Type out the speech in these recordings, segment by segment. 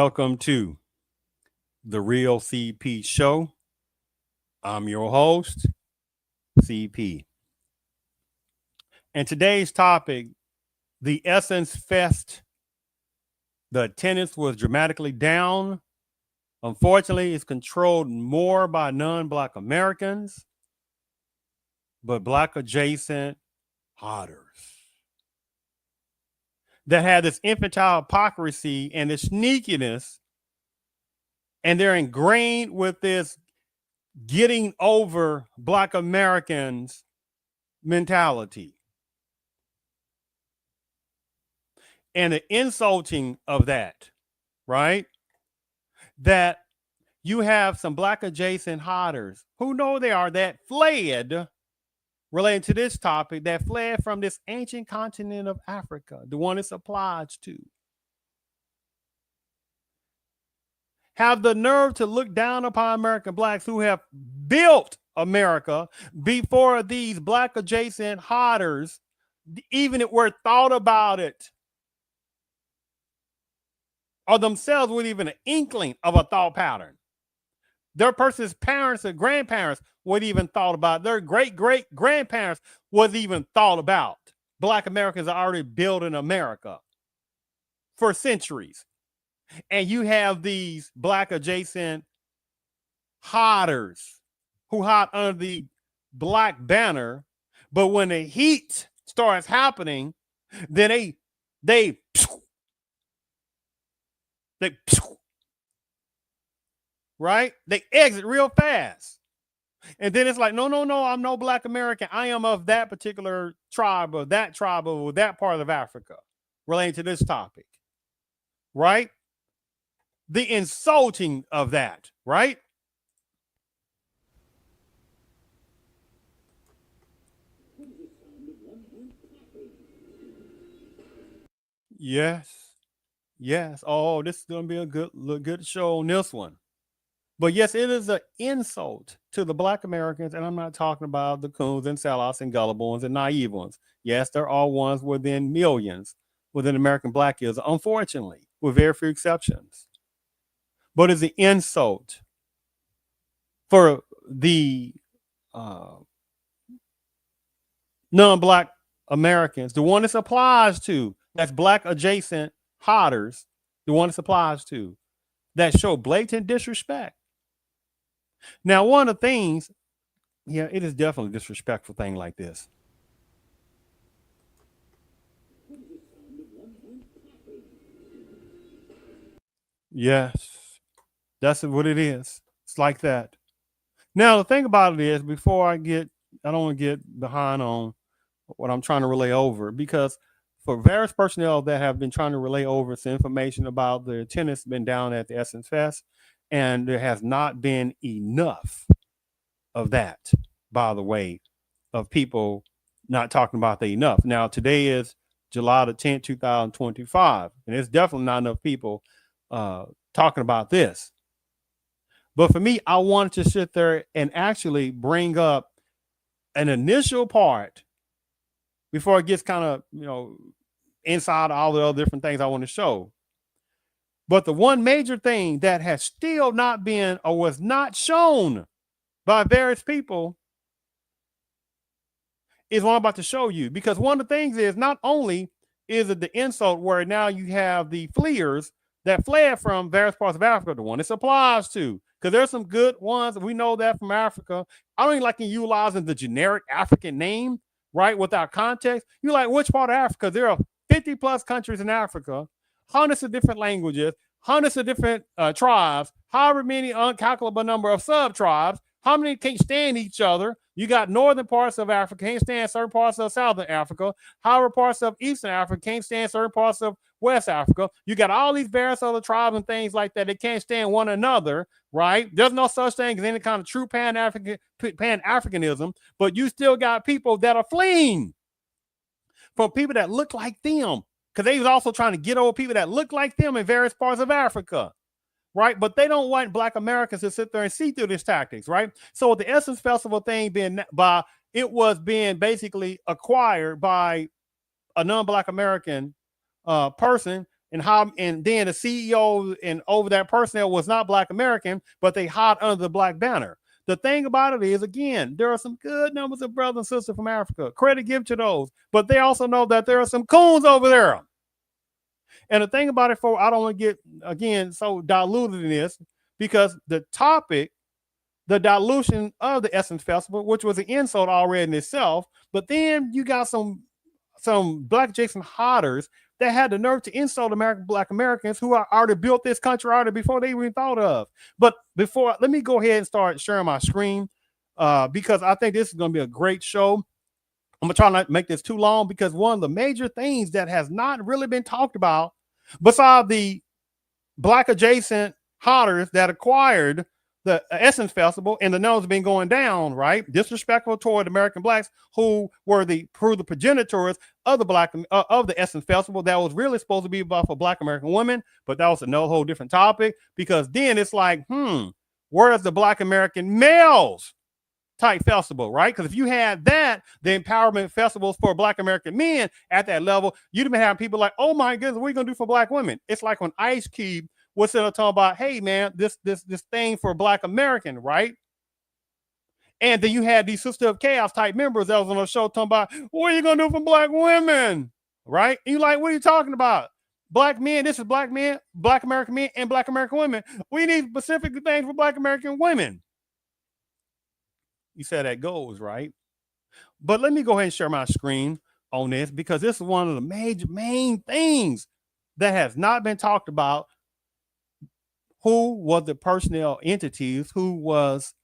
Welcome to the Real CP Show. I'm your host, CP. And today's topic, the Essence Fest, the attendance was dramatically down. Unfortunately, it's controlled more by non-Black Americans, but Black adjacent hoarders that have this infantile hypocrisy and this sneakiness, and they're ingrained with this getting over Black Americans mentality and the insulting of that, right? That you have some Black adjacent hoarders who know they are that fled, related to this topic, that fled from this ancient continent of Africa, the one it's applied to, have the nerve to look down upon American Blacks who have built America before these Black adjacent hoarders even were thought about it, or themselves with even an inkling of a thought pattern. Their person's parents or grandparents would even thought about, their great-great-grandparents was even thought about. Black Americans are already building America for centuries. And you have these Black adjacent hoarders who hide under the Black banner, but when the heat starts happening, then they right? They exit real fast. And then it's like, no, I'm no Black American. I am of that particular tribe or that part of Africa, relating to this topic, right? The insulting of that, right? Yes. Oh, this is gonna be a good show on this one. But yes, it is an insult to the Black Americans, and I'm not talking about the coons and sellouts and gullible ones and naive ones. Yes, there are ones within millions within American Black is, unfortunately, with very few exceptions. But it's an insult for the non-Black Americans, the one this applies to, that's Black adjacent hoarders, the one this applies to, that show blatant disrespect. Now, one of the things, it is definitely a disrespectful thing like this. Yes, that's what it is. It's like that. Now, the thing about it is, I don't want to get behind on what I'm trying to relay over, because for various personnel that have been trying to relay over some information about the attendance been down at the Essence Fest, and there has not been enough of that, by the way, of people not talking about the enough. Now, today is July the 10th, 2025, and it's definitely not enough people talking about this. But for me, I wanted to sit there and actually bring up an initial part before it gets kind of, inside all the other different things I want to show. But the one major thing that has still not been or was not shown by various people is what I'm about to show you. Because one of the things is, not only is it the insult where now you have the fleers that fled from various parts of Africa, the one this applies to, because there's some good ones. We know that from Africa. I don't even like utilizing the generic African name, right, without context. You like, which part of Africa? There are 50 plus countries in Africa, hundreds of different languages, hundreds of different tribes, however many uncalculable number of sub-tribes, how many can't stand each other. You got northern parts of Africa can't stand certain parts of southern Africa, however parts of eastern Africa can't stand certain parts of West Africa. You got all these various other tribes and things like that. They can't stand one another, right? There's no such thing as any kind of true Pan-Africanism, but you still got people that are fleeing from people that look like them, because they was also trying to get over people that look like them in various parts of Africa, right? But they don't want Black Americans to sit there and see through these tactics, right? So with the Essence Festival thing it was being basically acquired by a non-Black American person, and then the CEO and over that personnel was not Black American, but they hid under the Black banner. The thing about it is, again, there are some good numbers of brothers and sisters from Africa. Credit give to those, but they also know that there are some coons over there. And the thing about it, for I don't want to get again so diluted in this, because the topic, the dilution of the Essence Festival, which was an insult already in itself, but then you got some Black Jason hodders that had the nerve to insult Black Americans who already built this country already before they even thought of. But before, let me go ahead and start sharing my screen because I think this is going to be a great show. I'm going to try not to make this too long, because one of the major things that has not really been talked about, besides the Black adjacent hodders that acquired the Essence Festival, and the numbers have been going down, right? Disrespectful toward American Blacks who were the progenitors of the of the Essence Festival that was really supposed to be about for Black American women, but that was another whole different topic, because then it's like, where's the Black American males type festival, right? Because if you had that, the empowerment festivals for Black American men at that level, you'd have been having people like, oh my goodness, what are you gonna do for Black women? It's like when Ice Cube was talking about, hey man, this thing for Black American, right? And then you had these Sister of Chaos type members that was on the show talking about, what are you gonna do for Black women, right? And you're like, what are you talking about? Black men, this is Black men, Black American men, and Black American women. We need specific things for Black American women. You said that goes, right? But let me go ahead and share my screen on this, because this is one of the main things that has not been talked about. Who was the personnel entities who was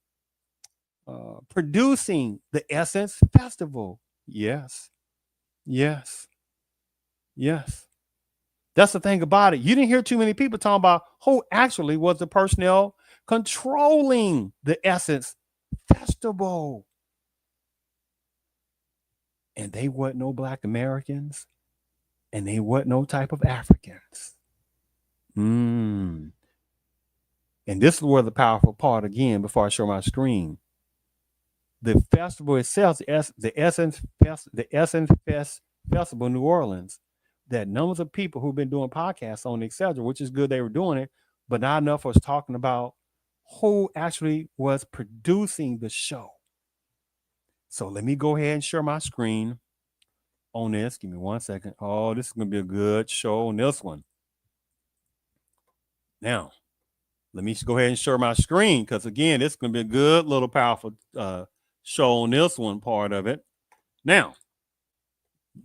producing the Essence Festival? Yes. That's the thing about it. You didn't hear too many people talking about who actually was the personnel controlling the Essence Festival. And they weren't no Black Americans, and they weren't no type of Africans. And this is where the powerful part, again, before I show my screen. The festival itself, the Essence Fest Festival in New Orleans, that numbers of people who've been doing podcasts on, etc., which is good they were doing it, but not enough was talking about who actually was producing the show. So let me go ahead and share my screen on this. Give me 1 second. Oh, this is going to be a good show on this one. Now, let me go ahead and share my screen, because again, this is going to be a good little powerful show on this one part of it. Now,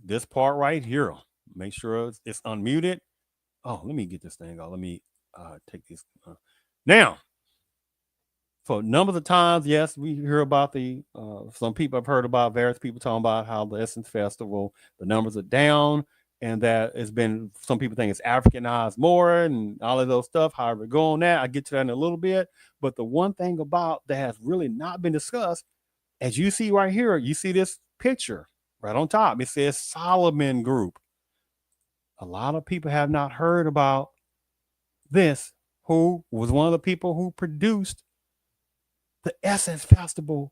this part right here, make sure it's unmuted. Oh, let me get this thing off. Let me take this. Now, for numbers of times, yes, we hear about some people have heard about various people talking about how the Essence Festival, the numbers are down, and that it's been, some people think it's Africanized more and all of those stuff. However, go on that. I'll get to that in a little bit. But the one thing about that has really not been discussed, as you see right here, you see this picture right on top. It says Solomon Group. A lot of people have not heard about this, who was one of the people who produced the Essence Festival.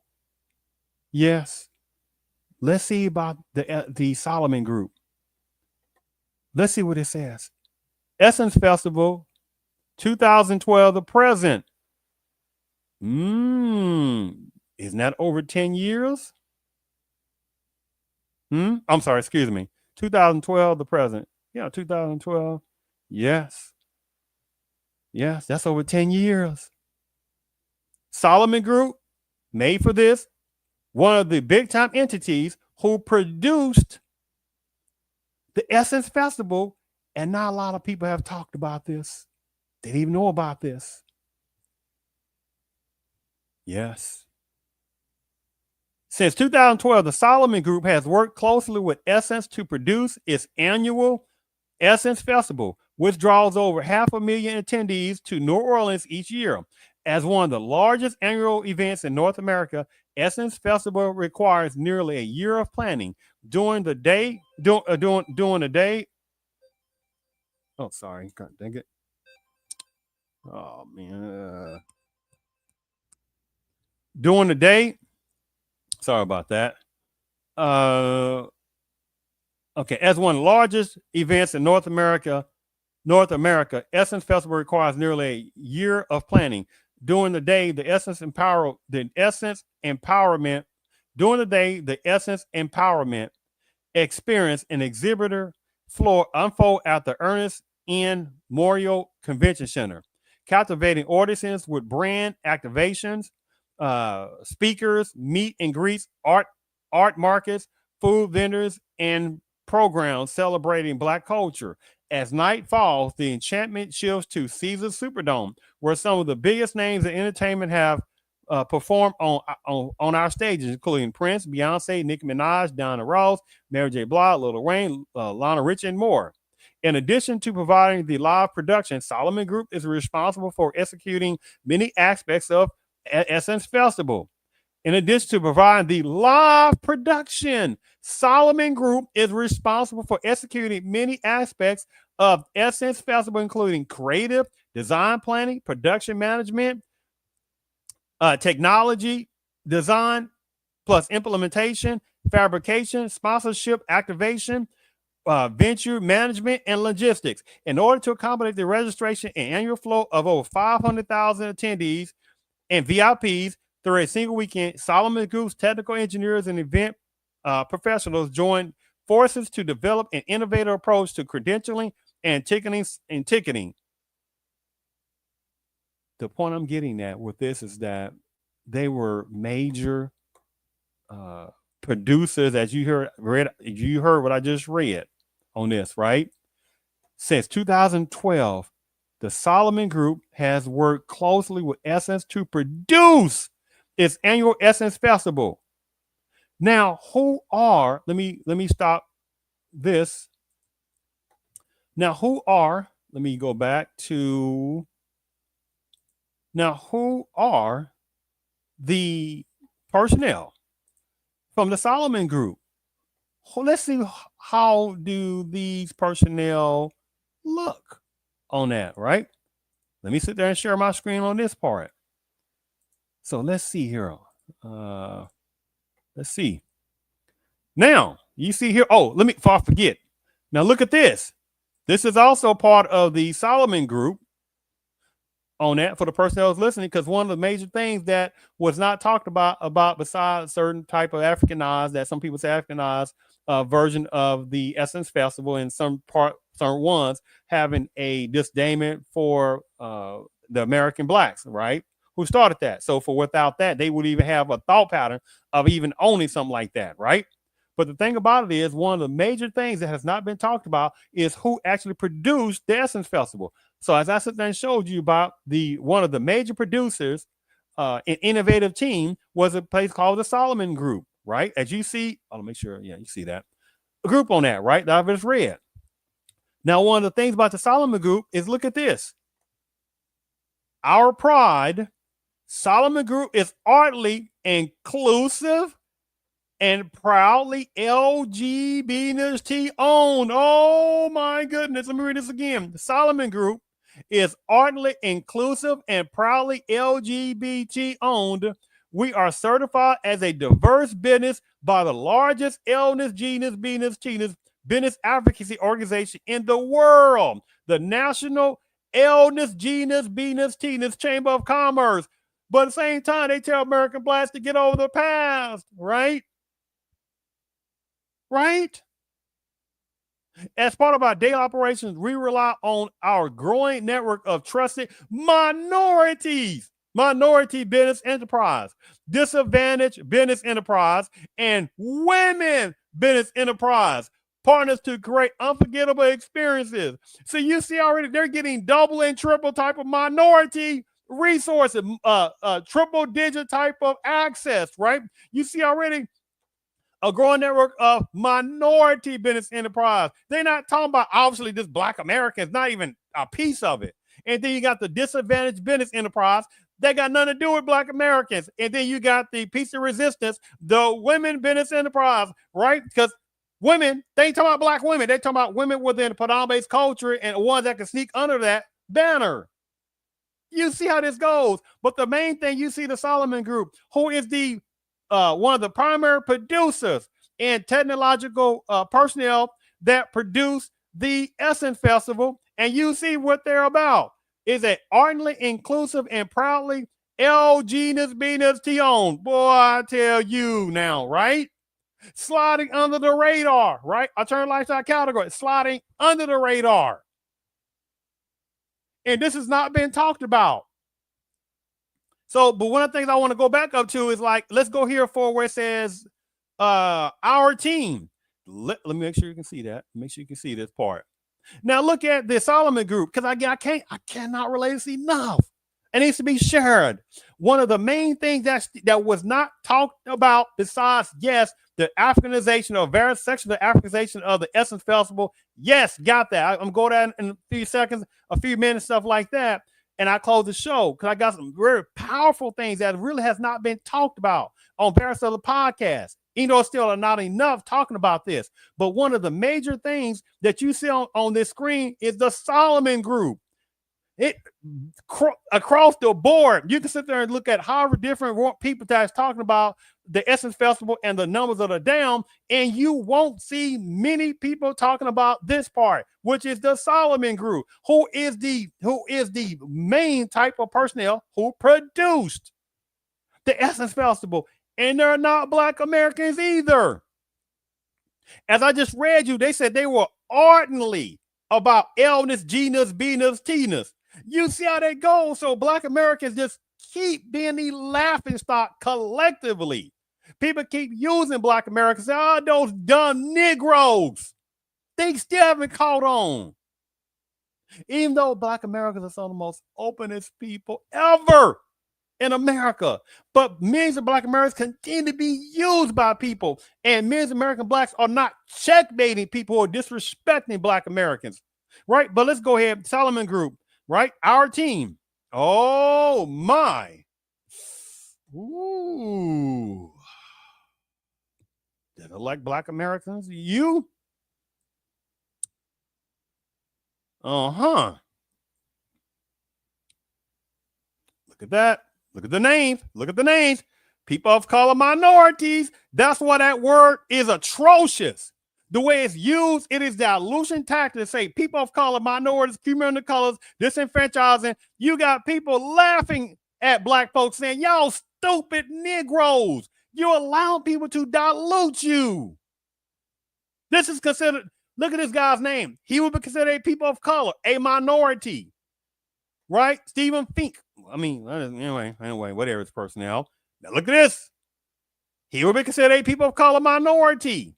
Yes. Let's see about the Solomon Group. Let's see what it says. Essence Festival, 2012 to present. Isn't that over 10 years? I'm sorry, excuse me. 2012 to present. Yeah, 2012. Yes, that's over 10 years. Solomon Group, made for this, one of the big time entities who produced the Essence Festival, and not a lot of people have talked about this. They didn't even know about this. Yes. Since 2012, the Solomon Group has worked closely with Essence to produce its annual Essence Festival, which draws over 500,000 attendees to New Orleans each year. As one of the largest annual events in North America, Essence Festival requires nearly a year of planning. During the day. Oh, sorry. God dang it. Oh, man. During the day. Sorry about that. Okay. As one of the largest events in North America, North America. Essence Festival requires nearly a year of planning. During the day, the Essence Empowerment experience an exhibitor floor unfold at the Ernest N. Memorial Convention Center, captivating audiences with brand activations, speakers, meet and greets, art markets, food vendors, and programs celebrating Black culture. As night falls, the enchantment shifts to Caesars Superdome, where some of the biggest names in entertainment have performed on our stages, including Prince, Beyonce, Nicki Minaj, Donna Ross, Mary J. Blige, Lil Wayne, Lana Rich, and more. In addition to providing the live production, Solomon Group is responsible for executing many aspects of Essence Festival. In addition to providing the live production, Solomon Group is responsible for executing many aspects of Essence Festival, including creative, design planning, production management, technology, design, plus implementation, fabrication, sponsorship, activation, venture management, and logistics. In order to accommodate the registration and annual flow of over 500,000 attendees and VIPs through a single weekend, Solomon Group's technical engineers and event professionals joined forces to develop an innovative approach to credentialing and ticketing. The point I'm getting at with this is that they were major producers, as you heard what I just read on this, right? Since 2012, the Solomon Group has worked closely with Essence to produce its annual Essence Festival. Now, let me stop this. Now, let me go back to, who are the personnel from the Solomon Group? Let's see, how do these personnel look on that, right? Let me sit there and share my screen on this part. So let's see here. Let's see. Now, you see here, before I forget. Now look at this. This is also part of the Solomon Group on that for the person that was listening, because one of the major things that was not talked about besides certain type of Africanized, that some people say Africanized version of the Essence Festival, and some ones having a disdain for the American blacks, right? Who started that. So without that, they would even have a thought pattern of even owning something like that, right? But the thing about it is, one of the major things that has not been talked about is who actually produced the Essence Festival. So as I sit there and showed you about one of the major producers, an innovative team, was a place called the Solomon Group, right? As you see, I'll make sure, you see that. A group on that, right? That I've just read. Now, one of the things about the Solomon Group is, look at this. Our pride, Solomon Group is ardently inclusive and proudly LGBT owned. Oh my goodness. Let me read this again. The Solomon Group is ardently inclusive and proudly LGBT owned. We are certified as a diverse business by the largest business advocacy organization in the world, the National Chamber of Commerce. But at the same time, they tell American blacks to get over the past, right? Right? As part of our daily operations, we rely on our growing network of trusted minority business enterprise, disadvantaged business enterprise, and women business enterprise partners to create unforgettable experiences. So you see already they're getting double and triple type of minority resources, triple digit type of access, right? You see already a growing network of minority business enterprise. They're not talking about obviously just Black Americans, not even a piece of it. And then you got the disadvantaged business enterprise. They got nothing to do with Black Americans. And then you got the piece of resistance, the women business enterprise, right? Because women, they ain't talking about Black women. They talking about women within predominant culture and ones that can sneak under that banner. You see how this goes. But the main thing, you see the Solomon Group, who is the one of the primary producers and technological personnel that produce the Essence Festival and you see what they're about. Is it ardently inclusive and proudly L genus Venus Tion? Boy, I tell you now, right? Sliding under the radar, right? Alternative lifestyle category, sliding under the radar. And this has not been talked about. So, but one of the things I want to go back up to is like, let's go here for where it says our team. Let me make sure you can see that. Make sure you can see this part. Now look at the Solomon Group, because I cannot relate this enough. It needs to be shared. One of the main things that was not talked about, besides, yes, the Africanization or various sections of the Africanization of the Essence Festival. Yes, got that. I'm going to in a few seconds, a few minutes, stuff like that. And I close the show because I got some very powerful things that really has not been talked about on various other podcasts. You know, still not enough talking about this. But one of the major things that you see on this screen is the Solomon Group. It across the board, you can sit there and look at however different people that's talking about the Essence Festival and the numbers that are down, and you won't see many people talking about this part, which is the Solomon Group, who is the main type of personnel who produced the Essence Festival, and they're not Black Americans either. As I just read you, they said they were ardently about L-ness, G-ness, B-ness, T-ness. You see how that goes. So Black Americans just keep being the laughing stock collectively. People keep using Black Americans. Oh, those dumb Negroes. They still haven't caught on. Even though Black Americans are some of the most openest people ever in America. But millions of Black Americans continue to be used by people. And millions of American Blacks are not checkmating people who are disrespecting Black Americans. Right? But let's go ahead. Solomon Group. Right? Our team. Oh my. Ooh. They look like Black Americans. You? Uh-huh. Look at that. Look at the names. Look at the names. People of color, minorities. That's why that word is atrocious. The way it's used, it is dilution tactic to say people of color, minorities, community colors, disenfranchising. You got people laughing at Black folks saying, y'all stupid Negroes. You allow people to dilute you. This is considered, look at this guy's name. He would be considered a people of color, a minority. Right? Stephen Fink. I mean, anyway, whatever his personnel. Now look at this. He would be considered a people of color minority.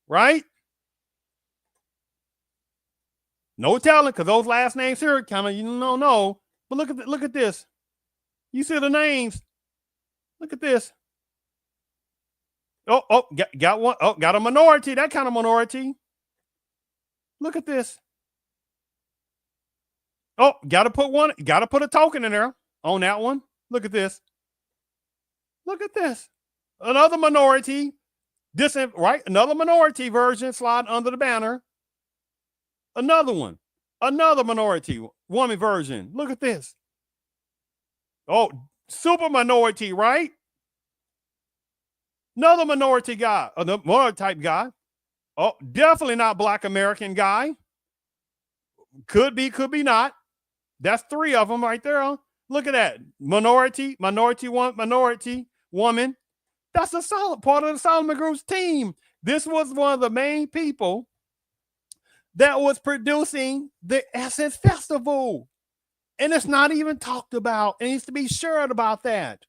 Right? No telling, because those last names here kind of, you don't know. But look at this. You see the names. Look at this. Got one. Oh, got a minority. That kind of minority. Look at this. Oh, got to put a token in there on that one. Look at this. Look at this. Another minority. Right? Another minority version sliding under the banner. Another one. Another minority woman version. Look at this. Oh, super minority, right? Another minority guy. Another minority type guy. Oh, definitely not Black American guy. Could be not. That's three of them right there. Huh? Look at that. Minority woman. That's a solid part of the Solomon Group's team. This was one of the main people that was producing the Essence Festival. And it's not even talked about. It needs to be shared about that.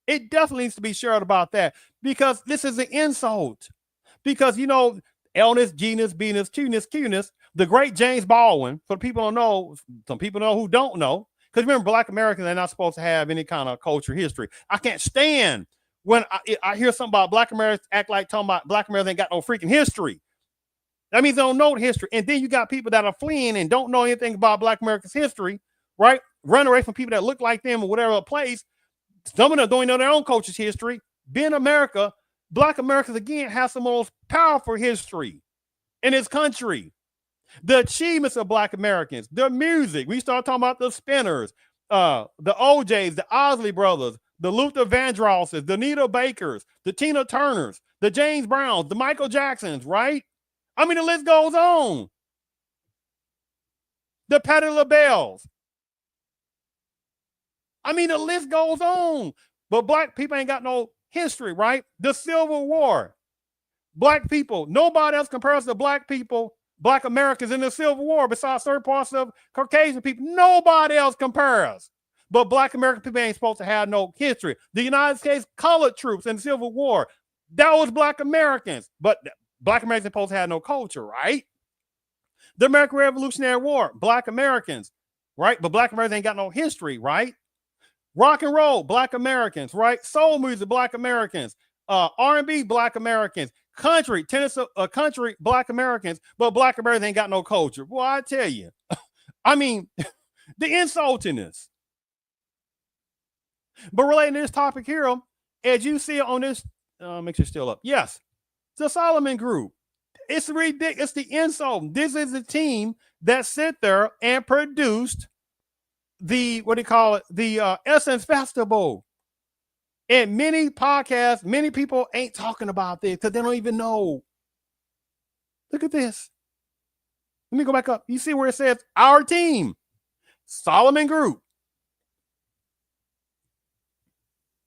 It definitely needs to be shared about that, because this is an insult. Because, you know, L-ness, G-ness, B-ness, Q-ness, Q-ness, the great James Baldwin, for people who know, some people know who don't know, because remember, Black Americans are not supposed to have any kind of culture history. I can't stand when I hear something about Black Americans act like talking about Black Americans ain't got no freaking history. That means they don't know the history. And then you got people that are fleeing and don't know anything about Black Americans' history, right? Run away from people that look like them or whatever place. Some of them don't even know their own culture's history. Being America, Black Americans, again, have some of the most powerful history in this country. The achievements of Black Americans, their music. We start talking about the Spinners, the OJs, the Osley Brothers, the Luther Vandrosses, the Nita Bakers, the Tina Turners, the James Browns, the Michael Jacksons, right? I mean, the list goes on. the Patti LaBelle's. I mean, the list goes on. But black people ain't got no history, right? The Civil War. Black people, nobody else compares to black people, black Americans in the Civil War besides certain parts of Caucasian people. Nobody else compares. But black American people ain't supposed to have no history. The United States colored troops in the Civil War, that was black Americans. But black Americans supposed to have no culture, right? The American Revolutionary War, black Americans, right? But black Americans ain't got no history, right? Rock and roll, black Americans, right? Soul music, black Americans. R&B, black Americans. Country, Tennessee, country, black Americans. But black Americans ain't got no culture. Well, I tell you. I mean, the insultingness. But relating to this topic here, as you see it on this, make sure you're still up. Yes, the Solomon Group. It's ridiculous. It's the insult. This is the team that sit there and produced the, what do you call it? The Essence Festival. And many podcasts, many people ain't talking about this because they don't even know. Look at this. Let me go back up. You see where it says our team, Solomon Group.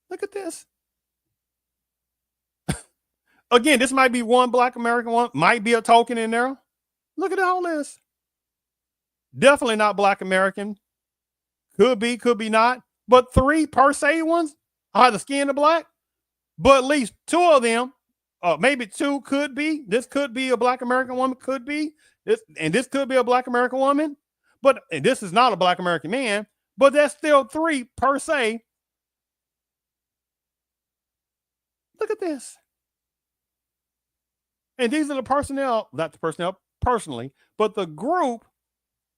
Look at this. Again, this might be one black American one, might be a token in there. Look at all this. Definitely not black American. Could be not. But 3 per se ones are the skin of black. But at least 2 of them, maybe 2 could be. This could be a black American woman, could be. This could be a black American woman. But this is not a black American man. But that's still 3 per se. Look at this. And these are the personnel, not the personnel personally, but the group,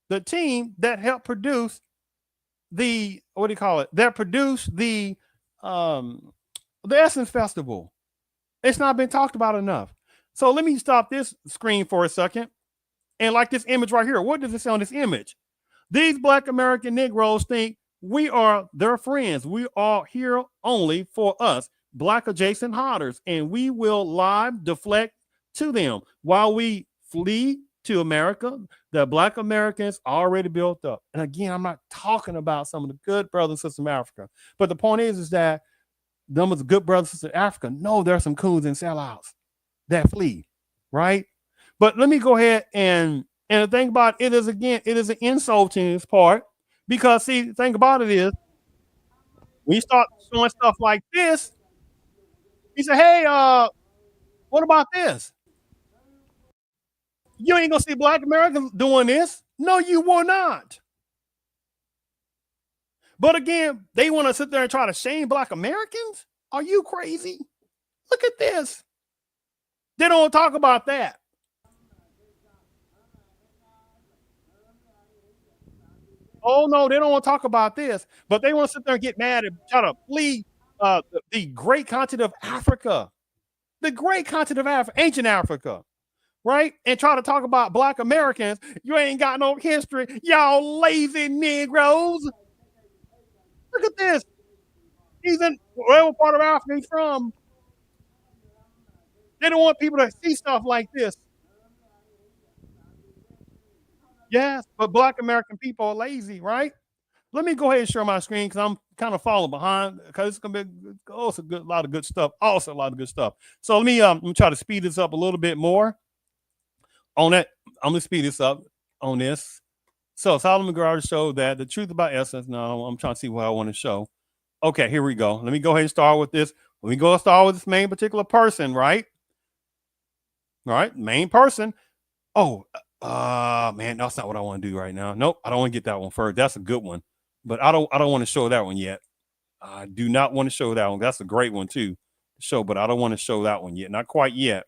the team that helped produce the, what do you call it? That produced the Essence Festival. It's not been talked about enough. So let me stop this screen for a second. And like this image right here, what does it say on this image? These black American Negroes think we are their friends. We are here only for us, black adjacent hodders, and we will live deflect to them while we flee to America that black Americans already built up. And again, I'm not talking about some of the good brothers and sisters in Africa, but the point is that them as good brothers and sisters in Africa know there are some coons and sellouts that flee, right? But let me go ahead and the thing about it is, again, it is an insult to this part, because see, the thing about it is when you start showing stuff like this, he said, hey, what about this? You ain't gonna see black Americans doing this. No, you will not. But again, they want to sit there and try to shame black Americans. Are you crazy? Look at this. They don't talk about that. Oh no, they don't want to talk about this, but they want to sit there and get mad and try to flee the great continent of Africa, the great continent of Africa, ancient Africa, right? And try to talk about black Americans. You ain't got no history, y'all lazy Negroes. Look at this. He's in whatever part of Africa he's from. They don't want people to see stuff like this. Yes, but black American people are lazy, right? Let me go ahead and share my screen because I'm kind of falling behind, because it's gonna be also a lot of good stuff. Also a lot of good stuff. So let me try to speed this up a little bit more. On that, I'm gonna speed this up on this. So Solomon Garage showed that the truth about Essence. Now I'm trying to see what I want to show. Okay, here we go. Let me go ahead and start with this. Let me go start with this main particular person, right? All right, main person. Oh, man, that's not what I want to do right now. Nope, I don't want to get that one first. That's a good one, but I don't want to show that one yet. I do not want to show that one. That's a great one too to show, but I don't want to show that one yet. Not quite yet.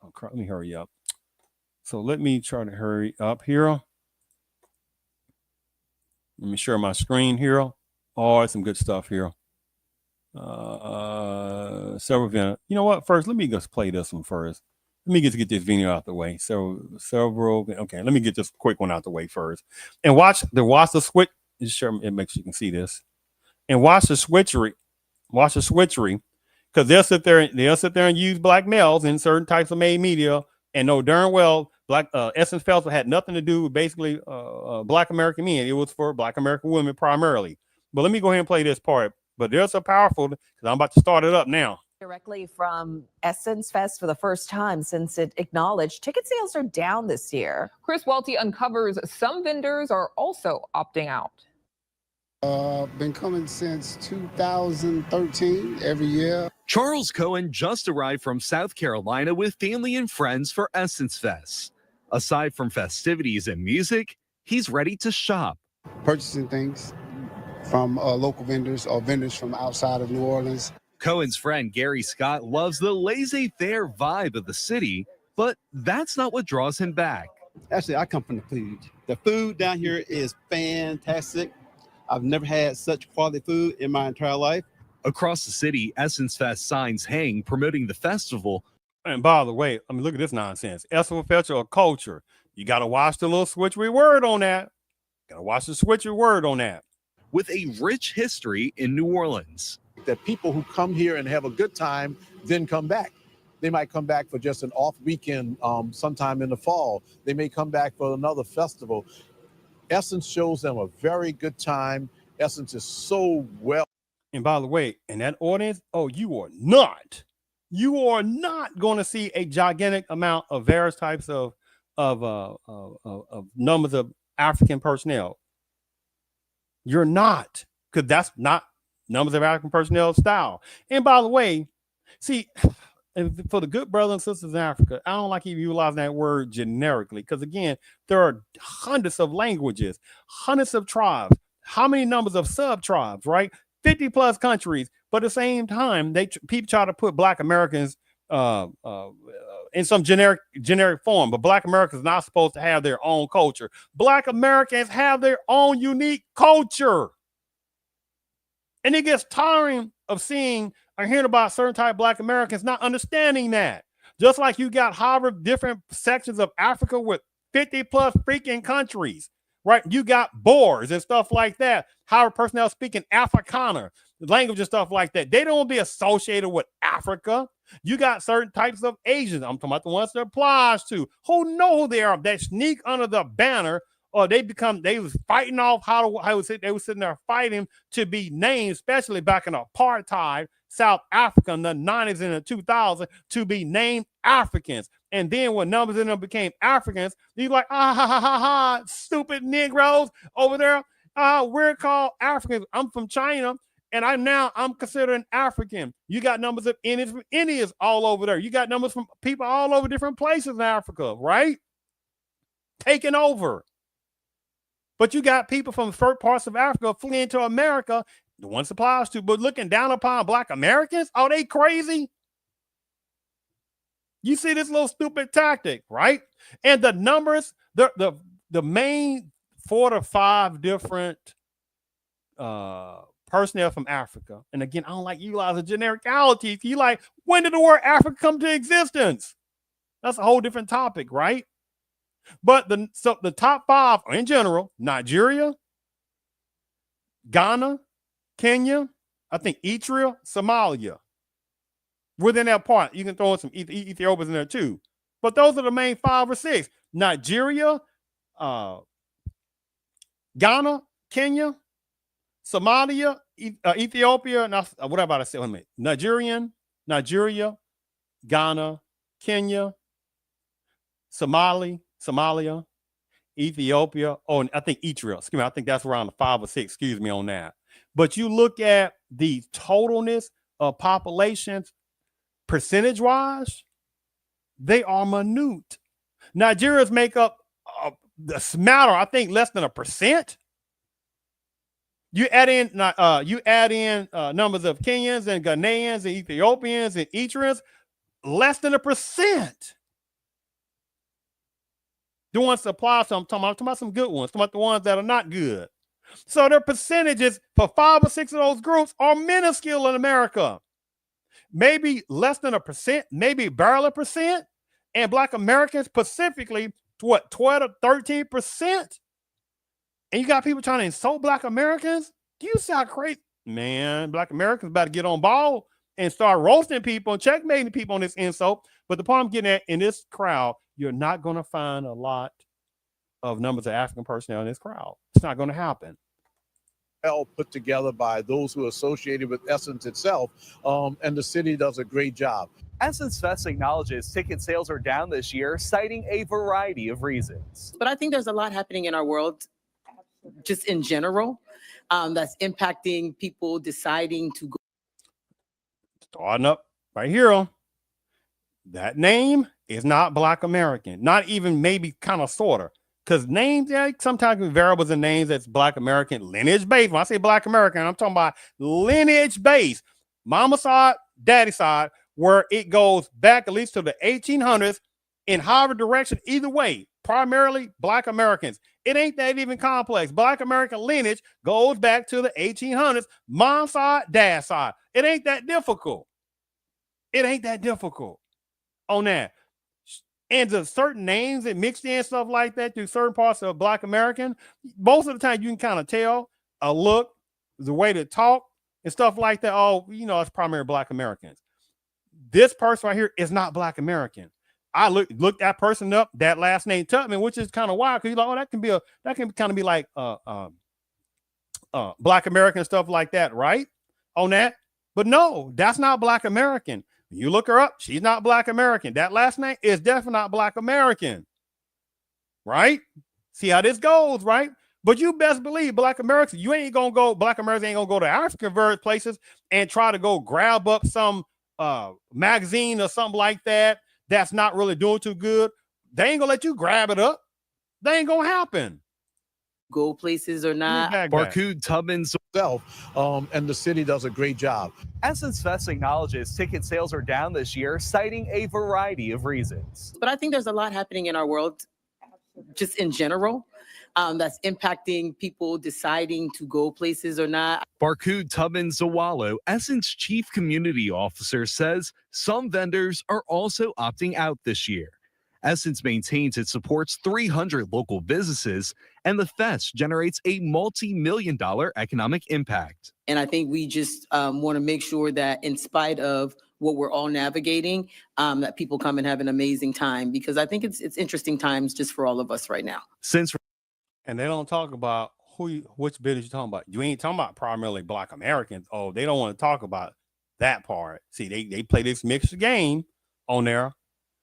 Oh, let me hurry up. So let me try to hurry up here. Let me share my screen here. Oh, some good stuff here. Several videos. You know what? First, let me just play this one first. Let me get this video out the way. So several. Okay, let me get this quick one out the way first, and watch the switch. Sure, it makes you can see this, and watch the switchery. Watch the switchery, because they'll sit there and use black males in certain types of main media, and know darn well Black Essence Festival had nothing to do with basically Black American men. It was for Black American women primarily. But let me go ahead and play this part. But there's a powerful, because I'm about to start it up now. Directly from Essence Fest for the first time since it acknowledged ticket sales are down this year. Chris Welty uncovers some vendors are also opting out. Been coming since 2013, every year. Charles Cohen just arrived from South Carolina with family and friends for Essence Fest. Aside from festivities and music, he's ready to shop. Purchasing things from local vendors or vendors from outside of New Orleans. Cohen's friend Gary Scott loves the laissez-faire vibe of the city, but that's not what draws him back. Actually, I come from the food. The food down here is fantastic. I've never had such quality food in my entire life. Across the city, Essence Fest signs hang promoting the festival. And by the way, I mean, look at this nonsense. Essence Festival culture. You got to watch the little switchery word on that. Got to watch the switchery word on that. With a rich history in New Orleans. That people who come here and have a good time then come back. They might come back for just an off weekend sometime in the fall. They may come back for another festival. Essence shows them a very good time. Essence is so well. And by the way, in that audience, you are not going to see a gigantic amount of various types of numbers of African personnel. You're not, because that's not numbers of African personnel style. And by the way, see, for the good brothers and sisters in Africa, I don't like even utilizing that word generically, because again, there are hundreds of languages, hundreds of tribes, how many numbers of sub-tribes, right? 50 plus countries, but at the same time, people try to put Black Americans in some generic form, but Black Americans are not supposed to have their own culture. Black Americans have their own unique culture. And it gets tiring of seeing or hearing about certain type of Black Americans not understanding that. Just like you got however different sections of Africa with 50 plus freaking countries, right? You got Boers and stuff like that. However personnel speaking Afrikaner, language and stuff like that. They don't be associated with Africa. You got certain types of Asians. I'm talking about the ones that applies to, who know who they are, that sneak under the banner, or they was fighting off they were sitting there fighting to be named, especially back in apartheid South Africa in the 90s and the 2000s, to be named Africans. And then when numbers of them became Africans, you're like, stupid Negroes over there. We're called Africans. I'm from China, and I'm considered an African. You got numbers of Indians all over there. You got numbers from people all over different places in Africa, right? Taking over. But you got people from certain parts of Africa fleeing to America, the one supplies to, but looking down upon Black Americans. Are they crazy? You see this little stupid tactic, right? And the numbers, the main 4 to 5 different personnel from Africa. And again, I don't like utilizing genericalities. You like, when did the word Africa come to existence? That's a whole different topic, right? But the top 5 in general: Nigeria, Ghana, Kenya, I think Eritrea, Somalia. Within that part, you can throw in some Ethiopians in there too. But those are the main 5 or 6: Nigeria, Ghana, Kenya, Somalia, Ethiopia. Now, what about I said? Wait a minute. Nigeria, Ghana, Kenya, Somalia, Ethiopia. Oh, and I think Eritrea. Excuse me. I think that's around the 5 or 6. Excuse me on that. But you look at the totalness of populations, percentage-wise, they are minute. Nigerians make up a smatter, I think, less than 1%. You add in numbers of Kenyans and Ghanaians and Ethiopians and Eritreans, less than 1%. The ones that apply, so I'm talking about some good ones, I'm talking about the ones that are not good. So their percentages for 5 or 6 of those groups are minuscule in America. Maybe less than 1%, maybe barely 1%. And Black Americans specifically, 12 to 13%. And you got people trying to insult Black Americans? Do you sound crazy? Man, Black Americans about to get on ball and start roasting people and checkmating people on this insult. But the point I'm getting at, in this crowd, you're not going to find a lot of numbers of African personnel in this crowd. It's not going to happen. Well put together by those who are associated with Essence itself, and the city does a great job. Essence Fest acknowledges ticket sales are down this year, citing a variety of reasons. But I think there's a lot happening in our world, just in general, that's impacting people deciding to go. Starting up right here. That name is not Black American. Not even maybe kind of sort of. Because names, yeah, sometimes variables in names that's Black American, lineage based. When I say Black American, I'm talking about lineage based. Mama side, daddy side, where it goes back at least to the 1800s in however direction, either way, primarily Black Americans. It ain't that even complex. Black American lineage goes back to the 1800s, mom side, dad side. It ain't that difficult. It ain't that difficult on that. And the certain names that mixed in stuff like that through certain parts of Black American, most of the time you can kind of tell a look, the way to talk and stuff like that. Oh, you know, it's primarily Black Americans. This person right here is not Black American. I looked that person up, that last name Tubman, which is kind of wild because you're like, oh, that can kind of be like Black American stuff like that, right? On that. But no, that's not Black American. You look her up, she's not Black American. That last name is definitely not Black American, right? See how this goes, right? But you best believe Black Americans, Black Americans ain't gonna go to African places and try to go grab up some magazine or something like that that's not really doing too good. They ain't gonna let you grab it up. They ain't gonna happen. Go places or not. Barcode Tubman's And the city does a great job. Essence Fest acknowledges ticket sales are down this year, citing a variety of reasons. But I think there's a lot happening in our world, just in general, that's impacting people deciding to go places or not. Barcode Tubman Zawalo, Essence Chief Community Officer, says some vendors are also opting out this year. Essence maintains it supports 300 local businesses, and the fest generates a multi-million-dollar economic impact. And I think we just want to make sure that in spite of what we're all navigating, that people come and have an amazing time, because I think it's interesting times just for all of us right now. And they don't talk about which business you're talking about. You ain't talking about primarily Black Americans. Oh, they don't want to talk about that part. See, they play this mixed game on there.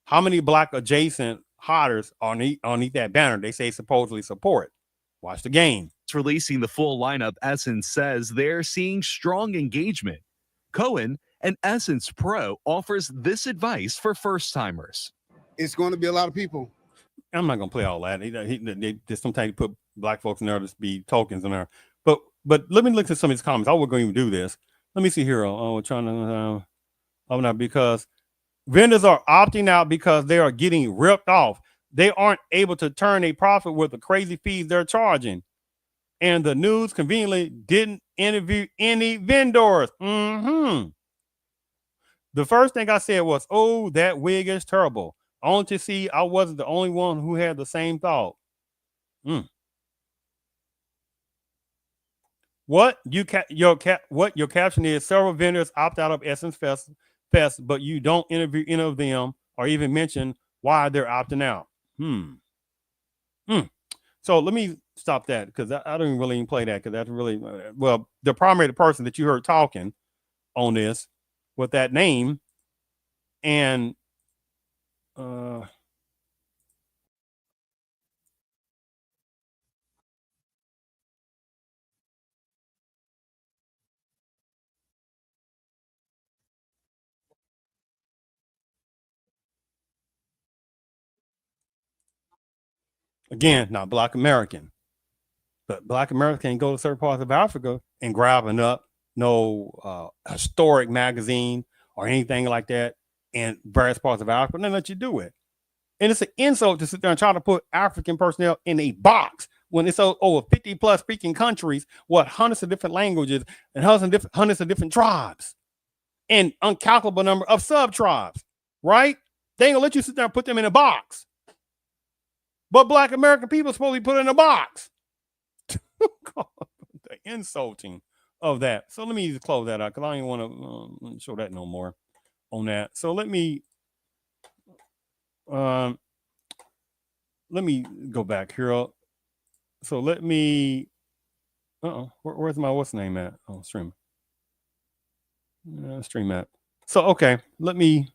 How many Black adjacent hodders underneath that banner they say supposedly support? Watch the game. It's releasing the full lineup. Essence says they're seeing strong engagement. Cohen, an Essence Pro, offers this advice for first-timers. It's going to be a lot of people. I'm not gonna play all that. They sometimes put Black folks in there to be tokens in there. But let me look at some of these comments. I was going to even do this. Let me see here. We're trying to because vendors are opting out because they are getting ripped off. They aren't able to turn a profit with the crazy fees they're charging. And the news conveniently didn't interview any vendors. The first thing I said was, oh, that wig is terrible. Only to see I wasn't the only one who had the same thought. What your caption is: several vendors opt out of Essence Fest, but you don't interview any of them or even mention why they're opting out. So let me stop that because I don't really even play that because that's really the primary person that you heard talking on this with that name and again, not Black American, but Black American can go to certain parts of Africa and grabbing up no historic magazine or anything like that in various parts of Africa, and they let you do it. And it's an insult to sit there and try to put African personnel in a box when it's over 50 plus speaking countries, hundreds of different languages and hundreds of different tribes and uncalculable number of sub tribes, right? They ain't gonna let you sit there and put them in a box. But Black American people are supposed to be put in a box. The insulting of that. So let me just close that out because I don't want to show that no more on that. So let me let me go back here. So let me. Where's my what's name at? Oh, stream. Stream at. So okay, let me.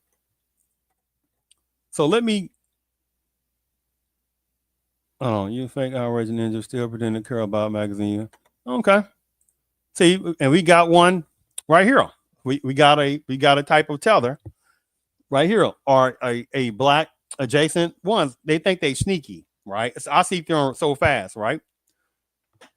So let me. Oh, you fake outrage ninja still pretend to care about magazine. Okay. See, and we got one right here. We got a type of tether right here, or a black adjacent ones. They think they sneaky, right? So I see through them so fast, right?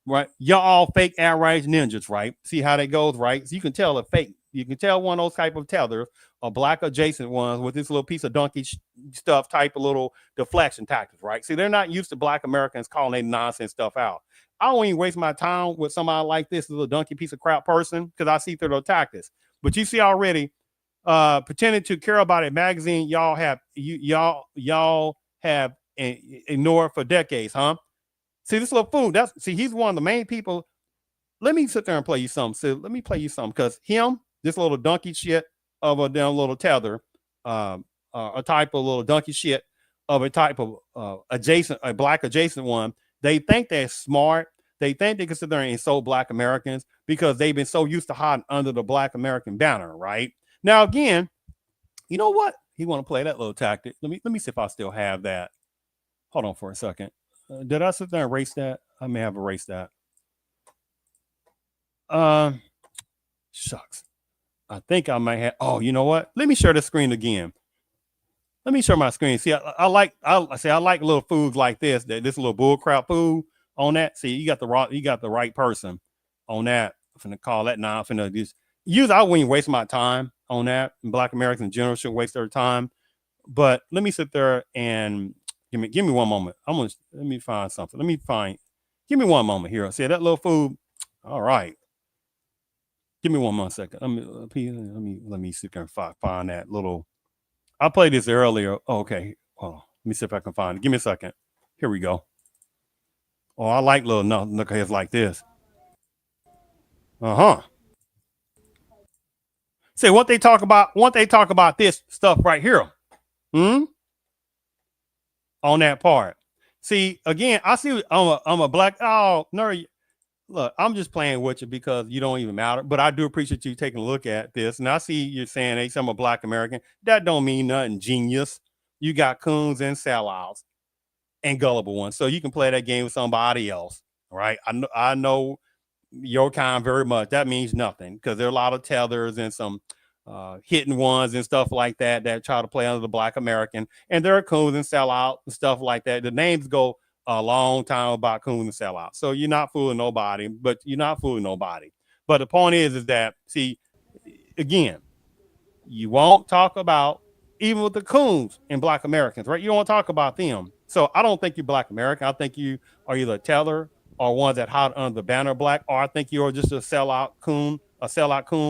Right, y'all all fake outrage ninjas, right? See how that goes, right? So you can tell a fake. You can tell one of those type of tethers, or black adjacent ones with this little piece of donkey stuff type of little deflection tactics, right? See, they're not used to black Americans calling their nonsense stuff out. I don't even waste my time with somebody like this little donkey piece of crap person because I see through their tactics. But you see already, pretending to care about a magazine y'all have ignored for decades, huh? See this little fool. He's one of the main people. Let me sit there and play you something. So let me play you something because this little donkey shit of a damn little tether, a type of little donkey shit of a type of a black adjacent one. They think they're smart. They think they can sit there and insult black Americans because they've been so used to hiding under the black American banner, right? Now again, you know what? He want to play that little tactic. Let me see if I still have that. Hold on for a second. Did I sit there and erase that? I may have erased that. Shucks. I think I might have. Oh, you know what? Let me share the screen again. Let me share my screen. See, I like little foods like this. This little bullcrap food on that. See, you got the right person on that. I'm finna call that now. I'm finna just use. I wouldn't waste my time on that. And black Americans in general should waste their time. But let me sit there and give me one moment. Let me find something. Give me one moment here. See that little food. All right. Give me one more second. Let me see if I can find that little. I played this earlier. Oh, okay. Oh, let me see if I can find it. Give me a second. Here we go. Oh, I like little knuckleheads like this. See what they talk about this stuff right here. On that part. See, again, I see I'm a black. Oh, no. Look, I'm just playing with you because you don't even matter. But I do appreciate you taking a look at this. And I see you're saying, hey, I'm a black American. That don't mean nothing, genius. You got coons and sellouts and gullible ones. So you can play that game with somebody else. Right. I know your kind very much. That means nothing because there are a lot of tethers and some hidden ones and stuff like that try to play under the black American. And there are coons and sellout and stuff like that. The names go a long time about coons and sellout. So you're not fooling nobody, but But the point is that, see, again, you won't talk about even with the coons and black Americans, right? You don't want to talk about them. So I don't think you're black American. I think you are either a teller or ones that hide under the banner black, or I think you're just a sellout coon,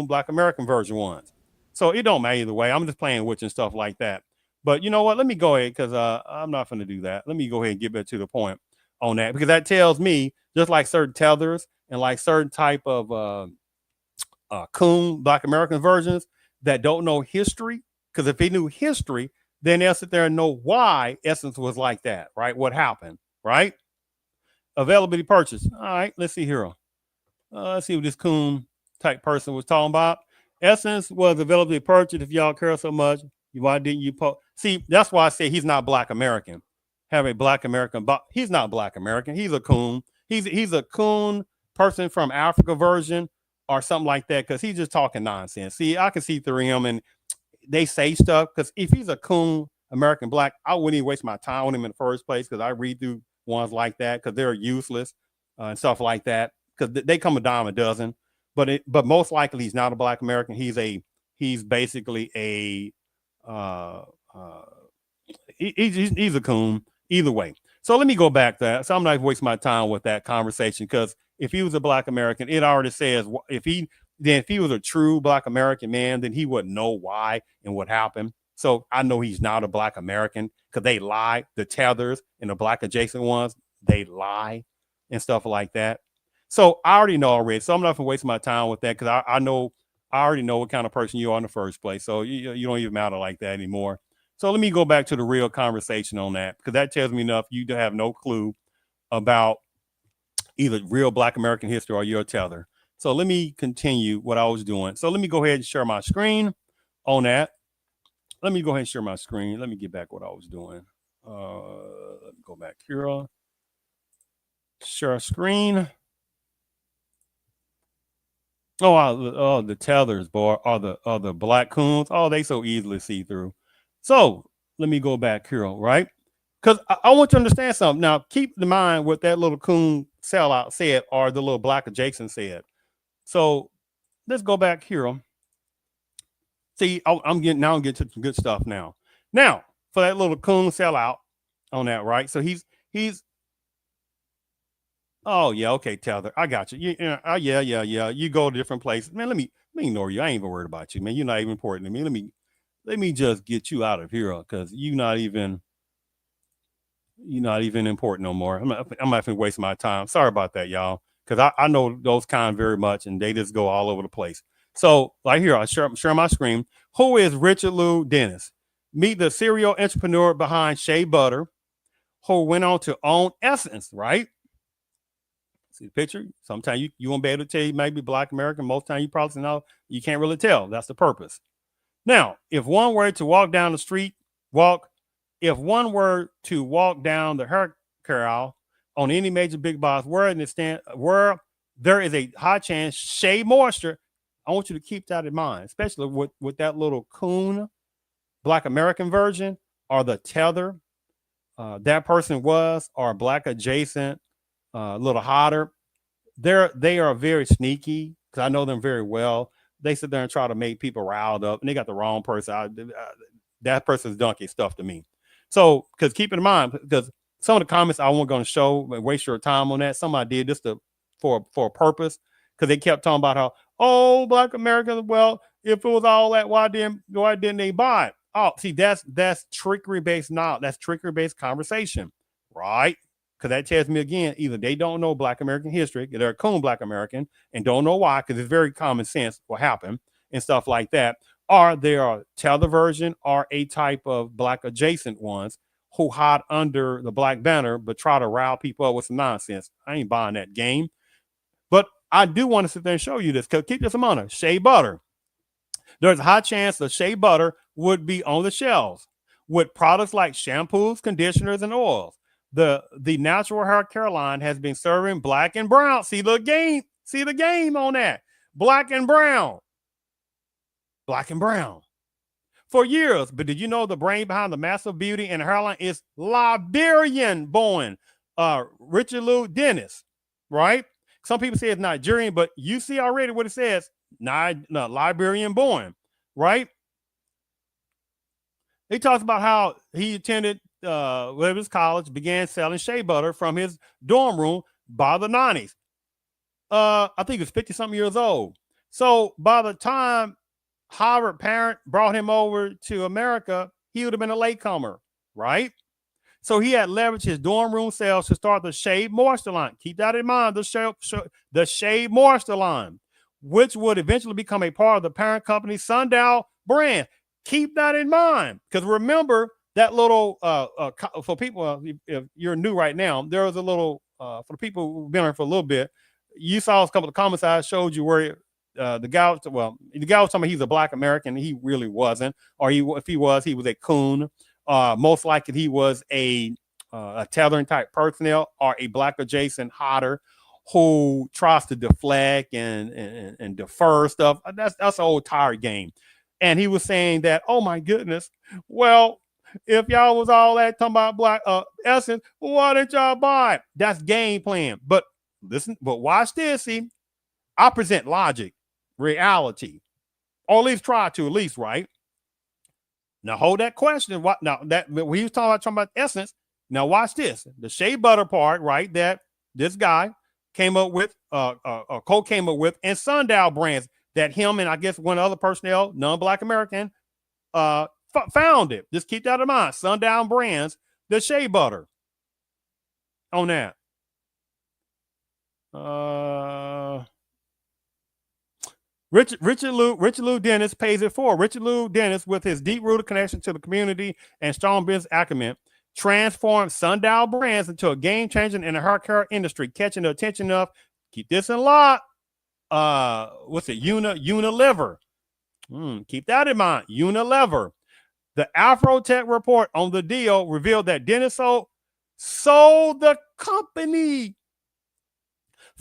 black American version ones. So it don't matter either way. I'm just playing with and stuff like that. But you know what? Let me go ahead because I'm not going to do that. Let me go ahead and get back to the point on that because that tells me just like certain tethers and like certain type of coon black American versions that don't know history. Because if they knew history, then they'll sit there and know why Essence was like that, right? What happened, right? Availability purchase. All right, let's see here. Let's see what this coon type person was talking about. Essence was availability purchase. If y'all care so much, why didn't you post? See, that's why I say he's not black American. Have a black American, but he's not black American. He's a coon. He's a coon person from Africa version or something like that because he's just talking nonsense. See, I can see through him and they say stuff because if he's a coon American black, I wouldn't even waste my time on him in the first place because I read through ones like that because they're useless and stuff like that because they come a dime a dozen. But most likely he's not a black American. He's basically a he's a coon either way. So let me go back to that. So I'm not wasting my time with that conversation because if he was a black American, it already says if he was a true black American man, then he wouldn't know why and what happened. So I know he's not a black American because they lie. The tethers and the black adjacent ones, they lie and stuff like that. So I already know already. So I'm not going to waste my time with that because I already know what kind of person you are in the first place. So you don't even matter like that anymore. So let me go back to the real conversation on that, because that tells me enough. You have no clue about either real Black American history or you're a tether. So let me continue what I was doing. So let me go ahead and share my screen on that. Let me go ahead and share my screen. Let me get back what I was doing. Let me go back here. Share screen. Oh, the tethers, boy, are the black coons. Oh, they so easily see through. So let me go back here, right? Because I want you to understand something. Now, keep in mind what that little coon sellout said, or the little black adjacent said. So let's go back here. See, I'm getting to some good stuff now. Now, for that little coon sellout on that, right? So he's. Oh yeah, okay, Tether, I got you. Yeah. You go to different places, man. Let me ignore you. I ain't even worried about you, man. You're not even important to me. Let me just get you out of here, because you're not even important no more. I'm not going to waste my time. Sorry about that, y'all, because I know those kind very much, and they just go all over the place. So right here, I'll share my screen. Who is Richard Lou Dennis? Meet the serial entrepreneur behind Shea Butter, who went on to own Essence, right? See the picture? Sometimes you won't be able to tell you maybe Black American. Most times you probably know you can't really tell. That's the purpose. Now, if one were to walk down the street, if one were to walk down the hair care aisle on any major big box where there is a high chance Shea Moisture, I want you to keep that in mind, especially with that little coon Black American version or the tether that person was, or Black adjacent, a little hotter. They are very sneaky, because I know them very well. They sit there and try to make people riled up, and they got the wrong person. That person's donkey stuff to me. So, because keep in mind, because some of the comments I wasn't going to show, waste your time on that. Somebody did this for a purpose, because they kept talking about how, Black Americans. Well, if it was all that, why didn't they buy it? Oh, see, that's trickery based knowledge. That's trickery based conversation, right? Because that tells me again, either they don't know Black American history, they're a coon Black American and don't know why, because it's very common sense what happened and stuff like that, or they are tether version or a type of Black adjacent ones who hide under the Black banner but try to rile people up with some nonsense. I ain't buying that game. But I do want to sit there and show you this, because keep this in mind. Shea Butter. There's a high chance the Shea Butter would be on the shelves with products like shampoos, conditioners, and oils. The natural hair care line has been serving Black and brown. See the game on that. Black and brown for years. But did you know the brain behind the massive beauty and hairline is Liberian born Richard Lou Dennis, right? Some people say it's Nigerian, but you see already what it says. Liberian born, right? He talks about how he attended Williams College, began selling Shea Butter from his dorm room by the 90s. I think he was 50-something years old. So by the time Harvard parent brought him over to America, he would have been a latecomer, right? So he had leveraged his dorm room sales to start the Shea Moisture line. Keep that in mind, the Shea Moisture line, which would eventually become a part of the parent company Sundial brand. Keep that in mind, because remember that little for people, if you're new right now, there was a little for the people who've been here for a little bit. You saw a couple of comments I showed you where the guy was talking about he's a Black American. He really wasn't, or if he was a coon. Most likely he was a tethering type personnel or a Black adjacent hotter who tries to deflect and defer stuff. That's an old tired game. And he was saying that, oh my goodness, well, if y'all was all that talking about Black Essence, why didn't y'all buy it? That's game plan. But listen, but watch this. See, I present logic, reality, or at least try to, right? Now hold that question. What now? That when he was talking about Essence. Now watch this. The Shea Butter part, right? That this guy came up with, Cole came up with, and Sundial brands that him and I guess one other personnel, non-Black American, founded. Just keep that in mind. Sundial brands, the Shea Butter. On that. Richard Lou Dennis pays it forward. Richard Lou Dennis, with his deep-rooted connection to the community and strong business acumen, transformed Sundial Brands into a game changer in the hair care industry, catching the attention of, keep this in lock, what's it, Unilever. Keep that in mind, Unilever. The Afrotech report on the deal revealed that Dennis sold the company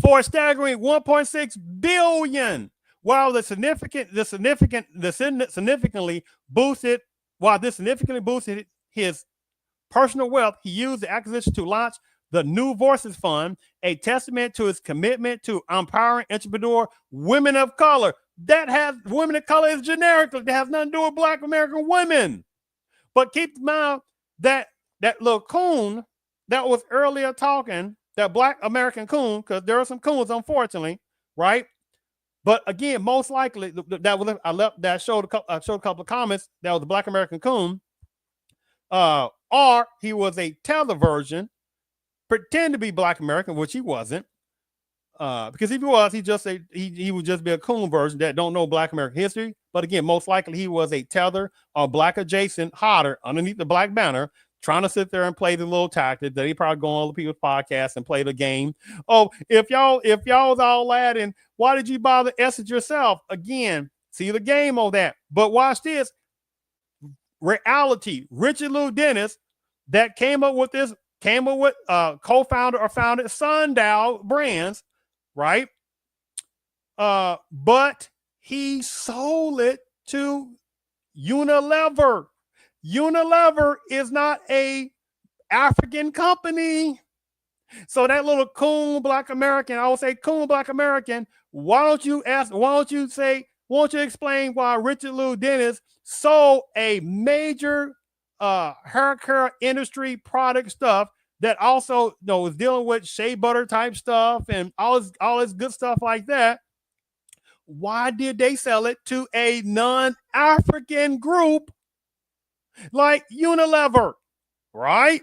for a staggering $1.6 billion. While this significantly boosted his personal wealth, he used the acquisition to launch the New Voices Fund, a testament to his commitment to empowering entrepreneur women of color. That has women of color is generic. That has nothing to do with Black American women. But keep in mind that little coon that was earlier talking, that Black American coon, because there are some coons, unfortunately, right? But again, most likely I showed a couple of comments. That was the Black American coon, or he was a tether version, pretend to be Black American, which he wasn't. Because if he was, he would just be a coon version that don't know Black American history. But again, most likely he was a tether or Black adjacent hodder underneath the Black banner, trying to sit there and play the little tactic that he probably go on other people's podcasts and play the game. Oh, if y'all was all that, and why did you bother essence yourself? Again, see the game on that. But watch this. Reality, Richard Lou Dennis, that came up with co-founder or founded Sundial Brands, right? But he sold it to Unilever. Unilever is not a African company. So that little coon Black American, I would say coon Black American, why don't you explain why Richard Lou Dennis sold a major hair care industry product stuff that also was dealing with shea butter type stuff and all this good stuff like that? Why did they sell it to a non-African group like Unilever, right?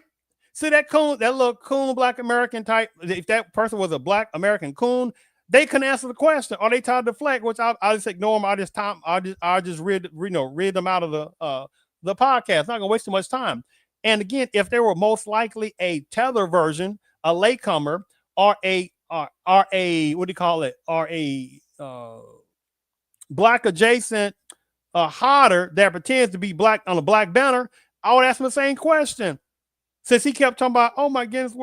See that little coon Black American type, if that person was a Black American coon, they couldn't answer the question, or they tried to deflect, which I just ignore them. I just read them out of the podcast. Not gonna waste too much time. And again, if they were most likely a tether version, a latecomer, or a what do you call it, or a Black adjacent hodder that pretends to be Black on a Black banner, I would ask him the same question. Since he kept talking about, oh my goodness,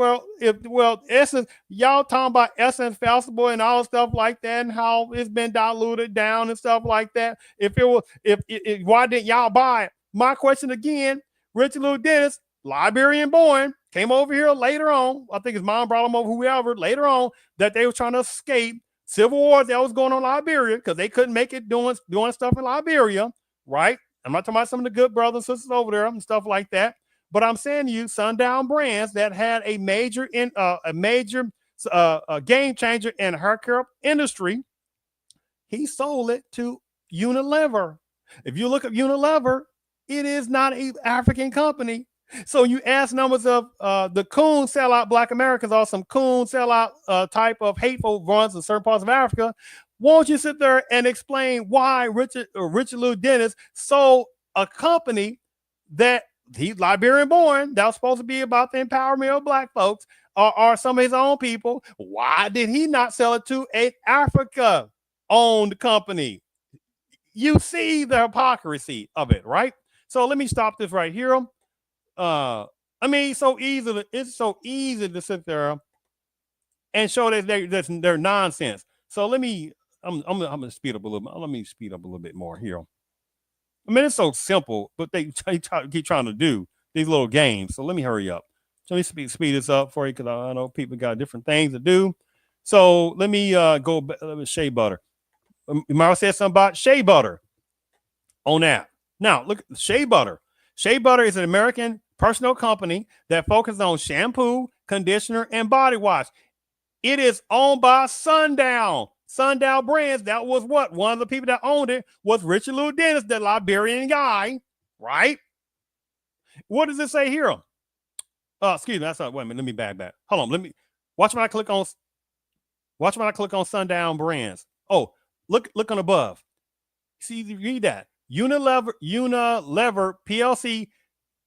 Essence, y'all talking about Essence Festival and all stuff like that, and how it's been diluted down and stuff like that. Why didn't y'all buy it? My question again, Richard Lou Dennis, Liberian born, came over here later on. I think his mom brought him over, whoever, later on, that they were trying to escape civil wars that was going on in Liberia because they couldn't make it doing stuff in Liberia, right? I'm not talking about some of the good brothers and sisters over there and stuff like that. But I'm saying to you, Sundial Brands that had a major game changer in hair care industry, he sold it to Unilever. If you look at Unilever, it is not an African company. So you ask numbers of the coon sellout Black Americans or some coon sellout type of hateful runs in certain parts of Africa. Won't you sit there and explain why Richard Lou Dennis sold a company that he's Liberian born, that was supposed to be about the empowerment of Black folks or some of his own people? Why did he not sell it to an Africa owned company? You see the hypocrisy of it, right? So let me stop this right here. It's so easy to sit there and show that they're nonsense. So I'm gonna speed up a little bit. Let me speed up a little bit more here. I mean, it's so simple, but they keep trying to do these little games. So let me hurry up. So let me speed this up for you because I know people got different things to do. So let me go with shea butter. Mara said something about shea butter on that. Now, look, shea butter. Shea butter is an American personal company that focuses on shampoo, conditioner, and body wash. It is owned by Sundial Brands. That was what? One of the people that owned it was Richard Lou Dennis, the Liberian guy, right? What does it say here? Excuse me. That's not, wait a minute. Let me back. Hold on. Watch when I click on Sundial Brands. Oh, look on above. See, you read that. Unilever PLC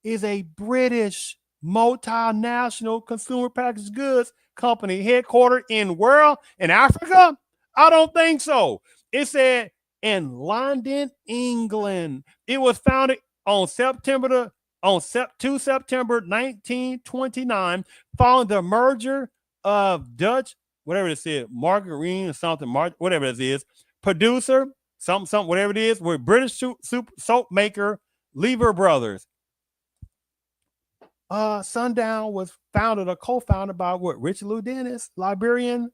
is a British multinational consumer packaged goods company headquartered in where? In Africa? I don't think so. It said in London, England. It was founded on 2 September 1929, following the merger of Dutch, whatever it is, margarine or something, whatever it is, producer, something, whatever it is, with British soap maker Lever Brothers. Sundown was founded or co-founded by what? Richard Lou Dennis, Liberia.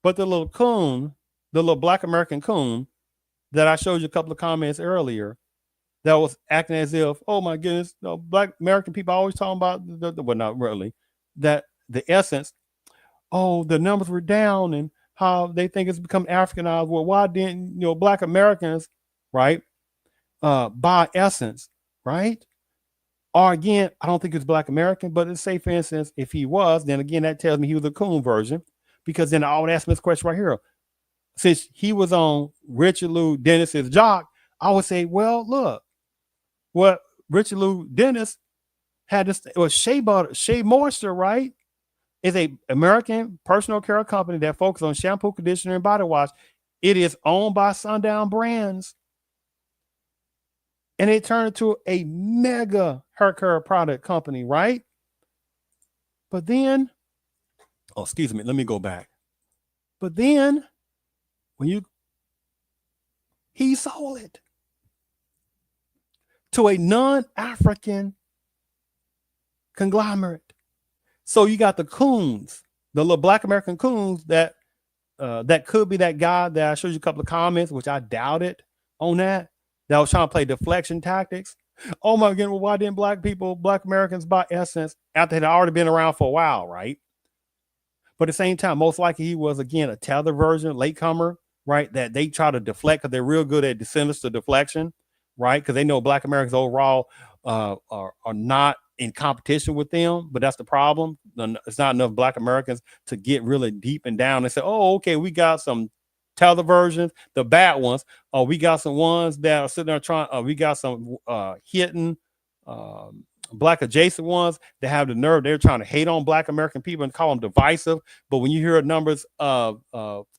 But the little coon, the little Black American coon that I showed you a couple of comments earlier, that was acting as if, oh my goodness, no, Black American people always talking about well, not really, that the essence, oh, the numbers were down and how they think it's become Africanized. Well, why didn't Black Americans, right, buy essence, right? Or again, I don't think it's Black American, but let's say, for instance, if he was, then again, that tells me he was a coon version, because then I would ask him this question right here. Since he was on Richard Lou Dennis's jock, I would say, well, look, what Richard Lou Dennis had this, it was Shea Moisture, right? Is a American personal care company that focuses on shampoo, conditioner, and body wash. It is owned by Sundown Brands. And it turned into a mega hair care product company, right? But then, oh, excuse me, let me go back. But then, he sold it to a non-African conglomerate. So you got the coons, the little Black American coons that could be that guy that I showed you a couple of comments, which I doubted on that was trying to play deflection tactics. Oh my goodness, well, why didn't Black Americans buy Essence after it had already been around for a while, right? But at the same time, most likely he was, again, a tether version, latecomer, right? That they try to deflect because they're real good at sinister deflection, right? Because they know Black Americans overall are not in competition with them, but that's the problem. It's not enough Black Americans to get really deep and down and say, oh, okay, we got some tether versions, the bad ones. Oh, we got some ones that are sitting there trying, we got some hidden Black adjacent ones that have the nerve. They're trying to hate on Black American people and call them divisive. But when you hear numbers of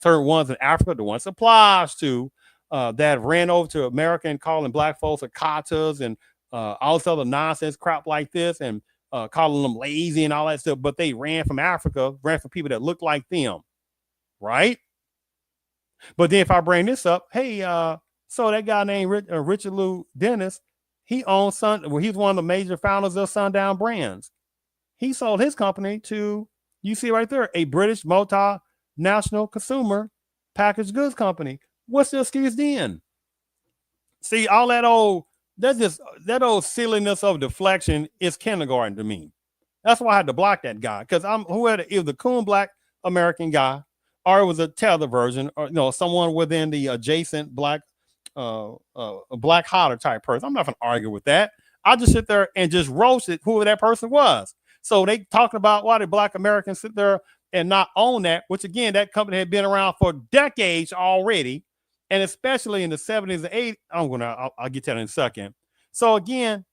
certain ones in Africa, the ones applies to that ran over to America and calling Black folks akatas and all this other nonsense crap like this, and calling them lazy and all that stuff. But they ran from Africa, ran from people that look like them, right? But then if I bring this up, hey, so that guy named Richard Lou Dennis, he owns he's one of the major founders of Sundown Brands. He sold his company to, you see right there, a British multinational consumer packaged goods company. What's the excuse then? See, all that old silliness of deflection is kindergarten to me. That's why I had to block that guy, because it was the coon Black American guy, or it was a tether version, or someone within the adjacent Black Black hotter type person. I'm not gonna argue with that. I just sit there and just roasted whoever that person was. So they talking about why did Black Americans sit there and not own that, which again, that company had been around for decades already. And especially in the 70s and 80s, I'll get to that in a second. So again,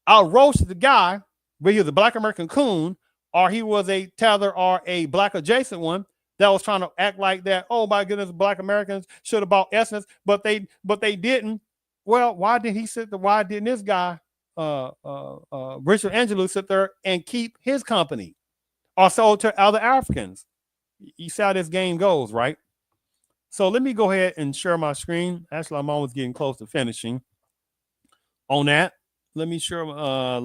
I'll roast the guy, whether he was a Black American coon or he was a tether or a Black adjacent one that was trying to act like that. Oh my goodness, Black Americans should have bought Essence, but they didn't. Well, why didn't this guy, Richard Angelou, sit there and keep his company or sold to other Africans? You see how this game goes, right? So let me go ahead and share my screen. Actually, I'm almost getting close to finishing on that. Let me share. Now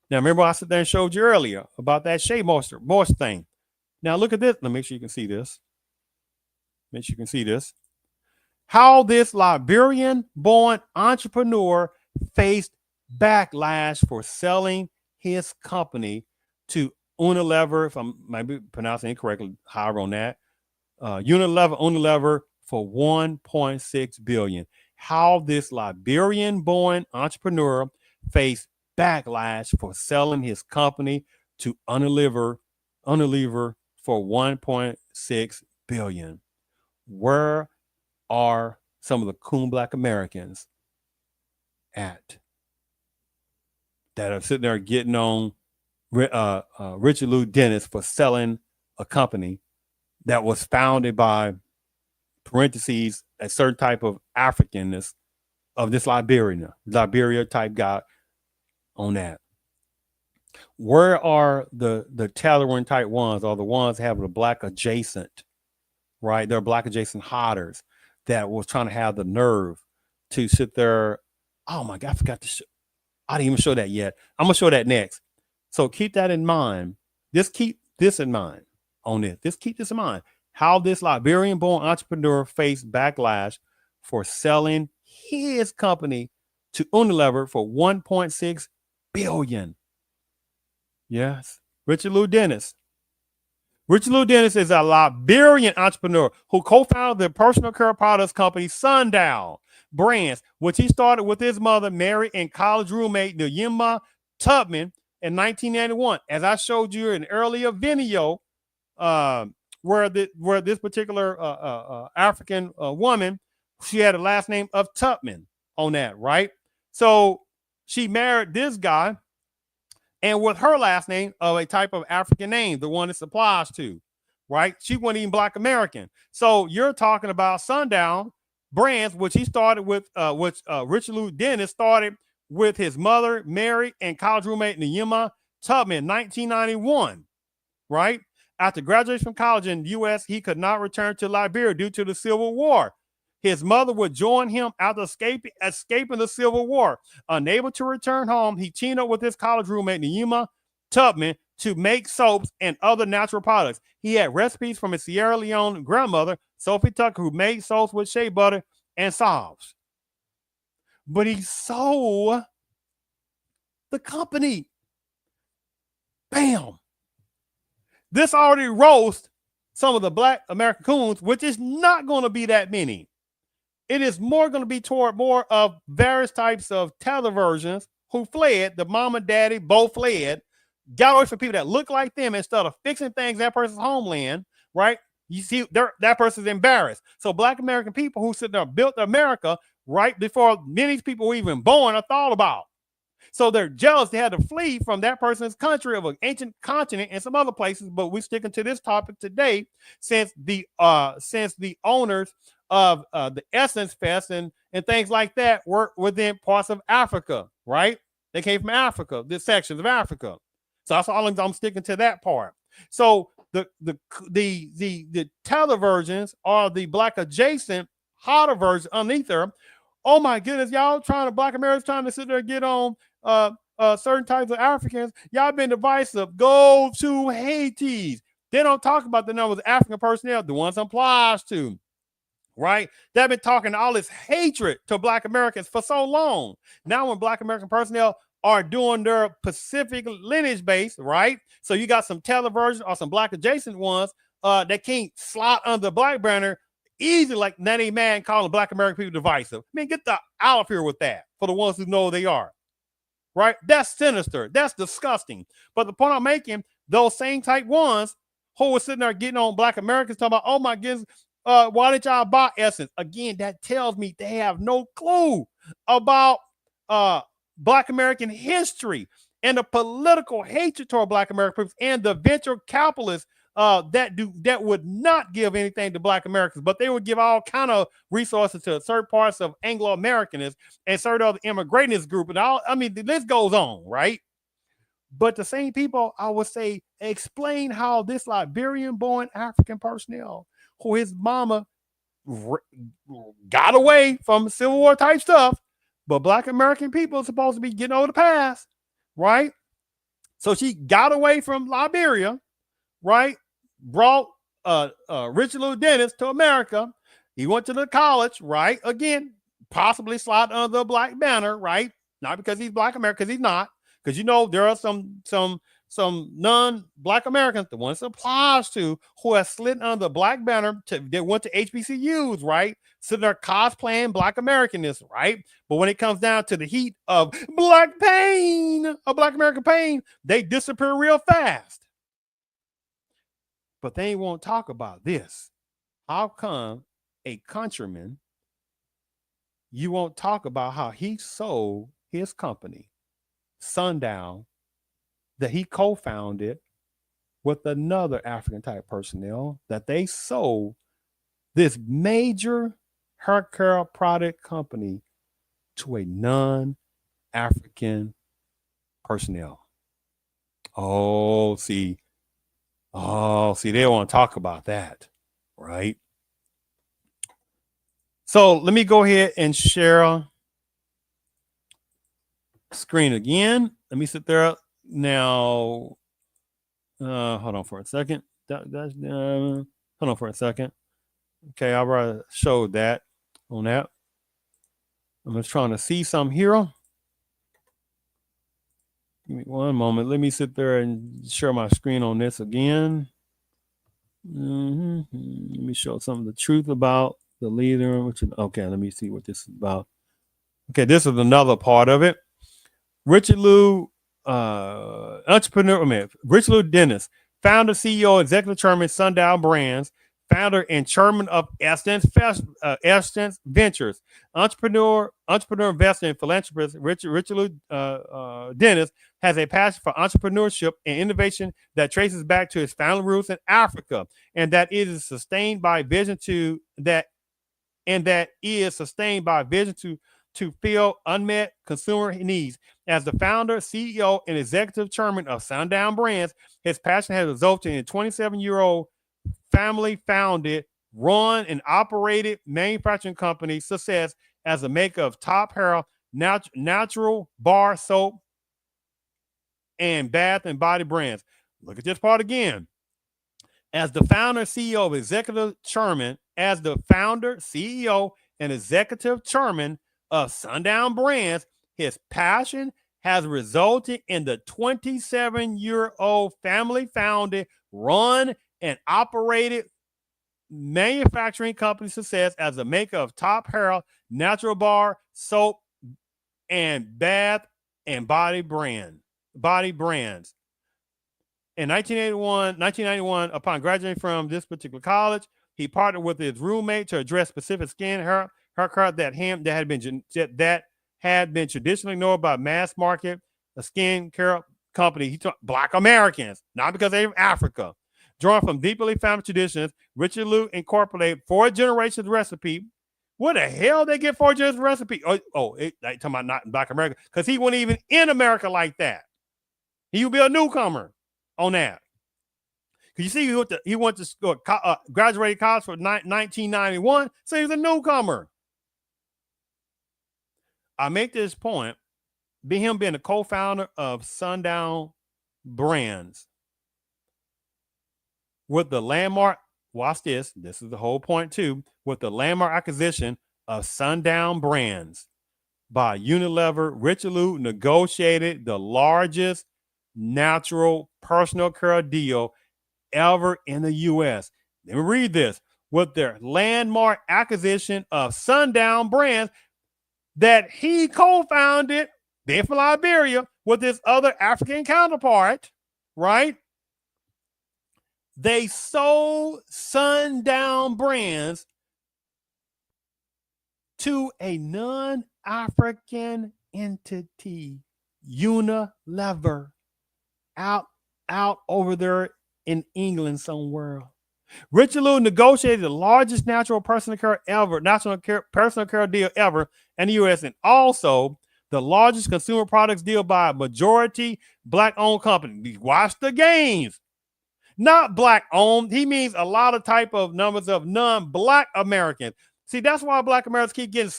remember I sat there and showed you earlier about that Shea Moisture thing. Now look at this. Let me make sure you can see this. Make sure you can see this. How this Liberian-born entrepreneur faced backlash for selling his company to Unilever, if I might be pronouncing it correctly, higher on that. Unilever for $1.6 billion. How this Liberian-born entrepreneur faced backlash for selling his company to Unilever for 1.6 billion. Where are some of the coon Black Americans at that are sitting there getting on Richard Lou Dennis for selling a company that was founded by, parentheses, a certain type of Africanness of this Liberia type guy on that? Where are the tailoring type ones, or the ones that have the Black adjacent, right? They're Black adjacent hodders that was trying to have the nerve to sit there. Oh my God, I forgot to show. I didn't even show that yet. I'm gonna show that next. So keep that in mind. Just keep this in mind on this. Just keep this in mind. How this Liberian-born entrepreneur faced backlash for selling his company to Unilever for 1.6 billion. Yes, Richard Lou Dennis. Richard Lou Dennis is a Liberian entrepreneur who co-founded the personal care products company Sundown Brands, which he started with his mother, Mary, and college roommate, Nyima Tubman, in 1991. As I showed you in an earlier video, where this particular African woman, she had a last name of Tubman on that, right? So she married this guy, and with her last name of a type of African name, the one it applies to, right? She wasn't even Black American. So you're talking about Sundown Brands, which he started with, Richard Lou Dennis started with his mother, Mary, and college roommate, Nyima Tubman, in 1991, right? After graduation from college in the U.S., he could not return to Liberia due to the Civil War. His mother would join him after escaping the Civil War. Unable to return home, he teamed up with his college roommate, Nyima Tubman, to make soaps and other natural products. He had recipes from his Sierra Leone grandmother, Sophie Tucker, who made soaps with shea butter and salves. But he sold the company. Bam. This already roasts some of the Black American coons, which is not going to be that many. It is more going to be toward more of various types of televersions who fled. The mom and daddy both fled, got away from people that look like them instead of fixing things in that person's homeland, right? You see, that person's embarrassed. So Black American people who sit there built America right before many people were even born or thought about. So they're jealous. They had to flee from that person's country of an ancient continent and some other places. But we're sticking to this topic today, since the owners of the Essence Fest and things like that were within parts of Africa, right? They came from Africa, the sections of Africa. So that's all I'm sticking to that part. So the televersions are the Black adjacent hotter version underneath there. Oh my goodness, y'all Black Americans trying to sit there and get on certain types of Africans. Y'all been divisive. Go to Haiti. They don't talk about the numbers of African personnel, the ones applies to, right? They've been talking all this hatred to Black Americans for so long. Now when Black American personnel are doing their Pacific lineage base, right? So you got some televersions or some Black adjacent ones that can't slot under the Black banner easy, like Nanny Man calling Black American people divisive. I mean, get the out of here with that for the ones who know they are, right? That's sinister. That's disgusting. But the point I'm making, those same type ones who were sitting there getting on Black Americans talking about, oh my goodness, why didn't y'all buy Essence? Again, that tells me they have no clue about Black American history and the political hatred toward Black American people and the venture capitalists that would not give anything to Black Americans, but they would give all kind of resources to certain parts of Anglo-Americanists and certain other immigrantist group. And all, I mean, the list goes on, right? But the same people, I would say, explain how this Liberian-born African personnel, who his mama got away from Civil War type stuff, but Black American people are supposed to be getting over the past, right? So she got away from Liberia, right? Brought Richard Lou Dennis to America. He went to the college, right? Again, possibly slide under the Black banner, right? Not because he's Black American, because he's not. Because you know there are some non-Black Americans, the ones it applies to, who have slid under the Black banner. They went to HBCUs, right? Sitting there cosplaying Black Americanness, right? But when it comes down to the heat of Black pain, of Black American pain, they disappear real fast. But they won't talk about this. How come a countryman, you won't talk about how he sold his company, Sundown, that he co-founded with another African type personnel, that they sold this major hair care product company to a non-African personnel. Oh, see, they want to talk about that, right? So let me go ahead and share screen again. Let me sit there now. Hold on for a second. Hold on for a second. Okay, I already showed that on that. I'm just trying to see some here. Give me one moment. Let me sit there and share my screen on this again. Let me show some of the truth about the leader. Okay, let me see what this is about. Okay, this is another part of it. Richard Lou, Richard Lou Dennis, founder, CEO, executive chairman, Sundown Brands, founder and chairman of Essence Ventures, entrepreneur, investor, and philanthropist. Richard Lou Dennis has a passion for entrepreneurship and innovation that traces back to his family roots in Africa, and that is sustained by vision to fill unmet consumer needs. As the founder, CEO, and executive chairman of Sundown Brands, his passion has resulted in a 27-year-old family-founded, run, and operated manufacturing company success as a maker of top hair, natural bar soap, and bath and body brands. Look at this part again. As the founder, CEO, executive chairman, and executive chairman of Sundown Brands, his passion has resulted in the 27-year-old family-founded, run, and operated manufacturing company success as a maker of top hair, natural bar, soap, and bath and body brands. In 1991, upon graduating from this particular college, he partnered with his roommate to address specific skin hair care that had been traditionally ignored by mass market skin care company. He took Black Americans, not because they're from Africa. Drawing from deeply founded traditions, Richard Lou incorporated 4 generations recipe. What the hell they get 4 generations recipe? They talking about not in Black America, because he wasn't even in America like that. He would be a newcomer on that. You see, he went to school, graduated college for 1991, so he was a newcomer. I make this point, him being the co-founder of Sundown Brands, with the landmark, watch this is the whole point too, with the landmark acquisition of Sundown Brands by Unilever. Richard Lou negotiated the largest natural personal care deal ever in the U.S. Let me read this. With their landmark acquisition of Sundown Brands that he co-founded, they're from Liberia, with his other African counterpart, right? They sold Sundown Brands to a non-African entity, Unilever, out over there in England somewhere. Richard Lou negotiated the largest personal care deal ever in the U.S. and also the largest consumer products deal by a majority Black-owned company. Watch the games. Not Black-owned. He means a lot of type of numbers of non-Black Americans. See, that's why Black Americans keep getting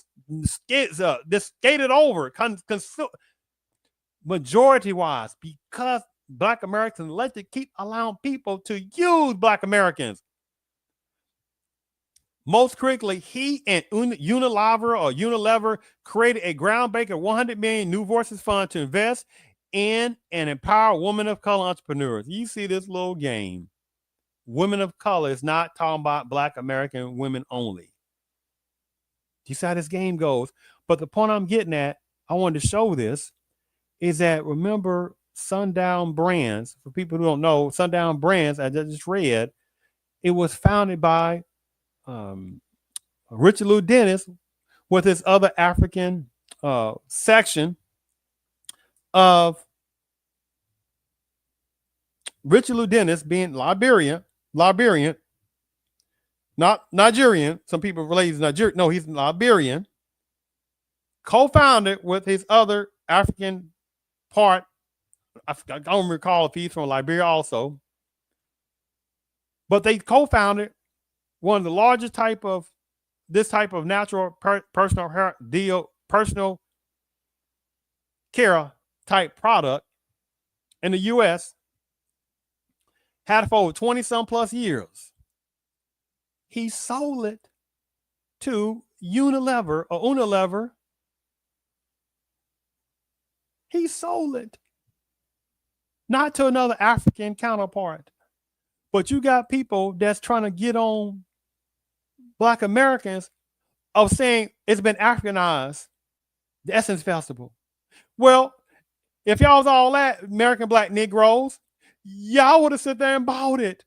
skated over, majority-wise, because Black Americans like to keep allowing people to use Black Americans. Most critically, he and Unilever created a groundbreaking $100 million New Voices Fund to invest in and empower women of color entrepreneurs. You see this little game. Women of color is not talking about Black American women only. You see how this game goes. But the point I'm getting at, I wanted to show this, is that remember Sundown Brands, for people who don't know, Sundown Brands, I just read, It was founded by Richard Lou Dennis with his other African section of Richard Lou Dennis being Liberian, not Nigerian. Some people relate he's Nigerian. No, he's Liberian. Co-founded with his other African part. I don't recall if he's from Liberia also. But they co-founded one of the largest type of natural personal care type product in the U.S. Had it for over 20 some plus years. He sold it to Unilever. He sold it not to another African counterpart, but you got people that's trying to get on Black Americans of saying it's been Africanized, the Essence Festival. Well, if y'all was all that American Black Negroes, y'all would have sit there and bought it.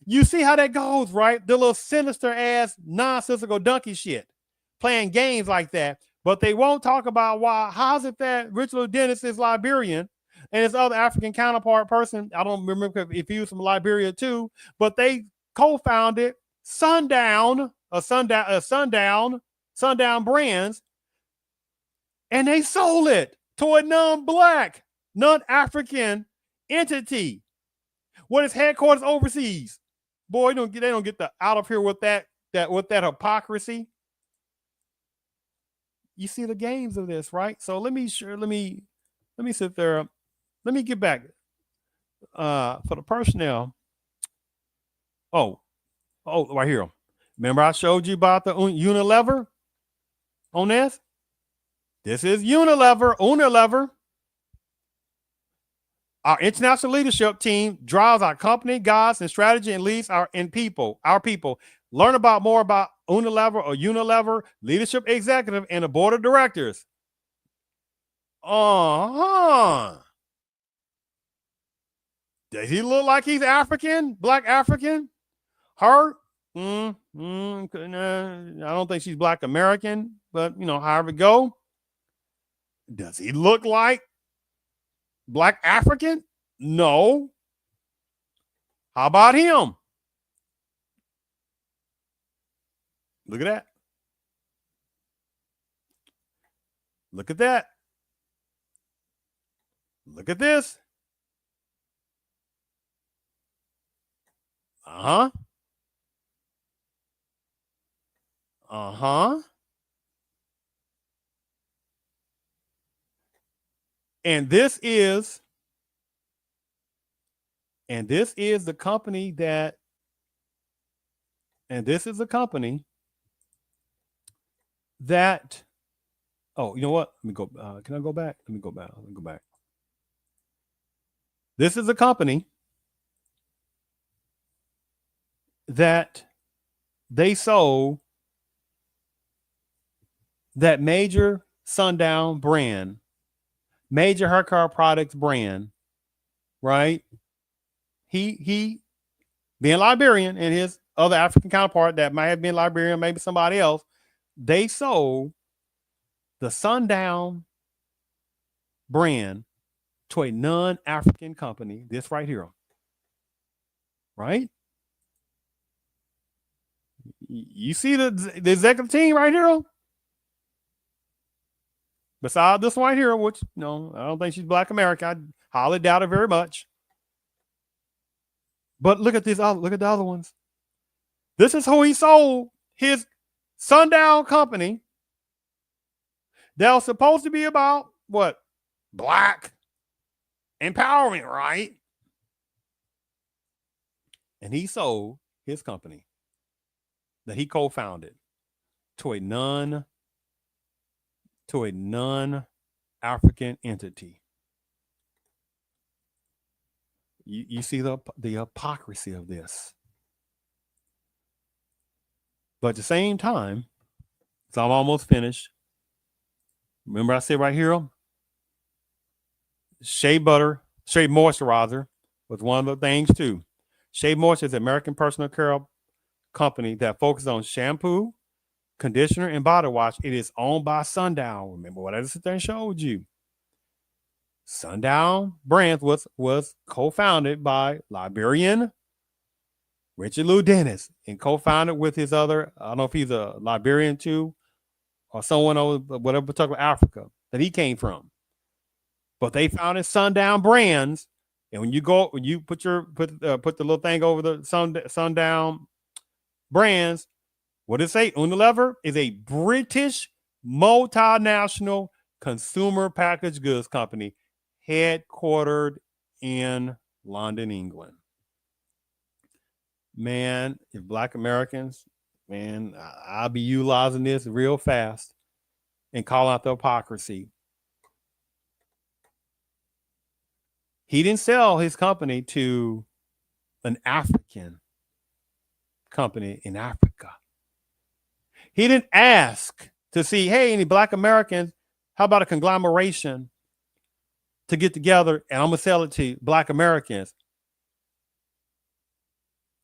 You see how that goes, right? The little sinister ass nonsensical donkey shit, playing games like that. But they won't talk about how's it that Richard Lou Dennis is Liberian and his other African counterpart person, I don't remember if he was from Liberia too, but they co-founded Sundown Brands, and they sold it to a non-Black, non-African entity with its headquarters overseas. Boy, they don't get the out of here with that hypocrisy. You see the games of this, right? So let me sit there. Let me get back for the personnel. Oh, right here. Remember I showed you about the Unilever on this? This is Unilever. Our international leadership team drives our company, guides, and strategy, and leads our people. Learn more about Unilever leadership executive and the board of directors. Does he look like he's African, Black African? Her? I don't think she's Black American, but however it go. Does he look like Black African? No. How about him? Look at that. Look at that. Look at this. Uh-huh. And this is the company that, oh, you know what? Let me go. Can I go back? Let me go back. This is a company that they sold that major Sundown brand, major hair care products brand, right? He being Liberian and his other African counterpart that might have been Liberian, maybe somebody else, they sold the Sundown brand to a non-African company, this right here, right? You see the executive team right here? Besides this one right here, which, I don't think she's Black American. I highly doubt it very much. But look at the other ones. This is who he sold his Sundown company that was supposed to be about what? Black empowerment, right? And he sold his company that he co-founded to a non-African entity. You see the hypocrisy of this. But at the same time, so I'm almost finished. Remember I said right here, Shea Moisturizer was one of the things too. Shea Moisture is an American personal care company that focuses on shampoo, conditioner, and body wash. It is owned by Sundown. Remember what I just showed you. Sundown Brands was co-founded by Liberian Richard Lou Dennis and co-founded with his other, I don't know if he's a Liberian too, or someone over whatever particular Africa that he came from. But they founded Sundown Brands, and when you put the little thing over the Sundown Brands, what does it say? Unilever is a British multinational consumer packaged goods company headquartered in London, England. Man, if Black Americans, man, I'll be utilizing this real fast and call out the hypocrisy. He didn't sell his company to an African company in Africa. He didn't ask to see, hey, any Black Americans, how about a conglomeration to get together and I'm going to sell it to Black Americans.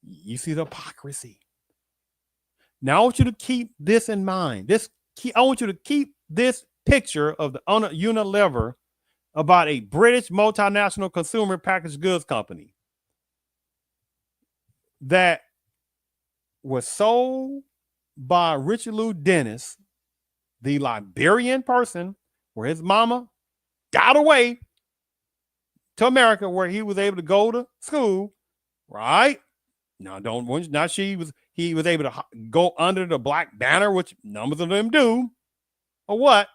You see the hypocrisy. Now I want you to keep this in mind. I want you to keep this picture of the owner Unilever about a British multinational consumer packaged goods company that was sold by Richard Lou Dennis, the Liberian person where his mama got away to America, where he was able to go to school, right? Now, he was able to go under the black banner, which numbers of them do, or what?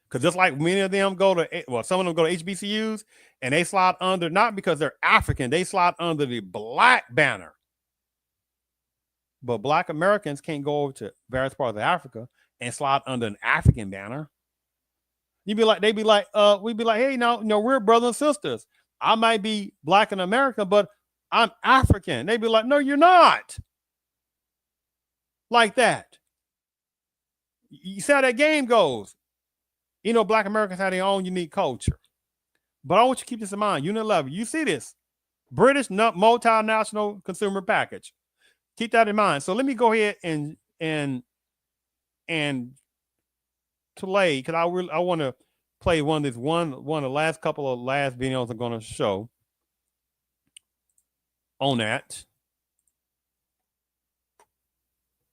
Because just like many of them some of them go to HBCUs and they slide under, not because they're African, they slide under the black banner. But Black Americans can't go over to various parts of Africa and slide under an African banner. We'd be like, hey, no, we're brothers and sisters. I might be Black in America, but I'm African. They'd be like, no, you're not. Like that. You see how that game goes. You know, Black Americans have their own unique culture. But I want you to keep this in mind. Unilever, you see this. British multinational consumer package. Keep that in mind. So let me go ahead and play, because I want to play one of the last couple of videos I'm going to show on that.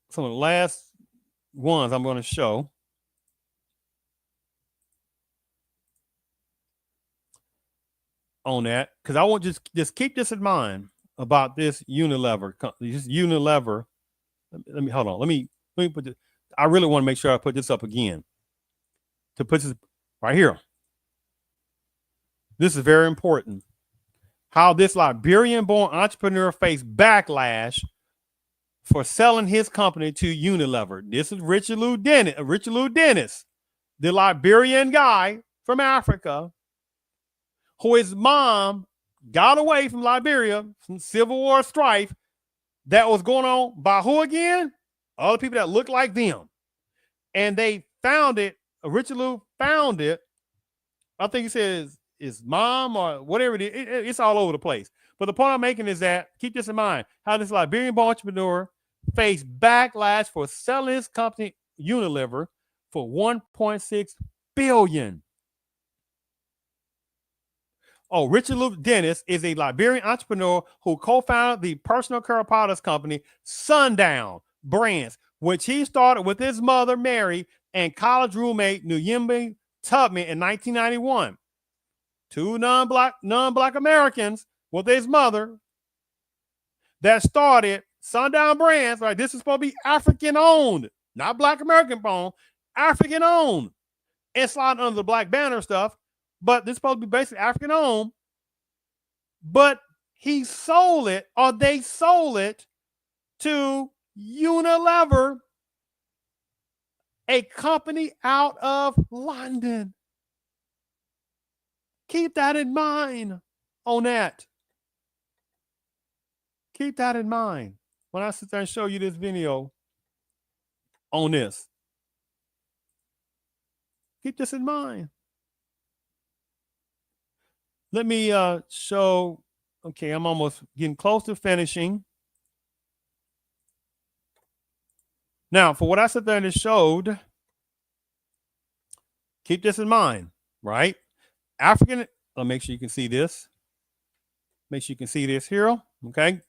Some of the last ones I'm going to show. On that, because I want just keep this in mind about this Unilever. This Unilever. Let me hold on. Let me put this. I really want to make sure I put this up again. To put this right here. This is very important. How this Liberian-born entrepreneur faced backlash for selling his company to Unilever. This is Richard Lou Dennis, the Liberian guy from Africa, who his mom got away from Liberia, from Civil War strife that was going on by who again? Other people that look like them. And they found it, Richard Lou found it. I think he says his mom or whatever it is. It's all over the place. But the point I'm making is that, keep this in mind, how this Liberian entrepreneur faced backlash for selling his company Unilever for $1.6 billion. Oh, Richard Lou Dennis is a Liberian entrepreneur who co-founded the personal care products company Sundown Brands, which he started with his mother, Mary, and college roommate, Nuyembe Tubman, in 1991. Two non-black Americans with his mother that started Sundown Brands, right? This is supposed to be African-owned, not Black American-owned, African-owned, and slide under the black banner stuff. But this is supposed to be basically African-owned. But he sold it, or they sold it to Unilever, a company out of London. Keep that in mind on that. Keep that in mind when I sit there and show you this video on this. Keep this in mind. Let me show Okay, I'm almost getting close to finishing. Now, for what I said there and it showed, keep this in mind, right? African, I'll make sure you can see this. Make sure you can see this here, okay?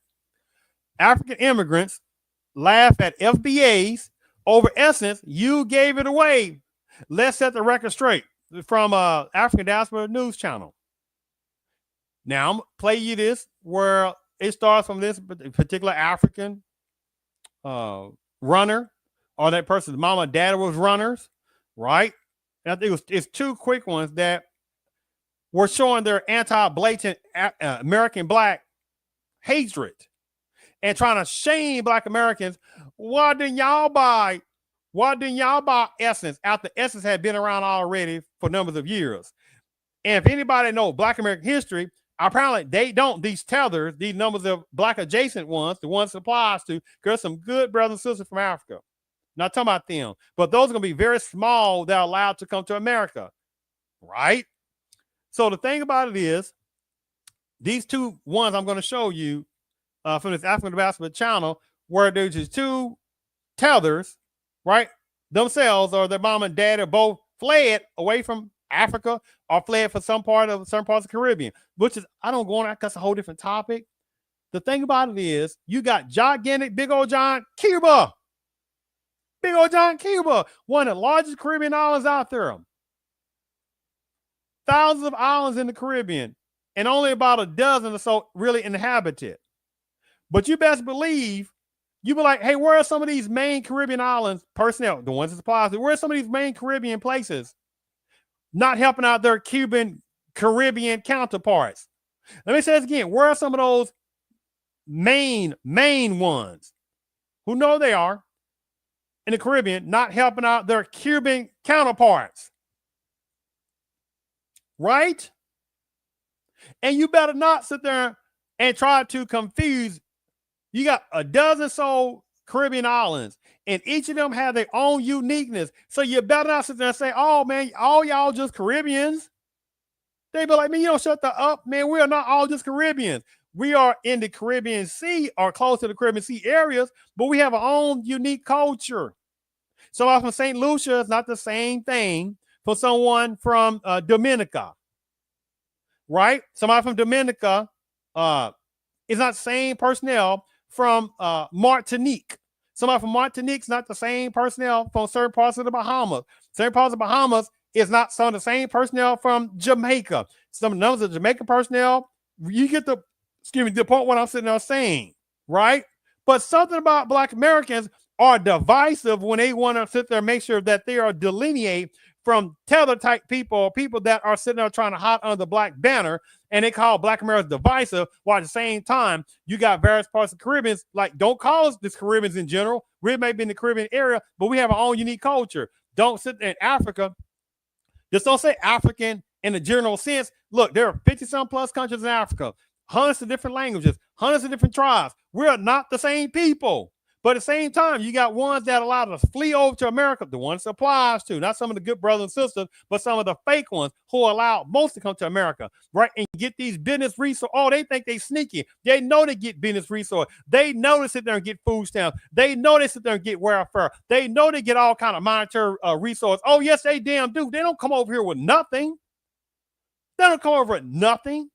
African immigrants laugh at FBAs over Essence. You gave it away. Let's set the record straight from African Diaspora News Channel. Now, I'm play you this where it starts from this particular African runner, or that person's mama and dad was runners, right? And I think it's two quick ones that were showing their anti-blatant American black hatred and trying to shame black Americans. Why didn't y'all buy Essence after Essence had been around already for numbers of years? And if anybody knows black American history, apparently they don't. These tethers, these numbers of black adjacent ones, the ones it applies to, there's some good brothers and sisters from Africa. Not talking about them, but those are going to be very small that are allowed to come to America, right? So the thing about it is, these two ones I'm going to show you from this African Diaspora channel, where there's just two tethers, right? Themselves or their mom and dad are both fled away from Africa or fled for certain parts of the Caribbean, which is, I don't go on that because it's a whole different topic. The thing about it is, you got gigantic, big old giant Cuba. Big old giant Cuba, one of the largest Caribbean islands out there. Thousands of islands in the Caribbean, and only about a dozen or so really inhabited. But you best believe, you be like, hey, where are some of these main Caribbean islands personnel, the ones that supply to, where are some of these main Caribbean places not helping out their Cuban Caribbean counterparts? Let me say this again. Where are some of those main ones who know they are in the Caribbean not helping out their Cuban counterparts? Right? And you better not sit there and try to confuse. You got a dozen so Caribbean islands, and each of them have their own uniqueness. So you better not sit there and say, oh man, all y'all just Caribbeans. They be like, man, you don't shut the up, man. We are not all just Caribbeans. We are in the Caribbean Sea or close to the Caribbean Sea areas, but we have our own unique culture. Someone from St. Lucia is not the same thing for someone from Dominica, right? Somebody from Dominica is not the same personnel from Martinique. Somebody from Martinique is not the same personnel from certain parts of the Bahamas. Certain parts of the Bahamas is not some of the same personnel from Jamaica. Some numbers of Jamaican personnel, you get the point what I'm sitting there saying, right? But something about black Americans are divisive when they want to sit there and make sure that they are delineate from tether type people or people that are sitting there trying to hide under the black banner, and they call black Americans divisive, while at the same time you got various parts of the Caribbean, like, don't call us the Caribbeans in general. We may be in the Caribbean area, but we have our own unique culture. Don't sit there in Africa. Just don't say African in the general sense. Look, there are 50-some plus countries in Africa, hundreds of different languages, hundreds of different tribes. We're not the same people. But at the same time, you got ones that allowed us to flee over to America, the ones it applies to, not some of the good brothers and sisters, but some of the fake ones who allowed most to come to America, right? And get these business resources. Oh, they think they sneaky. They know they get business resources. They know they sit there and get food stamps. They know they sit there and get welfare. They know they get all kind of monetary resources. Oh, yes, they damn do. They don't come over here with nothing. They don't come over with nothing.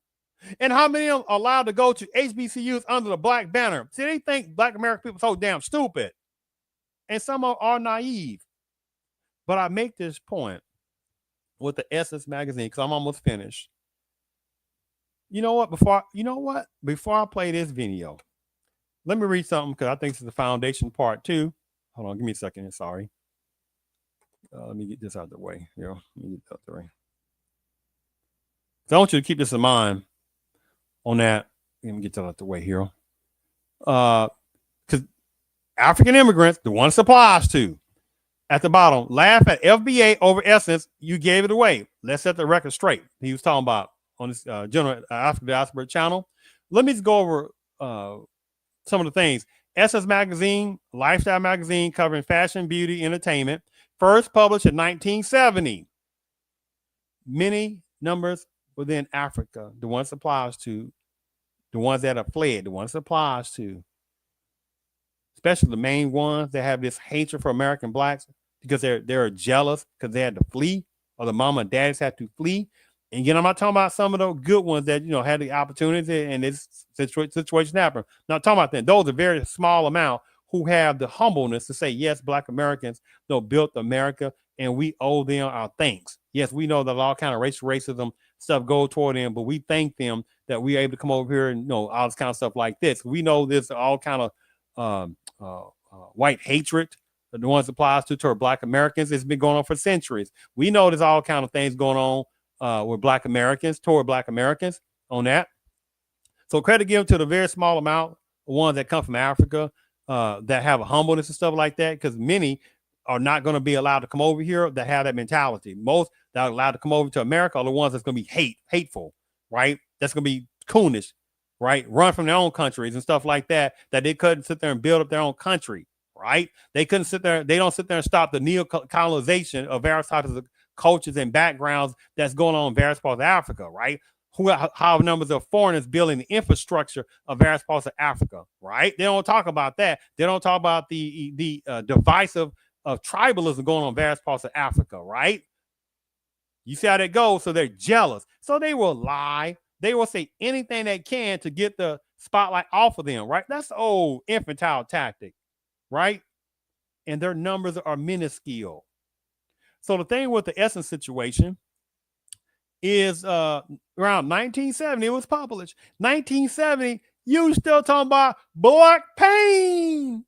And how many of them are allowed to go to HBCUs under the black banner? See, they think black American people are so damn stupid. And some are naive. But I make this point with the Essence magazine, because I'm almost finished. You know what? Before I play this video, let me read something, because I think this is the foundation part too. Hold on, give me a second here. Sorry. Let me get this out of the way. Let me get this out of the way. So I want you to keep this in mind. On that, let me get that out the way here. Because African immigrants, the ones applies to, at the bottom, laugh at FBA over Essence. You gave it away. Let's set the record straight. He was talking about on this general African Diaspora channel. Let me just go over some of the things. Essence magazine, lifestyle magazine covering fashion, beauty, entertainment. First published in 1970. Many numbers within Africa, the ones applies to, the ones that have fled, the ones it applies to, especially the main ones that have this hatred for American blacks because they're jealous because they had to flee, or the mama and daddies had to flee. And again, I'm not talking about some of the good ones that had the opportunity and this situation happened. Not talking about that. Those are very small amount who have the humbleness to say, yes, Black Americans built America and we owe them our thanks. Yes, we know that all kind of racism stuff goes toward them, but we thank them that we're able to come over here and all this kind of stuff like this. We know this all kind of white hatred, the ones applies toward Black Americans. It's been going on for centuries. We know there's all kind of things going on with Black Americans, toward Black Americans on that. So credit given to the very small amount of ones that come from Africa that have a humbleness and stuff like that, because many are not going to be allowed to come over here that have that mentality. Most that are allowed to come over to America are the ones that's going to be hateful, right? That's going to be coonish, right? Run from their own countries and stuff like that, that they couldn't sit there and build up their own country, right? They couldn't sit there. They don't sit there and stop the neo-colonization of various types of cultures and backgrounds that's going on in various parts of Africa, right? How numbers of foreigners building the infrastructure of various parts of Africa, right? They don't talk about that. They don't talk about the divisive of tribalism going on in various parts of Africa, right? You see how that goes? So they're jealous. So they will lie. They will say anything they can to get the spotlight off of them, right? That's the old infantile tactic, right? And their numbers are minuscule. So the thing with the Essence situation is around 1970, it was published. 1970, you still talking about Black pain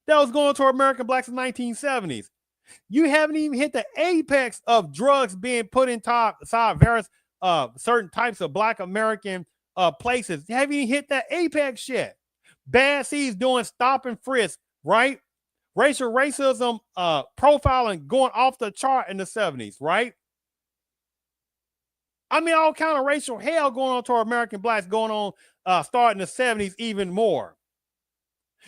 that was going to American blacks in the 1970s. You haven't even hit the apex of drugs being put inside various certain types of Black American places. You haven't even hit that apex yet. Bad Seeds doing stop and frisk, right? Racism profiling going off the chart in the 70s, right? I mean, all kind of racial hell going on to our American blacks going on starting in the 70s even more.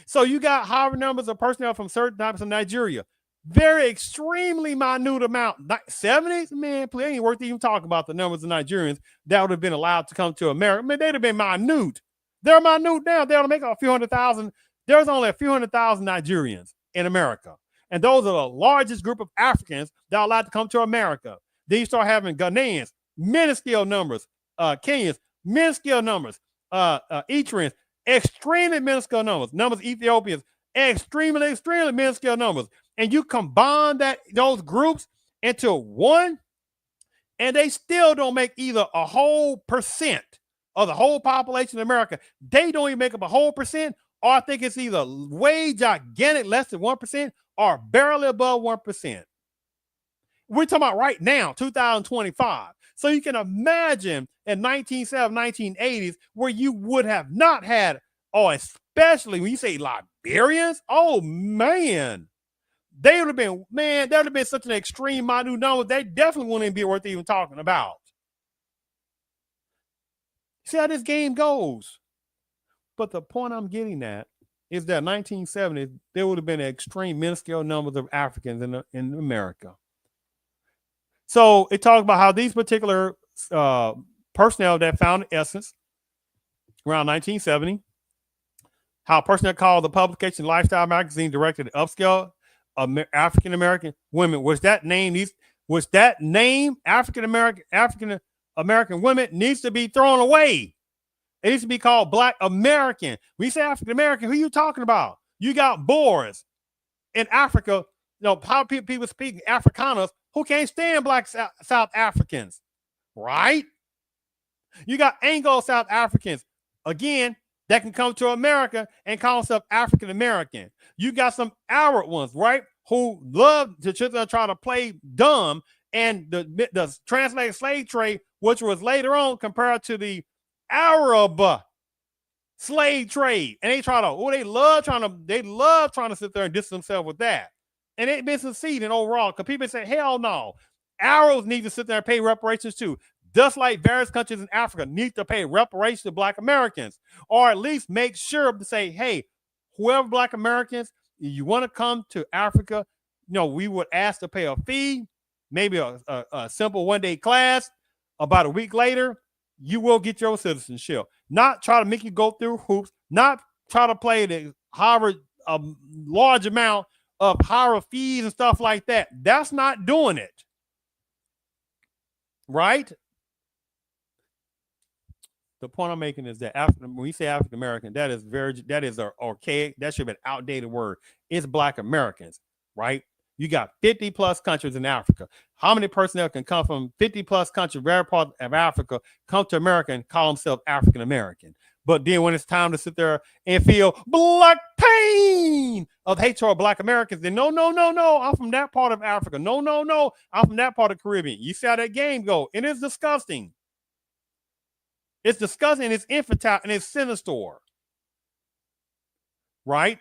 So you got higher numbers of personnel from certain types of Nigeria. Very extremely minute amount. 70s, man, please, ain't worth even talking about the numbers of Nigerians that would have been allowed to come to America. I mean, they'd have been minute. They're minute now. They ought to make a few 100,000. There's only a few 100,000 Nigerians in America. And those are the largest group of Africans that are allowed to come to America. Then you start having Ghanaians, minuscule numbers, Kenyans, minuscule numbers, Eritreans, extremely minuscule numbers, Ethiopians, extremely minuscule numbers. And you combine those groups into one, and they still don't make either a whole percent of the whole population of America. They don't even make up a whole percent, or I think it's either way gigantic, less than 1%, or barely above 1%. We're talking about right now, 2025. So you can imagine in 1970s, 1980s, where you would have not had, especially when you say Liberians, oh man, they would have been, man, that would have been such an extreme minute number. They definitely wouldn't be worth even talking about. See how this game goes. But the point I'm getting at is that 1970s, there would have been extreme minuscule numbers of Africans in America. So it talks about how these particular personnel that found Essence around 1970, how personnel called the publication Lifestyle magazine directed at upscale African American women. Was that name African American women needs to be thrown away. It needs to be called Black American. When you say African American, who are you talking about? You got Boers in Africa. How people speak Afrikaners who can't stand Black South Africans, right? You got Anglo South Africans, again, that can come to America and call themselves African American. You got some Arab ones, right, who love to try to play dumb, and the translated slave trade, which was later on compared to the Arab slave trade, and they love trying to sit there and distance themselves with that, and they've been succeeding overall because people say, hell no, Arabs need to sit there and pay reparations too. Just like various countries in Africa need to pay reparations to Black Americans, or at least make sure to say, hey, whoever Black Americans, you want to come to Africa, we would ask to pay a fee, maybe a simple one-day class. About a week later, you will get your citizenship. Not try to make you go through hoops, not try to play the Harvard large amount of higher fees and stuff like that. That's not doing it. Right? The point I'm making is that when we say African American, that is an archaic, that should be an outdated word. It's Black Americans, right? You got 50 plus countries in Africa. How many personnel can come from 50 plus countries, rare part of Africa, come to America and call themselves African American? But then when it's time to sit there and feel black pain of hate toward Black Americans, then no, I'm from that part of Africa. No, I'm from that part of the Caribbean. You see how that game go. It is disgusting. It's disgusting, it's infantile, and it's sinister. Right?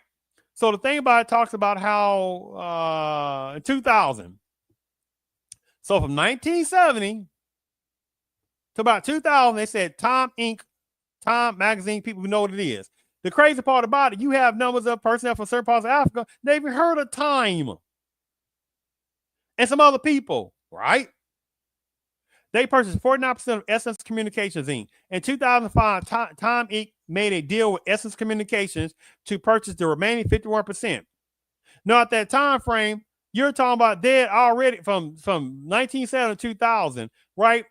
So the thing about it talks about how in 2000, so from 1970 to about 2000, they said Time Inc., Time Magazine, people who know what it is. The crazy part about it, you have numbers of personnel from certain parts of Africa, they've even heard of Time and some other people, right? They purchased 49% of Essence Communications Inc. In 2005, Time Inc. made a deal with Essence Communications to purchase the remaining 51%. Now, at that time frame, you're talking about they had already from 1970 to 2000, right?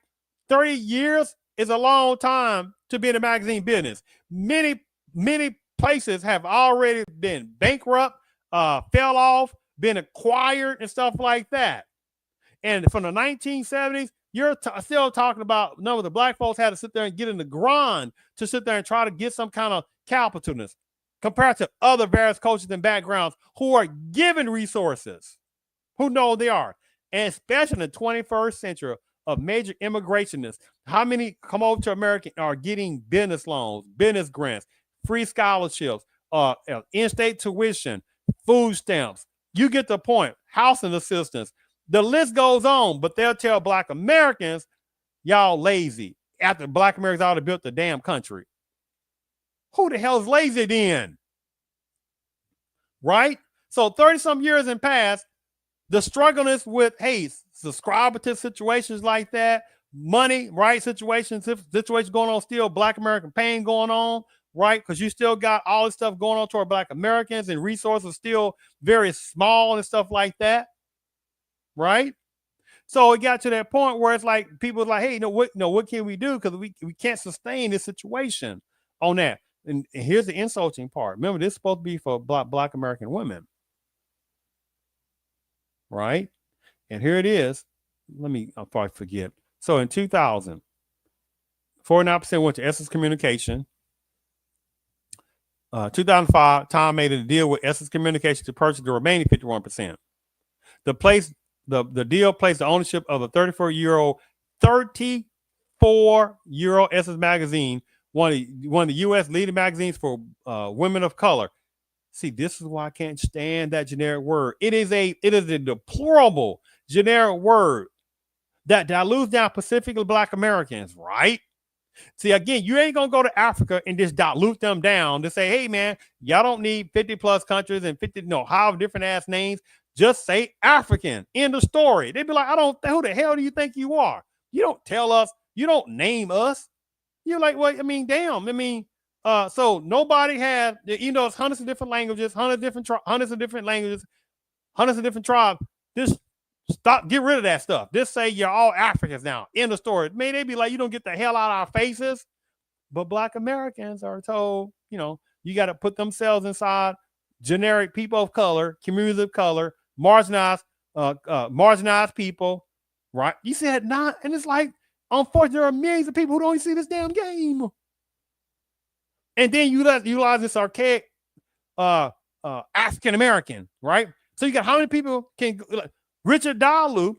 30 years is a long time to be in the magazine business. Many places have already been bankrupt, fell off, been acquired, and stuff like that. And from the 1970s, you're still talking about the Black folks had to sit there and get in the grind to sit there and try to get some kind of capitalness compared to other various cultures and backgrounds who are given resources, who know they are. And especially in the 21st century of major immigrationists, how many come over to America and are getting business loans, business grants, free scholarships, in-state tuition, food stamps. You get the point. Housing assistance. The list goes on, but they'll tell Black Americans, y'all lazy. After Black Americans ought to built the damn country. Who the hell is lazy then? Right? So 30-some years in past, the struggle is with, hey, subscriber to situations like that, money, right? Situations going on still, Black American pain going on, right? Because you still got all this stuff going on toward Black Americans and resources still very small and stuff like that. Right? So it got to that point where it's like people are like, hey, what can we do? Because we can't sustain this situation on that. And here's the insulting part. Remember, this is supposed to be for Black American women. Right? And here it is. I'll probably forget. So in 2000, 49% went to Essence Communication. 2005, Tom made a deal with Essence Communication to purchase the remaining 51%. The deal placed the ownership of a 34-year-old Essence magazine, one of the U.S. leading magazines for women of color. See, this is why I can't stand that generic word. It is a deplorable generic word that dilutes down specifically Black Americans, right? See, again, you ain't gonna go to Africa and just dilute them down to say, hey man, y'all don't need 50 plus countries and 50, however different ass names. Just say African. End of story. They'd be like, who the hell do you think you are? You don't tell us. You don't name us. You're like, well, I mean, damn. I mean, so nobody had, it's hundreds of different languages, hundreds of different languages, hundreds of different tribes. Just stop, get rid of that stuff. Just say you're all Africans now. End of story. May they be like, you don't get the hell out of our faces. But Black Americans are told, you got to put themselves inside generic people of color, communities of color, marginalized people, right? You said not, and it's like, unfortunately, there are millions of people who don't even see this damn game. And then you utilize this archaic African American, right? So you got how many people Richard Dalu,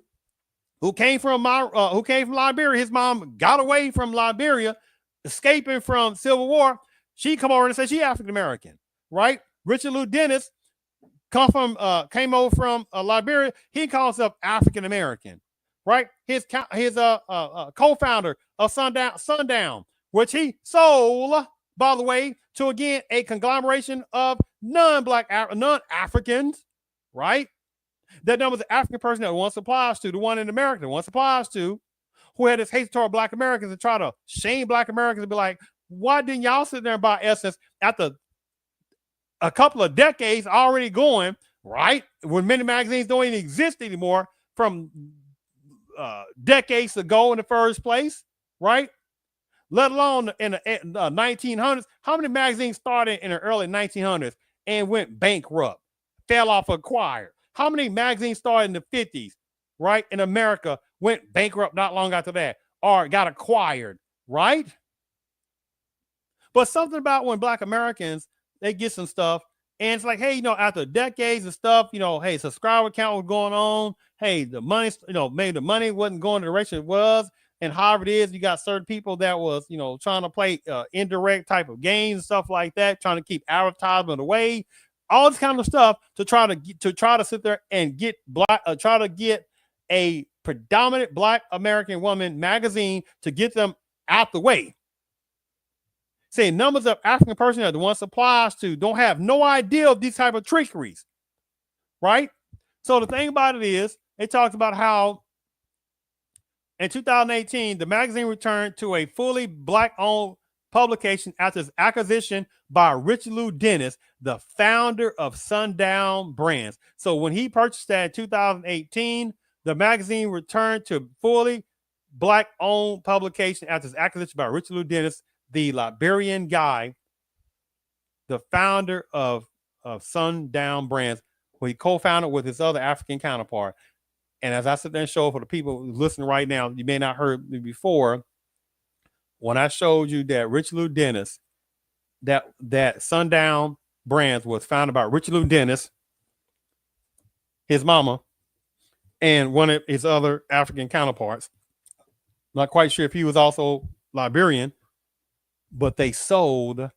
who came from Liberia. His mom got away from Liberia, escaping from Civil War. She come over and say she African American, right? Richard Lou Dennis came over from Liberia. He calls himself African American, right? His co-founder of Sundown, which he sold, by the way, to again a conglomeration of non-Africans, right? That number is the African person that one supplies to, the one in America that one supplies to, who had this hate toward Black Americans and try to shame Black Americans and be like, why didn't y'all sit there and buy Essence after a couple of decades already going, right? When many magazines don't even exist anymore from decades ago in the first place, right? Let alone in the 1900s. How many magazines started in the early 1900s and went bankrupt, fell off, acquired? How many magazines started in the 50s, right, in America, went bankrupt not long after that, or got acquired, right? But something about when Black Americans, they get some stuff, and it's like, hey, after decades of stuff, hey, subscriber count was going on. Hey, the money, maybe the money wasn't going the direction it was. And however it is, you got certain people that was, trying to play indirect type of games and stuff like that, trying to keep advertisement away, all this kind of stuff to try to sit there and get try to get a predominant Black American woman magazine to get them out the way. Say numbers of African persons that the one supplies to don't have no idea of these type of trickeries, right? So the thing about it is, it talks about how in 2018, the magazine returned to a fully Black-owned publication after its acquisition by Richard Lou Dennis, the founder of Sundown Brands. So when he purchased that in 2018, the magazine returned to fully Black-owned publication after its acquisition by Richard Lou Dennis, the Liberian guy, the founder of Sundown Brands, who he co-founded with his other African counterpart. And as I sit there and show for the people listening right now, you may not heard me before, when I showed you that Richard Lou Dennis, that Sundown Brands was founded by Richard Lou Dennis, his mama, and one of his other African counterparts. Not quite sure if he was also Liberian, but they sold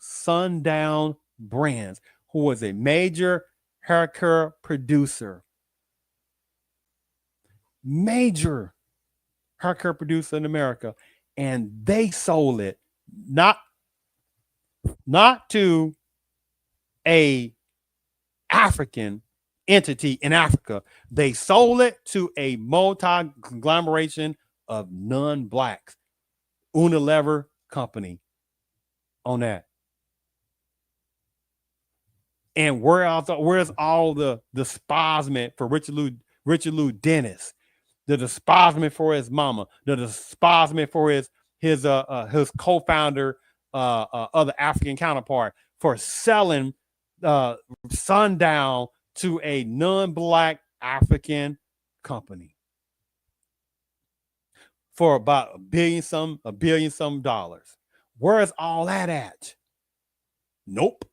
Sundown Brands, who was a major hair care producer. Major hair care producer in America. And they sold it not to a African entity in Africa. They sold it to a multi-conglomeration of non-Blacks. Unilever company on that. And where's all the despisement for Richard Lou Dennis, the despisement for his mama, the despisement for his co-founder, other African counterpart, for selling Sundown to a non-Black African company for about a billion some dollars. Where's all that at? Nope.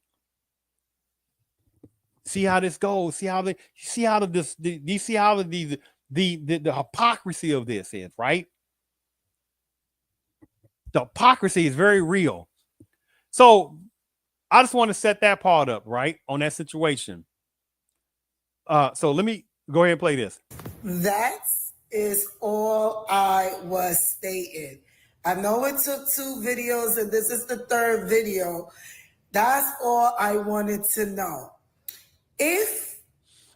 See how this goes. See how the hypocrisy of this is, right? The hypocrisy is very real. So I just want to set that part up, right, on that situation. So let me go ahead and play this. That is all I was stating. I know it took 2 videos and this is the 3rd video. That's all I wanted to know. If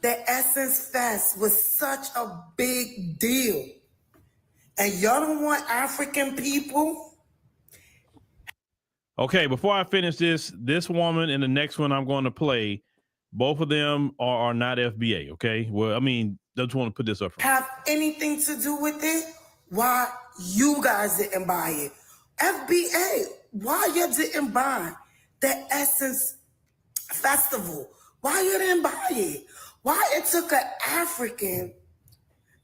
the Essence Fest was such a big deal and y'all don't want African people. Okay, before I finish this woman and the next one I'm going to play, both of them are not FBA, okay? Well, I mean, just want to put this up front. Have anything to do with it? Why you guys didn't buy it? FBA, why you didn't buy the Essence Festival? Why you didn't buy it? Why it took an African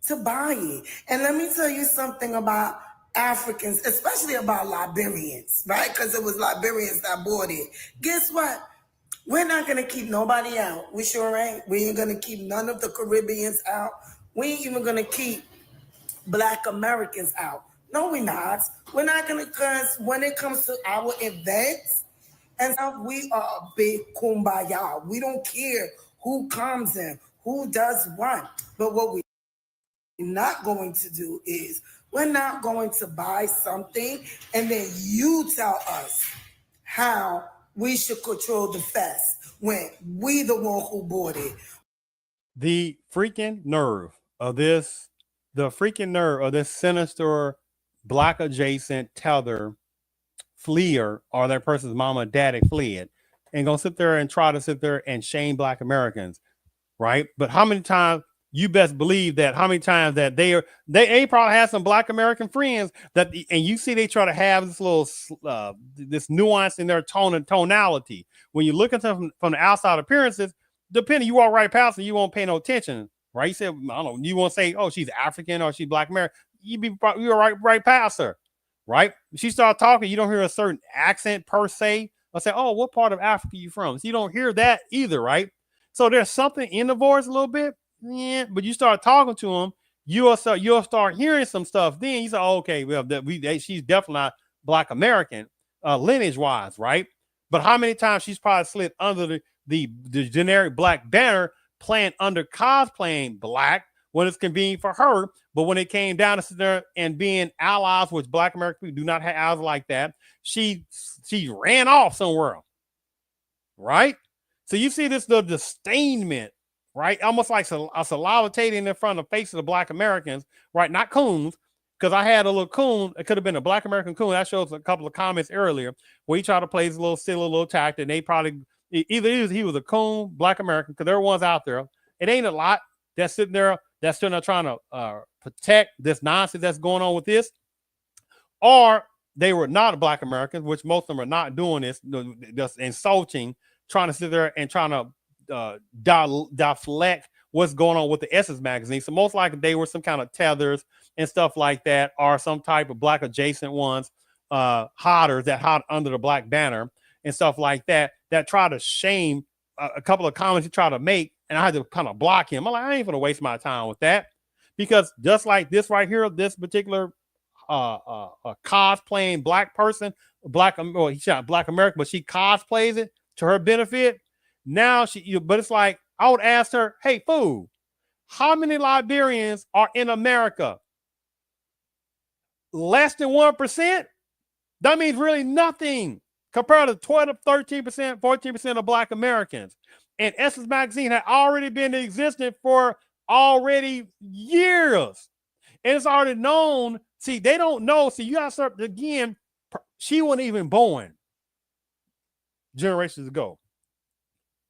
to buy it? And let me tell you something about Africans, especially about Liberians, right? Because it was Liberians that bought it. Guess what? We're not going to keep nobody out. We sure ain't. We ain't going to keep none of the Caribbeans out. We ain't even going to keep Black Americans out. No, we're not. We're not going to, because when it comes to our events and stuff, we are a big kumbaya. We don't care who comes in, who does what. But what we're not going to do is we're not going to buy something and then you tell us how we should control the fest when we the one who bought it. The freaking nerve of this, the freaking nerve of this sinister black adjacent tether fleer, or that person's mama or daddy fled, and gonna sit there and try to sit there and shame black Americans, right? But how many times, you best believe that how many times that they probably have some black American friends that, and you see they try to have this little this nuance in their tone and tonality. When you look at them from the outside appearances, depending, you walk right past and you won't pay no attention, right? You said, I don't know, you won't say, oh, she's African or she's black American. You're right past her, right? She start talking, you don't hear a certain accent per se, or say, oh, what part of Africa you from? So you don't hear that either, right? So there's something in the voice a little bit, yeah. But you start talking to them, you'll start hearing some stuff. Then you say, oh, okay, well, she's definitely not black American, lineage wise, right? But how many times she's probably slid under the generic black banner, playing under cosplaying black when it's convenient for her. But when it came down to sit there and being allies, which black American people do not have allies like that, she ran off somewhere, right? So you see this, the disdainment, right? Almost like salivating in front of the face of the black Americans, right? Not coons, because I had a little coon. It could have been a black American coon. That shows a couple of comments earlier where he tried to play his little silly little tactic, and they probably either he was a coon, black American, because there are ones out there. It ain't a lot that's sitting there trying to protect this nonsense that's going on with this, or they were not black Americans, which most of them are not doing this, just insulting, trying to sit there and trying to deflect what's going on with the Essence magazine. So most likely they were some kind of tethers and stuff like that, or some type of black adjacent ones, hodders that hide under the black banner and stuff like that, that try to shame a couple of comments he tried to make, and I had to kind of block him. I'm like, I ain't gonna waste my time with that, because just like this right here, this particular cosplaying black person, he's not black American, but she cosplays it to her benefit. Now but it's like, I would ask her, hey, fool, how many Liberians are in America? Less than 1%? That means really nothing compared to 12, 13%, 14% of black Americans. And Essence magazine had already been existing for already years. And it's already known. See, they don't know. See, you got to start again. She wasn't even born generations ago.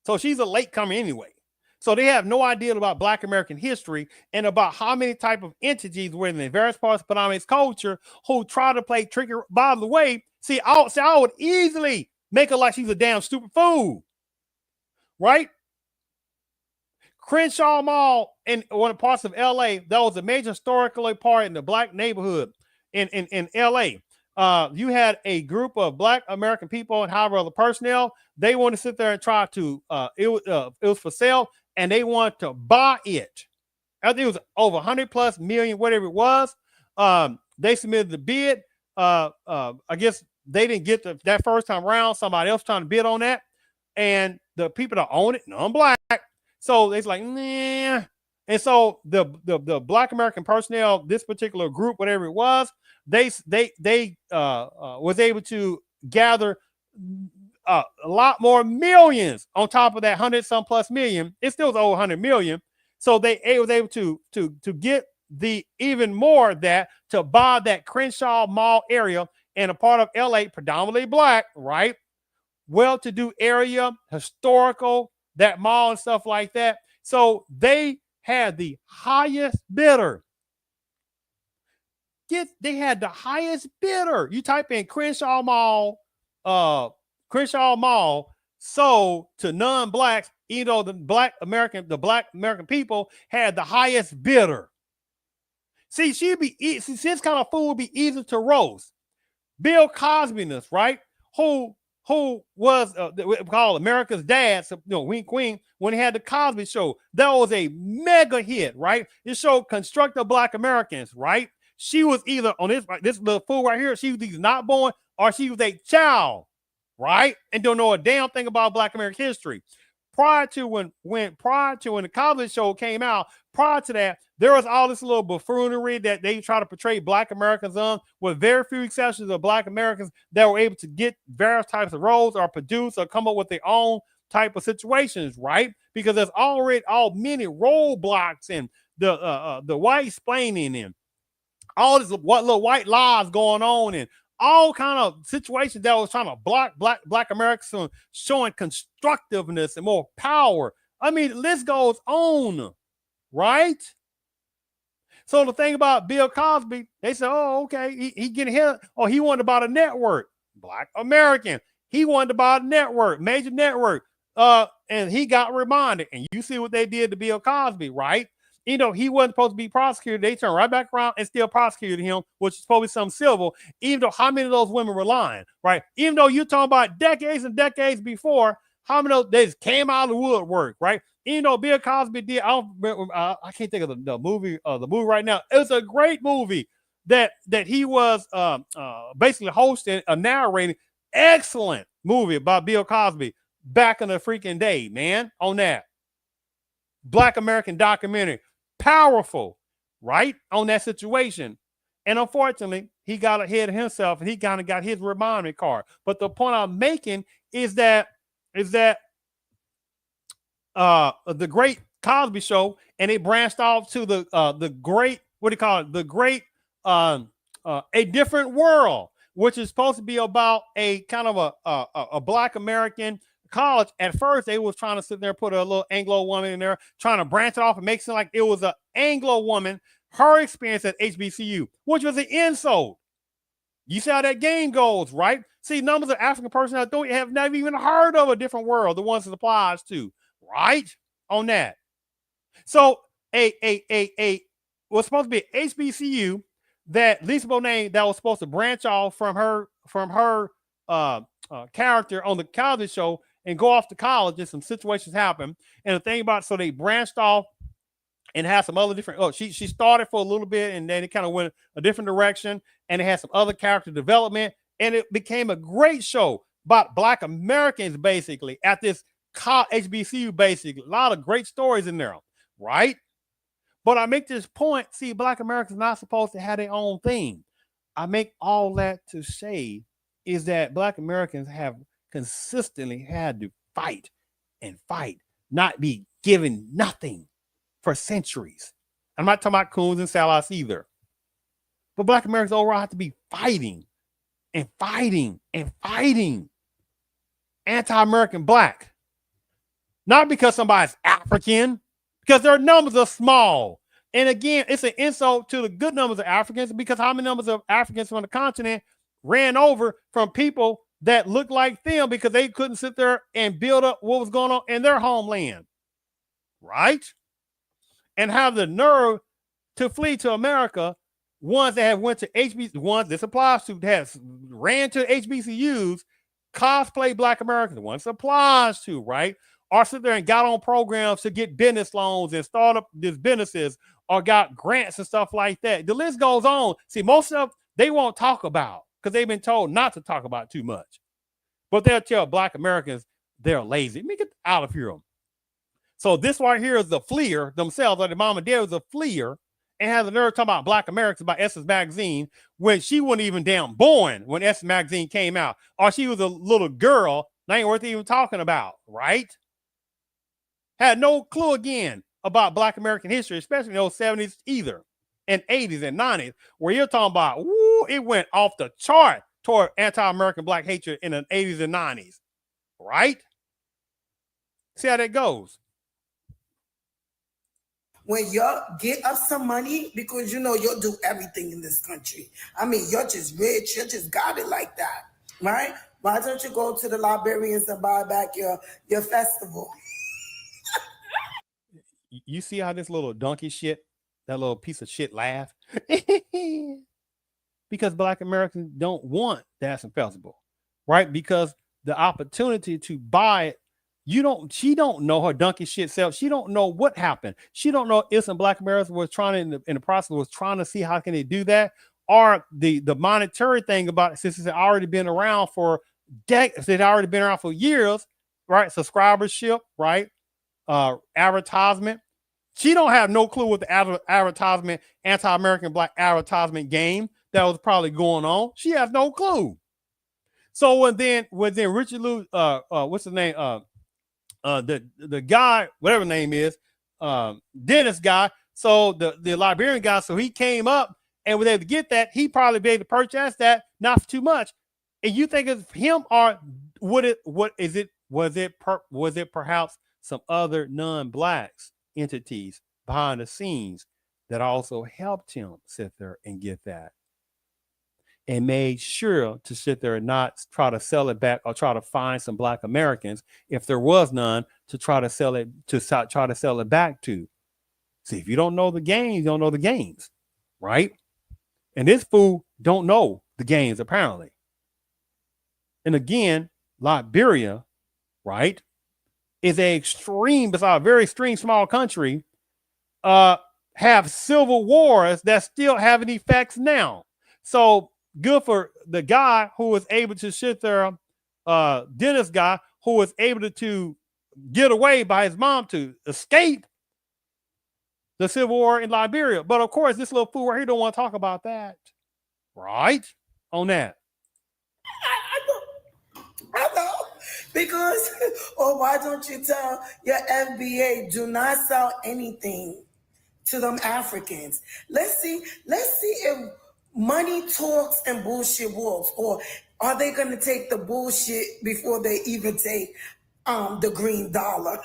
So she's a late comer anyway. So they have no idea about black American history and about how many type of entities were in the various parts of Panama's culture who try to play tricky. By the way, I would easily make her like she's a damn stupid fool, right? Crenshaw Mall in one of the parts of LA, that was a major historical part in the black neighborhood in LA. You had a group of black American people and however other personnel, they want to sit there and try to it was for sale, and they want to buy it. I think it was over 100+ million, whatever it was. They submitted the bid. I guess they didn't get that first time around. Somebody else trying to bid on that, and the people that own it, non-black. So it's like, nah. And so the black American personnel, this particular group, whatever it was, they was able to gather a lot more millions on top of that 100-some plus million. It still was over 100 million. So they was able to get the even more of that to buy that Crenshaw Mall area in a part of LA, predominantly black, right? Well-to-do area, historical, that mall and stuff like that. So they had the highest bidder. They had the highest bidder. You type in Crenshaw Mall sold to non-blacks, even though the black American people had the highest bidder. See, this kind of food would be easy to roast. Bill Cosby, right? Who was called America's Dad, wink, wink, when he had the Cosby Show. That was a mega hit, right? It showed constructive black Americans, right? She was either on this little fool right here, she was either not born or she was a child, right? And don't know a damn thing about black American history. Prior to when the Cosby Show came out, prior to that, there was all this little buffoonery that they try to portray black Americans on, with very few exceptions of black Americans that were able to get various types of roles or produce or come up with their own type of situations, right? Because there's already many roadblocks and the white splaining and all this what little white lies going on and all kind of situations that was trying to block black Americans from showing constructiveness and more power. I mean, the list goes on, right? So the thing about Bill Cosby, they said, oh, okay, he getting hit. Oh, he wanted to buy a network. Black American. He wanted to buy a network, major network. And he got reminded. And you see what they did to Bill Cosby, right? You know, he wasn't supposed to be prosecuted. They turned right back around and still prosecuted him, which is supposed to be some civil, even though how many of those women were lying, right? Even though you're talking about decades and decades before, how many of those they just came out of the woodwork, right? Even though Bill Cosby did, I can't think of the movie right now. It's a great movie that he was basically hosting, narrating. Excellent movie about Bill Cosby back in the freaking day, man, on that. Black American documentary. Powerful, right? On that situation. And unfortunately, he got ahead of himself and he kind of got his reminder card. But the point I'm making is that the Great Cosby Show, and it branched off to the great, what do you call it? The great A Different World, which is supposed to be about a kind of a Black American college. At first, they was trying to sit there and put a little Anglo woman in there, trying to branch it off and make it seem like it was an Anglo woman, her experience at HBCU, which was an insult. You see how that game goes, right? See, numbers of African persons that don't have never even heard of A Different World, the ones it applies to, right? On that. So a was supposed to be an HBCU that Lisa Bonet that was supposed to branch off from her character on the Cosby Show and go off to college. And some situations happen. And the thing about it, so they branched off and had some other different. She started for a little bit and then it kind of went a different direction. And it had some other character development. And it became a great show about Black Americans, basically, at this HBCU, basically. A lot of great stories in there, right? But I make this point, see, Black Americans are not supposed to have their own thing. I make all that to say is that Black Americans have consistently had to fight and fight, not be given nothing for centuries. I'm not talking about coons and salads either. But Black Americans overall have to be fighting and fighting and fighting anti-American Black. Not because somebody's African, because their numbers are small. And again, it's an insult to the good numbers of Africans, because how many numbers of Africans from the continent ran over from people that looked like them because they couldn't sit there and build up what was going on in their homeland, right? And have the nerve to flee to America. Ones that have went to HBCUs, ones this applies to, has ran to HBCUs, cosplay Black Americans, ones applies to, right? Or sit there and got on programs to get business loans and start up these businesses, or got grants and stuff like that. The list goes on. See, most of them, they won't talk about because they've been told not to talk about too much. But they'll tell Black Americans they're lazy. Let me get out of here. So this right here is the fleer themselves, or the mom and dad was a fleer, and has the nerve talking about Black Americans by Essence Magazine when she wasn't even damn born when Essence Magazine came out, or she was a little girl. That ain't worth even talking about, right? Had no clue again about Black American history, especially in those 70s either, and 80s and 90s, where you're talking about, woo, it went off the chart toward anti-American Black hatred in the 80s and 90s, right? See how that goes. When y'all get up some money, because you know you'll do everything in this country. I mean, you're just rich, you just got it like that, right? Why don't you go to the librarians and buy back your festival? You see how this little donkey shit, that little piece of shit laugh? Because Black Americans don't want the Essence Festival, right? Because the opportunity to buy it, she don't know her donkey shit self. She don't know what happened. She don't know if some Black Americans was trying to, in the process, was trying to see how can they do that, or the monetary thing about it, since it's already been around for decades, it's already been around for years, right? Subscribership, right? Advertisement. She don't have no clue what the advertisement, anti-American Black advertisement game that was probably going on. She has no clue. So when then Richard Lou, what's his name? The guy, whatever his name is, Dennis guy, So the Liberian guy, so he came up and was able to get that. He probably be able to purchase that, not for too much. And you think it's him, or was it perhaps some other non-blacks entities behind the scenes that also helped him sit there and get that, and made sure to sit there and not try to sell it back, or try to find some Black Americans, if there was none, to try to sell it back to. See, if you don't know the games, you don't know the games, right? And this fool don't know the games, apparently. And again, Liberia, right, is a very extreme small country, have civil wars that still have an effects now. So good for the guy who was able to sit there, Dennis guy, who was able to get away by his mom to escape the civil war in Liberia. But of course, this little fool right here don't want to talk about that, right? On that. I know. Because, or why don't you tell your FBA, do not sell anything to them Africans? Let's see if money talks and bullshit walks, or are they going to take the bullshit before they even take the green dollar?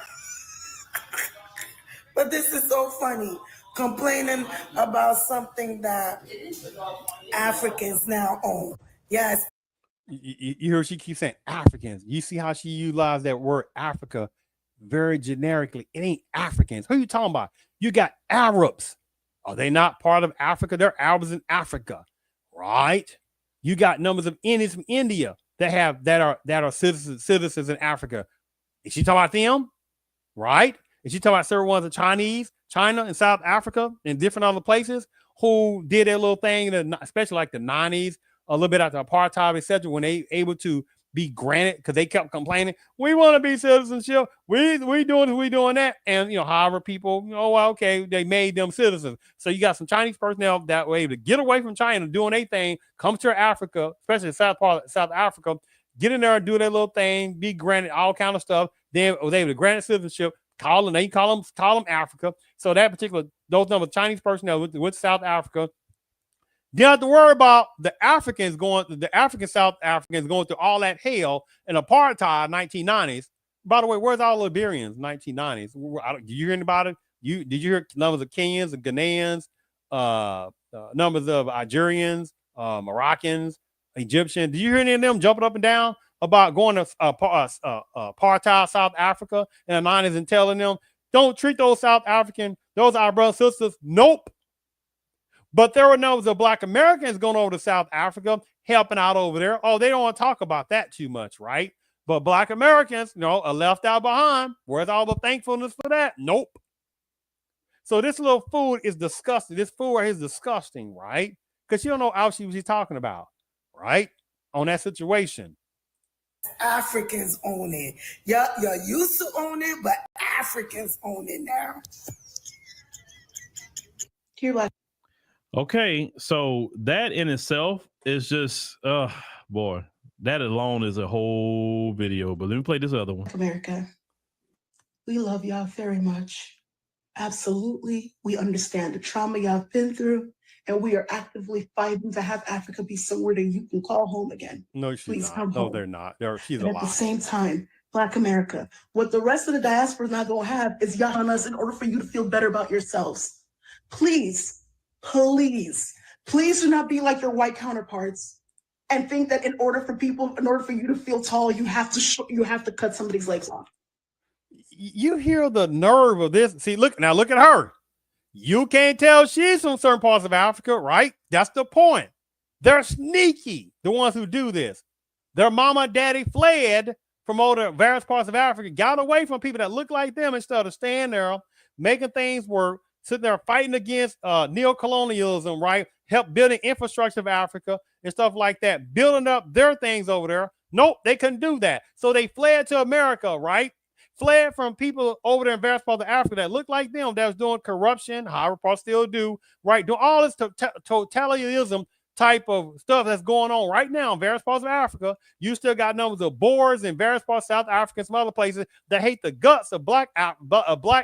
But this is so funny, complaining about something that Africans now own. Yes. You hear she keeps saying Africans. You see how she utilized that word Africa very generically. It ain't Africans. Who are you talking about? You got Arabs. Are they not part of Africa? They're Arabs in Africa, right? You got numbers of Indians from India that are citizens in Africa. Is she talking about them? Right? Is she talking about certain ones of Chinese, China and South Africa and different other places who did their little thing, especially like the 90s, a little bit after apartheid, etc., when they able to be granted, because they kept complaining, we want to be citizenship, we doing that, and however people, okay, they made them citizens. So you got some Chinese personnel that were able to get away from China doing their thing, come to Africa, especially South Africa, get in there and do their little thing, be granted all kind of stuff. Then was able to grant citizenship, call them Africa. So that particular, those number of Chinese personnel with South Africa. You don't have to worry about the African South Africans going through all that hell and apartheid 1990s. By the way, where's all the Liberians 1990s? Did you hear anybody? Did you hear numbers of Kenyans and Ghanaians, numbers of Algerians, Moroccans, Egyptians? Did you hear any of them jumping up and down about going to apartheid South Africa in the 90s and telling them, don't treat those South African, those are our brothers and sisters? Nope. But there were numbers of Black Americans going over to South Africa, helping out over there. Oh, they don't want to talk about that too much, right? But Black Americans, are left out behind. Where's all the thankfulness for that? Nope. So this little fool is disgusting. This fool right here is disgusting, right? Because you don't know what she's talking about, right? On that situation. Africans own it. You used to own it, but Africans own it now. You're like, okay, so that in itself is just, boy, that alone is a whole video. But let me play this other one. America, we love y'all very much. Absolutely. We understand the trauma y'all been through, and we are actively fighting to have Africa be somewhere that you can call home again. No, she's Please not. come No, home. they're not. She's And alive. at the same time, Black America, what the rest of the diaspora is not going to have is y'all on us in order for you to feel better about yourselves. Please, please do not be like your white counterparts and think that in order for you to feel tall, you have to cut somebody's legs off. You hear the nerve of this. See, look at her. You can't tell she's from certain parts of Africa, right? That's the point. They're sneaky, the ones who do this. Their mama and daddy fled from all the various parts of Africa, got away from people that look like them instead of staying there, making things work, sitting there fighting against neo-colonialism, right? Help building infrastructure of Africa and stuff like that, building up their things over there. Nope, they couldn't do that. So they fled to America, right? Fled from people over there in various parts of Africa that looked like them, that was doing corruption, however parts still do, right? Doing all this totalitarianism type of stuff that's going on right now in various parts of Africa, you still got numbers of Boers in various parts of South Africa and some other places that hate the guts of black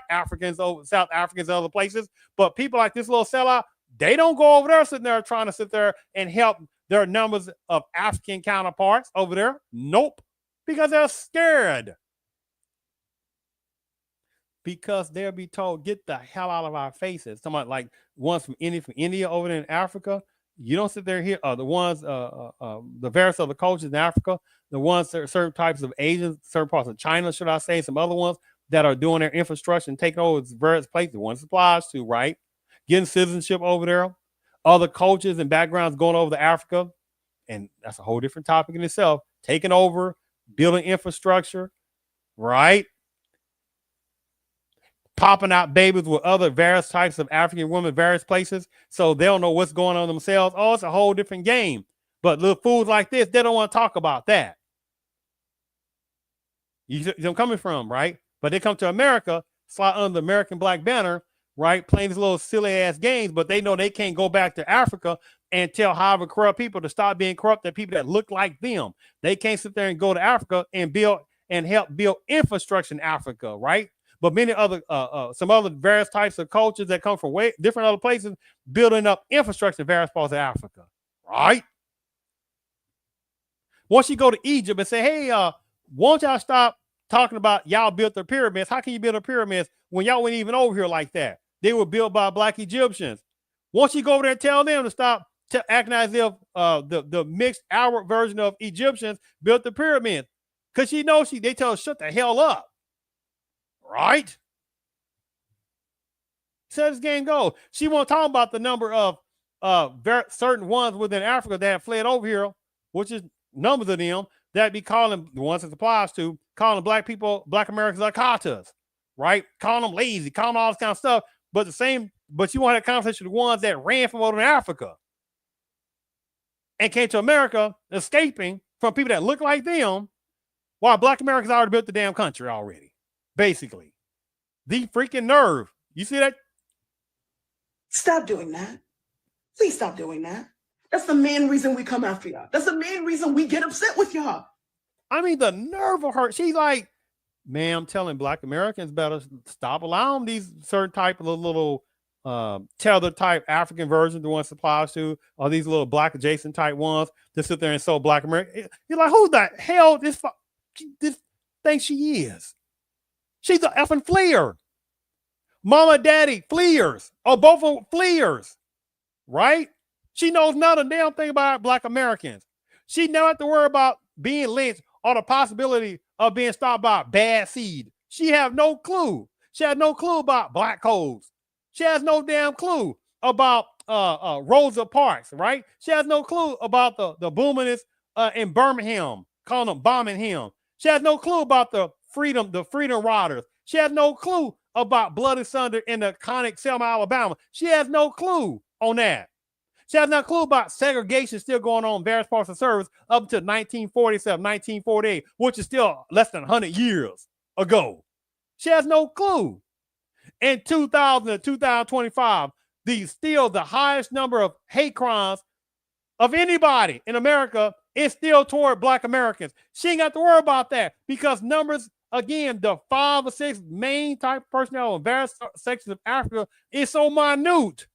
Africans over South Africans and other places. But people like this little sellout, they don't go over there sitting there trying to sit there and help their numbers of African counterparts over there. Nope. Because they're scared. Because they'll be told, get the hell out of our faces. Somebody like ones from India over there in Africa. You don't sit there here. The ones, the various other cultures in Africa, the ones that are certain types of Asians, certain parts of China, should I say, some other ones that are doing their infrastructure and taking over various places. The ones supplies to, right? Getting citizenship over there. Other cultures and backgrounds going over to Africa. And that's a whole different topic in itself. Taking over, building infrastructure, right? Popping out babies with other various types of African women, various places, so they don't know what's going on themselves. Oh, it's a whole different game. But little fools like this, they don't want to talk about that. You see where I'm coming from, right? But they come to America, slide under the American black banner, right? Playing these little silly ass games, but they know they can't go back to Africa and tell however corrupt people to stop being corrupt, that people that look like them. They can't sit there and go to Africa and build and help build infrastructure in Africa, right? But many other, some other various types of cultures that come from way different other places, building up infrastructure in various parts of Africa, right? Once you go to Egypt and say, hey, won't y'all stop talking about y'all built the pyramids? How can you build the pyramids when y'all weren't even over here like that? They were built by black Egyptians. Once you go over there and tell them to stop acting as if the mixed Arab version of Egyptians built the pyramids, because she knows they tell her shut the hell up. Right? So this game goes. She won't talk about the number of certain ones within Africa that have fled over here, which is numbers of them that be calling the ones it applies to, calling black people, black Americans like carters, right? Calling them lazy, calling all this kind of stuff. But you want to have a conversation with the ones that ran from over in Africa and came to America, escaping from people that look like them, while black Americans already built the damn country already. Basically, the freaking nerve. You see that? Stop doing that. Please stop doing that. That's the main reason we come after y'all. That's the main reason we get upset with y'all. I mean, the nerve of her. She's like, man, I'm telling black Americans better stop allowing these certain type of little tether type African versions, the ones supplies to, or these little black adjacent type ones to sit there and sell black American. You're like, who the hell this thinks she is? She's an effing fleer. Mama, daddy, fleers. Oh, both of them fleers. Right? She knows not a damn thing about black Americans. She never have to worry about being lynched or the possibility of being stopped by bad seed. She have no clue. She has no clue about black codes. She has no damn clue about Rosa Parks, right? She has no clue about the boomers in Birmingham, calling them bombing him. She has no clue about the freedom riders. She has no clue about Bloody Sunday in the iconic Selma, Alabama. She has no clue on that. She has no clue about segregation still going on in various parts of service up until 1947, 1948, which is still less than 100 years ago. She has no clue. In 2000 to 2025, still the highest number of hate crimes of anybody in America is still toward black Americans. She ain't got to worry about that because numbers, again, the 5 or 6 main type personnel in various sections of Africa is so minute.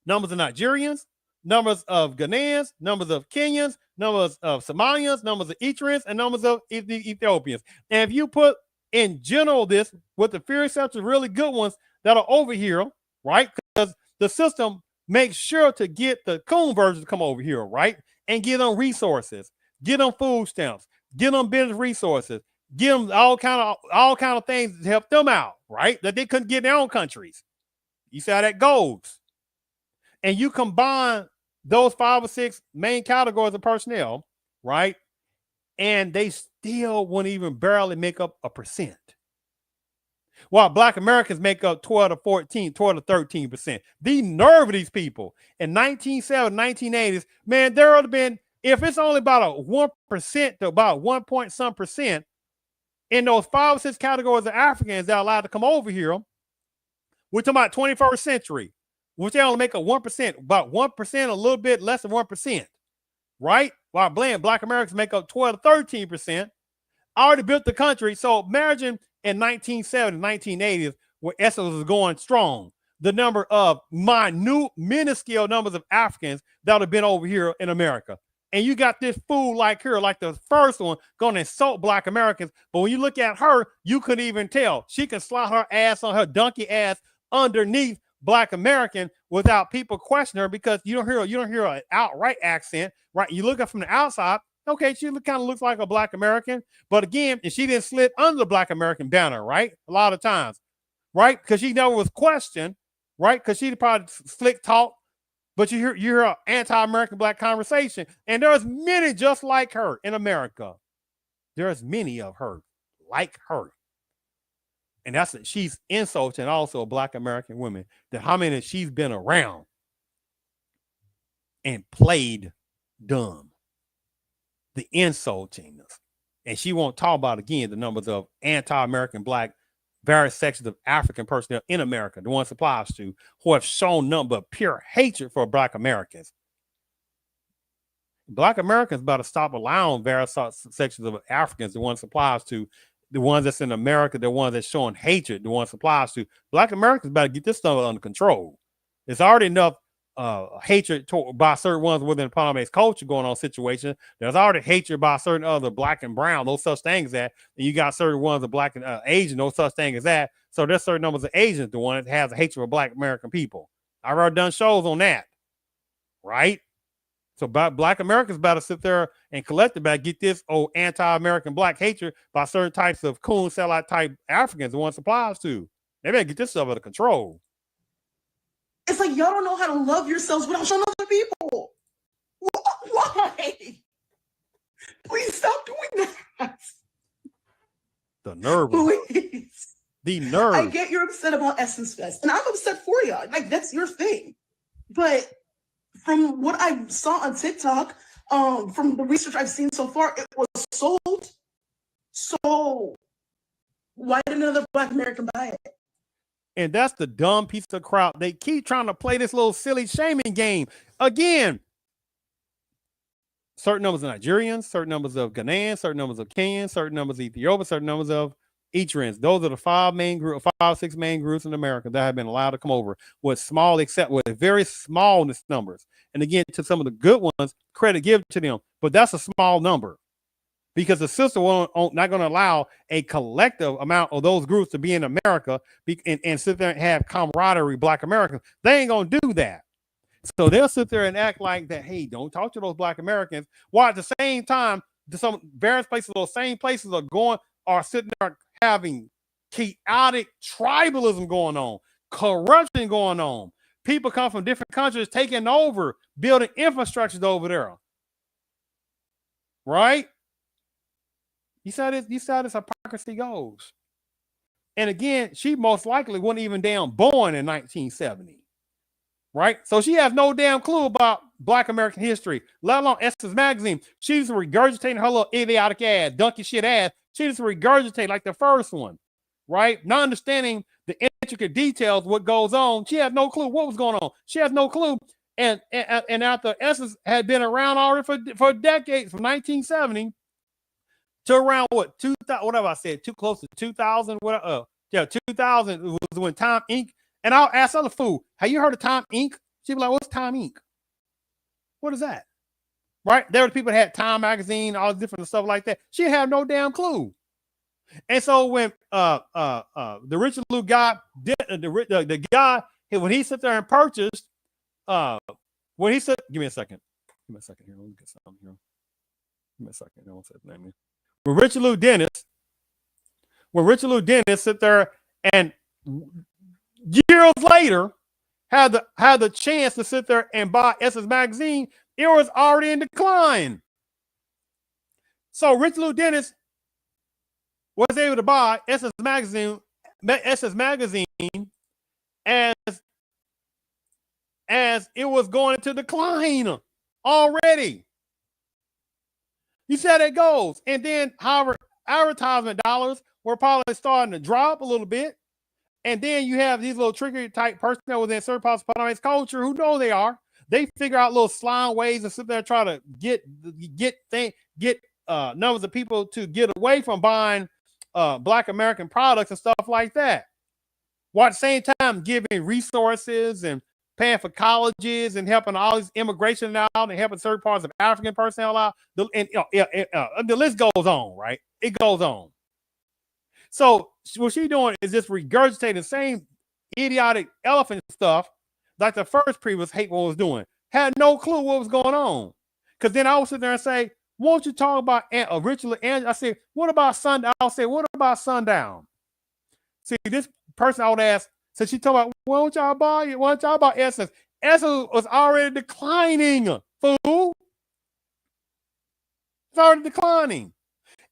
Numbers of Nigerians, numbers of Ghanaians, numbers of Kenyans, numbers of Somalians, numbers of Eritreans, and numbers of Ethiopians. And if you put in general this with the few exceptions, really good ones that are over here, right? Because the system makes sure to get the coon versions to come over here, right? And give them resources, give them food stamps, give them business resources, give them all kind of things to help them out, right? That they couldn't get in their own countries. You see how that goes. And you combine those 5 or 6 main categories of personnel, right? And they still wouldn't even barely make up 1%. While black Americans make up 12 to 13%. The nerve of these people in 1970s, 1980s, man, there would have been, if it's only about a 1% to about 1 point some percent in those 5 or 6 categories of Africans that are allowed to come over here, we're talking about 21st century. which they only make up 1%, about 1%, a little bit less than 1%, right? While Black Americans make up 12 to 13%. Already built the country. So imagine in 1970s, 1980s, when Essence was going strong, the number of minuscule numbers of Africans that would have been over here in America. And you got this fool like her, like the first one, going to insult Black Americans. But when you look at her, you couldn't even tell. She can slide her ass on her donkey ass underneath Black American without people questioning her, because you don't hear an outright accent, right? You look at from the outside, okay, she kind of looks like a Black American, but again, and she didn't slip under the Black American banner, right? A lot of times, right? Because she never was questioned, right? Because she probably slick talk, but you hear an anti-American Black conversation, and there's many just like her in America. There's many of her like her. And she's insulting also Black American women, that how many she's been around and played dumb. The insultingness. And she won't talk about, again, the numbers of anti-American Black, various sections of African personnel in America, the ones applies to, who have shown nothing but pure hatred for Black Americans. Black Americans better stop allowing various sections of Africans, the ones applies to, the ones that's in America, the ones that's showing hatred, the ones applies to. Black Americans better get this stuff under control. There's already enough hatred by certain ones within the Paname's culture going on situation. There's already hatred by certain other Black and brown, no such thing as that. And you got certain ones of Black and Asian, no such thing as that. So there's certain numbers of Asians, the one that has a hatred for Black American people. I've already done shows on that, right? So Black Americans better sit there and collectively get this anti-American Black hatred by certain types of coon satellite type Africans, the ones applies to. They better get this stuff under control. It's like y'all don't know how to love yourselves without showing other people. Why? Please stop doing that. The nerve. Please. The nerve. I get you're upset about Essence Fest, and I'm upset for you. Like, that's your thing. But from what I saw on TikTok, from the research I've seen so far, it was sold. So why didn't another Black American buy it? And that's the dumb piece of crowd. They keep trying to play this little silly shaming game. Again, certain numbers of Nigerians, certain numbers of Ghanaians, certain numbers of Kenyans, certain numbers of Ethiopians, certain numbers of Eritreans. Those are the 6 main groups in America that have been allowed to come over with very smallness numbers. And again, to some of the good ones, credit given to them, but that's a small number. Because the system not going to allow a collective amount of those groups to be in America and sit there and have camaraderie, Black Americans. They ain't going to do that. So they'll sit there and act like that, hey, don't talk to those Black Americans. While at the same time, some various places, those same places are sitting there having chaotic tribalism going on, corruption going on. People come from different countries taking over, building infrastructures over there. Right? You saw this hypocrisy goes. And again, she most likely wasn't even born in 1970. Right? So she has no damn clue about Black American history, let alone Essence Magazine. She's regurgitating her little idiotic ass, donkey shit ass. She just regurgitated like the first one. Right? Not understanding the intricate details, what goes on. She had no clue what was going on. She has no clue. And after Essence had been around already for decades, from 1970 to around 2000, whatever I said, too close to 2000, 2000 was when Time Inc. And I'll ask other fool, have you heard of Time Inc? She'd be like, what's Time Inc? What is that? Right? There were people that had Time Magazine, all different stuff like that. She had no damn clue. And so when the Richard Lou guy, the guy, when he sat there and purchased, when he said, give me a second here, let me get something here. Give me a second, I won't say the name. When Richard Lou Dennis sit there and years later had the chance to sit there and buy Essence Magazine, it was already in decline. So Richard Lou Dennis was able to buy Essence Magazine as it was going into decline already. You see how that goes. And then, however, advertisement dollars were probably starting to drop a little bit. And then you have these little trickery type personnel within certain parts of Panamanian culture who know they are. They figure out little slime ways and sit there and try to get numbers of people to get away from buying Black American products and stuff like that. While at the same time giving resources and paying for colleges and helping all these immigration out and helping certain parts of African personnel out. The list goes on, right? It goes on. So what she's doing is just regurgitating the same idiotic elephant stuff like the first previous hate one was doing. Had no clue what was going on. Because then I would sit there and say, won't you talk about originally? And I said, what about sundown? I'll say, what about sundown? See, this person I would ask, so she talking about, why don't y'all buy it? Why don't y'all buy Essence? Essence was already declining, fool. It's already declining.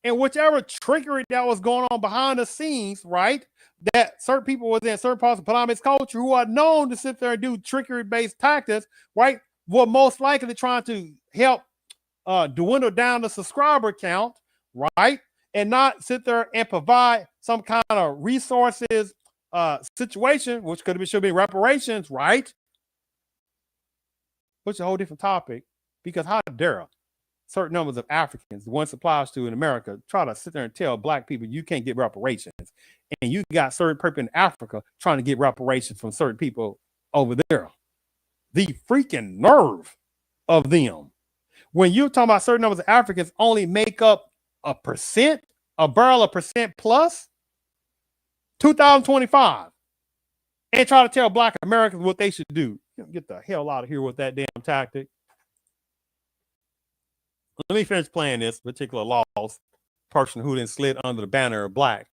And whichever trickery that was going on behind the scenes, right? That certain people within certain parts of Panamanian culture who are known to sit there and do trickery-based tactics, right? Were most likely trying to help dwindle down the subscriber count, right? And not sit there and provide some kind of resources situation, which should be reparations, right? Which is a whole different topic, because how dare certain numbers of Africans, the one supplies to in America, try to sit there and tell Black people you can't get reparations. And you got certain people in Africa trying to get reparations from certain people over there. The freaking nerve of them. When you're talking about certain numbers of Africans only make up a barrel of percent plus, 2025, and try to tell Black Americans what they should do. Get the hell out of here with that damn tactic. Let me finish playing this particular lost person who didn't slid under the banner of Black,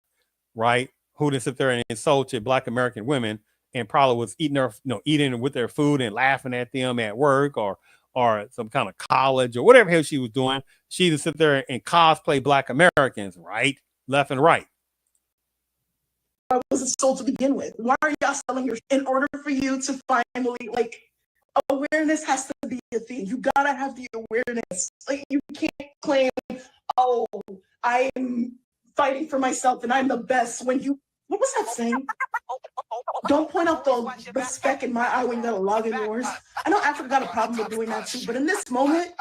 right? Who didn't sit there and insulted Black American women and probably was eating with their food and laughing at them at work or some kind of college or whatever hell she was doing. She just sit there and cosplay Black Americans, right? Left and right. I wasn't sold to begin with. Why are y'all selling your, in order for you to finally, like, awareness has to be a thing. You gotta have the awareness. Like, you can't claim, oh, I'm fighting for myself and I'm the best when you, what was that saying? Don't point out the speck in my eye when you got a log in yours. I know Africa got a problem with doing that too, but in this moment,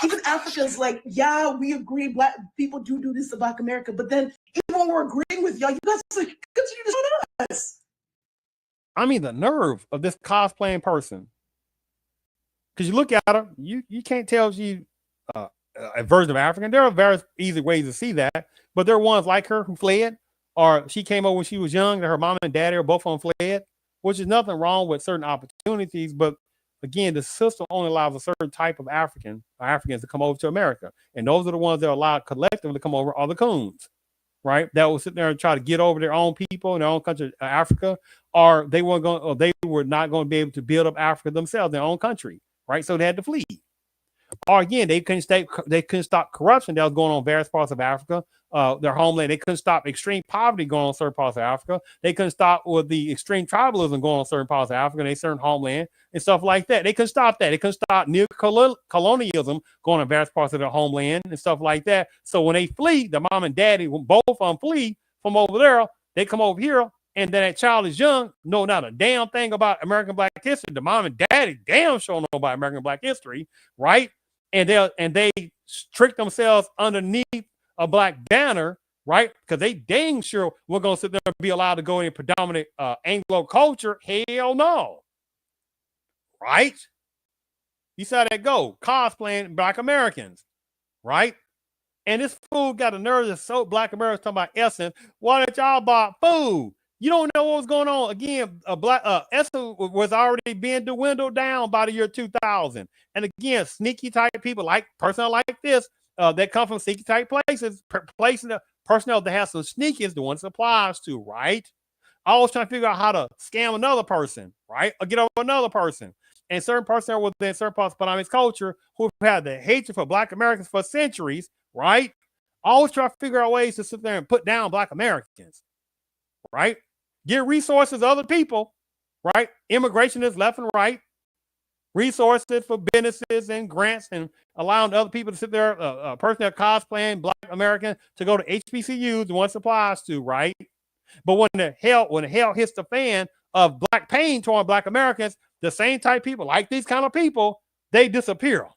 even Africa's like, yeah, we agree, Black people do this to Black America, but then even when we're agreeing with y'all, you guys like continue to show us. I mean, the nerve of this cosplaying person. Because you look at her, you can't tell she's a version of African. There are very easy ways to see that, but there are ones like her who fled, or she came over when she was young, that her mom and daddy are both on fled, which is nothing wrong with certain opportunities. But again, the system only allows a certain type of Africans to come over to America. And those are the ones that are allowed collectively to come over are the coons, right? That will sit there and try to get over their own people in their own country, Africa, or they were not going to be able to build up Africa themselves, their own country, right? So they had to flee. Or again, they couldn't stop corruption that was going on in various parts of Africa, their homeland. They couldn't stop extreme poverty going on in certain parts of Africa. They couldn't stop with the extreme tribalism going on in certain parts of Africa, and a certain homeland and stuff like that. They couldn't stop that. They couldn't stop neo-colonialism going on in various parts of their homeland and stuff like that. So when they flee, the mom and daddy, when both of them flee from over there, they come over here, and then that child is young, know not a damn thing about American Black history. The mom and daddy damn sure know about American Black history, right? And they trick themselves underneath a Black banner, right? Because they dang sure we're gonna sit there and be allowed to go in predominant Anglo culture. Hell no, right? You saw that go cosplaying Black Americans, right? And this fool got a nerve to so Black Americans talking about Essence. Why don't y'all buy food? You don't know what was going on. Again, Essence was already being dwindled down by the year 2000. And again, sneaky type people like personnel like this that come from sneaky type places, placing the personnel that has some sneaky is the one supplies to, right? Always trying to figure out how to scam another person, right? Or get over another person. And certain personnel within certain parts of Panamanian culture who have had the hatred for Black Americans for centuries, right? Always try to figure out ways to sit there and put down Black Americans, right? Get resources to other people, right? Immigration is left and right. Resources for businesses and grants and allowing other people to sit there, a person that cosplaying Black American to go to HBCUs, the one supplies to, right? But when the hell hits the fan of black pain toward black Americans, the same type of people, like these kind of people, they disappear.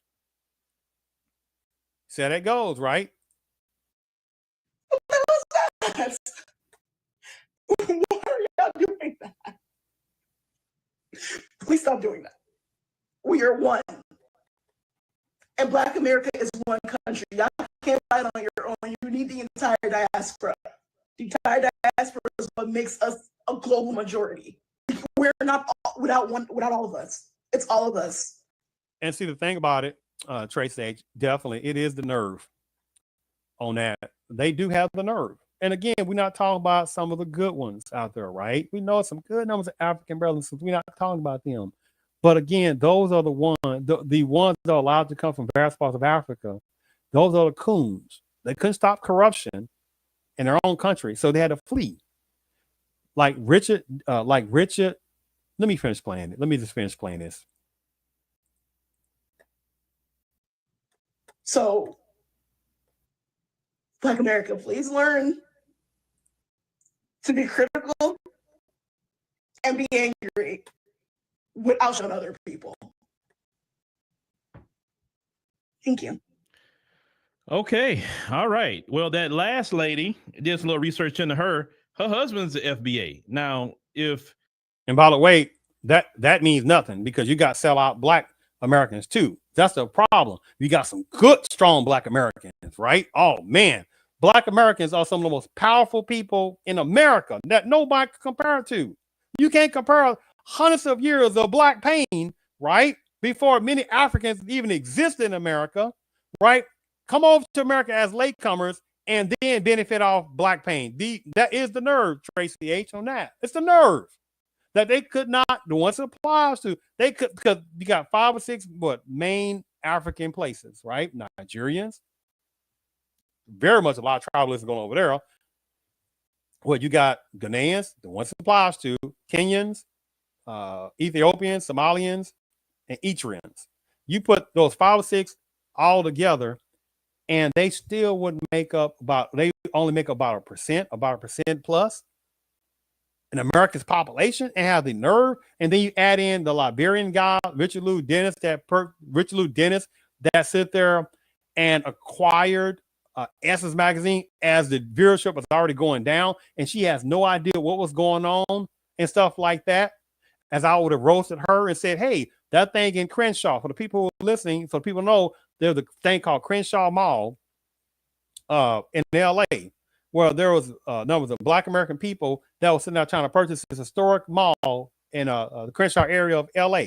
So that goes, right? Why are y'all doing that? Please stop doing that. We are one. And Black America is one country. Y'all can't fight on your own. You need the entire diaspora. The entire diaspora is what makes us a global majority. We're not without all of us. It's all of us. And see, the thing about it, Trace H, definitely, it is the nerve on that. They do have the nerve. And again, we're not talking about some of the good ones out there, right? We know some good numbers of African brothers, we're not talking about them. But again, those are the ones that are allowed to come from various parts of Africa. Those are the coons. They couldn't stop corruption in their own country, so they had to flee. Like Richard, let me finish playing it. Let me just finish playing this. So, Black America, please learn to be critical and be angry without showing other people. Thank you. Okay. All right. Well, that last lady did some little research into her. Her husband's the FBA. Now, and by the way, that means nothing because you got sellout black Americans too. That's the problem. You got some good, strong black Americans, right? Oh man, black Americans are some of the most powerful people in America that nobody can compare to. You can't compare hundreds of years of black pain, right? Before many Africans even existed in America, right? Come over to America as latecomers and then benefit off black pain. That is the nerve, Tracy H, on that. It's the nerve that they could not, the ones it applies to, they could, because you got 5 or 6 main African places, right? Nigerians, very much a lot of tribalism going over there. Well, you got Ghanaians, the ones it applies to, Kenyans, Ethiopians, Somalians, and Eritreans. You put those 5 or 6 all together, and they still wouldn't make up they only make about a percent plus in America's population, and have the nerve. And then you add in the Liberian guy, Richard Lou Dennis, that sit there and acquired Essence magazine as the viewership was already going down, and she has no idea what was going on and stuff like that. As I would have roasted her and said, hey, that thing in Crenshaw, for the people who are listening, so people know, there's a thing called Crenshaw Mall in LA, where there was numbers of black American people that was sitting there trying to purchase this historic mall in the Crenshaw area of LA.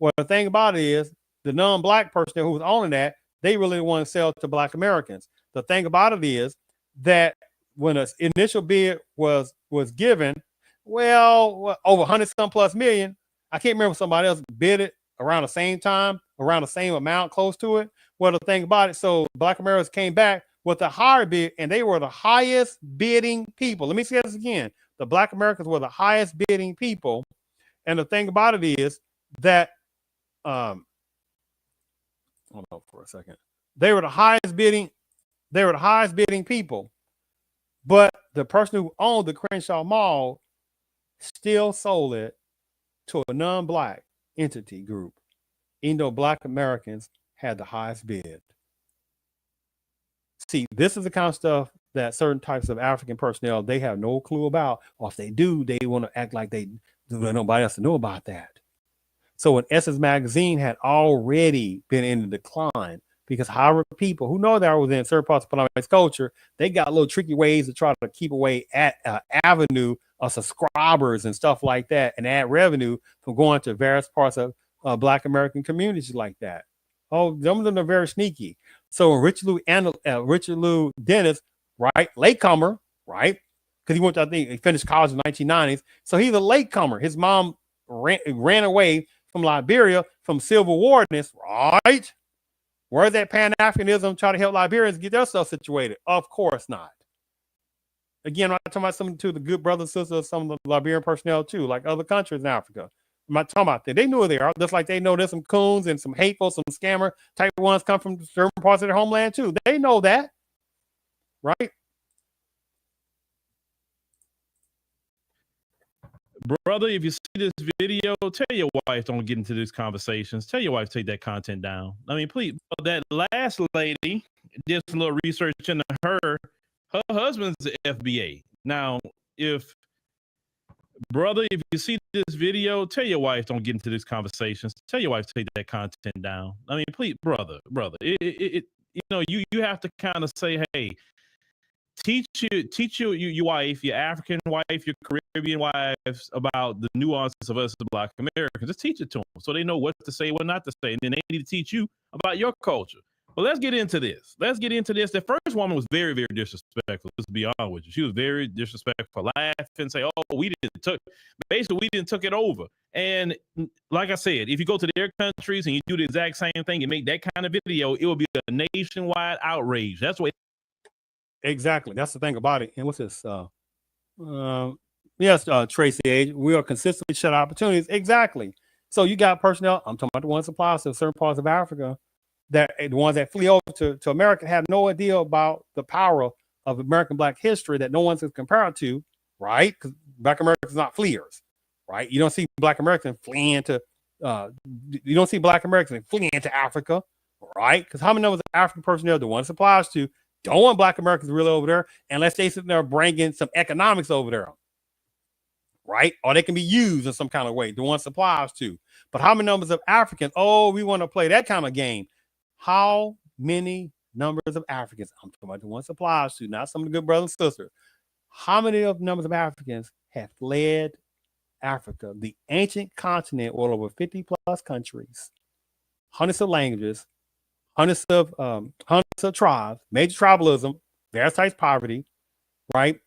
Well, the thing about it is the non-black person who was owning that, they really didn't want to sell to black Americans. The thing about it is that when an initial bid was given, well, over 100 some plus million, I can't remember, somebody else bid it around the same time, around the same amount, close to it. Well, the thing about it, so black Americans came back with a higher bid, and they were the highest bidding people. Let me say this again. The black Americans were the highest bidding people. And the thing about it is that, hold on for a second. They were the highest bidding people, but the person who owned the Crenshaw Mall still sold it to a non-black entity group, even though black Americans had the highest bid. See, this is the kind of stuff that certain types of African personnel, they have no clue about, or if they do, they want to act like they want nobody else to know about that. So when Essence magazine had already been in the decline, because however people who know that I was in certain parts of Panamanian culture, they got little tricky ways to try to keep away at avenue of subscribers and stuff like that, and add revenue from going to various parts of black American communities like that. Oh, some of them are very sneaky. So when Richard Lou Dennis, right, latecomer, right, because he went to, I think he finished college in the 1990s. So he's a latecomer. His mom ran away from Liberia from civil warness, right? Where's that Pan-Africanism try to help Liberians get themselves situated? Of course not. Again, I'm talking about some of the good brothers and sisters, some of the Liberian personnel too, like other countries in Africa. I'm not talking about that. They knew who they are, just like they know there's some coons and some hateful, some scammer type ones come from certain parts of their homeland too. They know that, right? brother, if you see this video, tell your wife don't get into these conversations. Tell your wife to take that content down. I mean, please. That last lady did some little research into her. Her husband's the FBA. Now, brother, if you see this video, tell your wife don't get into these conversations. Tell your wife to take that content down. I mean, please, brother, you have to kind of say, hey, teach your wife, your African wife, your Caribbean wives about the nuances of us as Black Americans. Just teach it to them so they know what to say, what not to say, and then they need to teach you about your culture. But let's get into this. The first woman was very, very disrespectful. Let's be honest with you. She was very disrespectful. Laugh and say, "Oh, we didn't took it over." And like I said, if you go to their countries and you do the exact same thing and make that kind of video, it will be a nationwide outrage. That's what. Exactly. That's the thing about it. And what's this? Yes, Tracy Age. We are consistently shut opportunities. Exactly. So you got personnel. I'm talking about the ones supplies to certain parts of Africa, that the ones that flee over to America have no idea about the power of American Black history that no one's compared to, right? Because Black Americans are not fleers, right? You don't see Black Americans fleeing to Africa, right? Because how many numbers of African personnel the one supplies to don't want Black Americans really over there unless they sit there bringing some economics over there, right? Or they can be used in some kind of way, the one supplies to. But how many numbers of Africans, oh, we want to play that kind of game. How many numbers of Africans, I'm talking about the one supplies to, not some of the good brothers and sisters, how many of numbers of Africans have fled Africa, the ancient continent, all over 50 plus countries, hundreds of languages, hundreds of tribes, major tribalism, various types of poverty, right?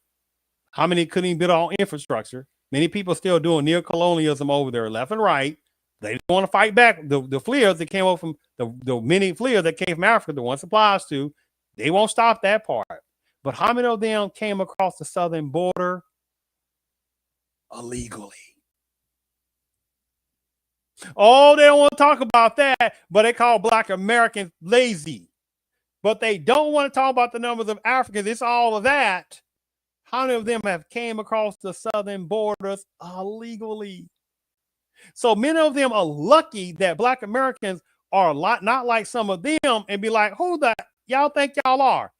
How many couldn't even build our own infrastructure? Many people still doing neocolonialism over there, left and right. They don't want to fight back. The fleers that came over from the many fleers that came from Africa, the one supplies to, they won't stop that part. But how many of them came across the southern border illegally? Oh, they don't want to talk about that, but they call Black Americans lazy. But they don't want to talk about the numbers of Africans. It's all of that. How many of them have came across the southern borders illegally? So many of them are lucky that Black Americans are not like some of them and be like, who the y'all think y'all are?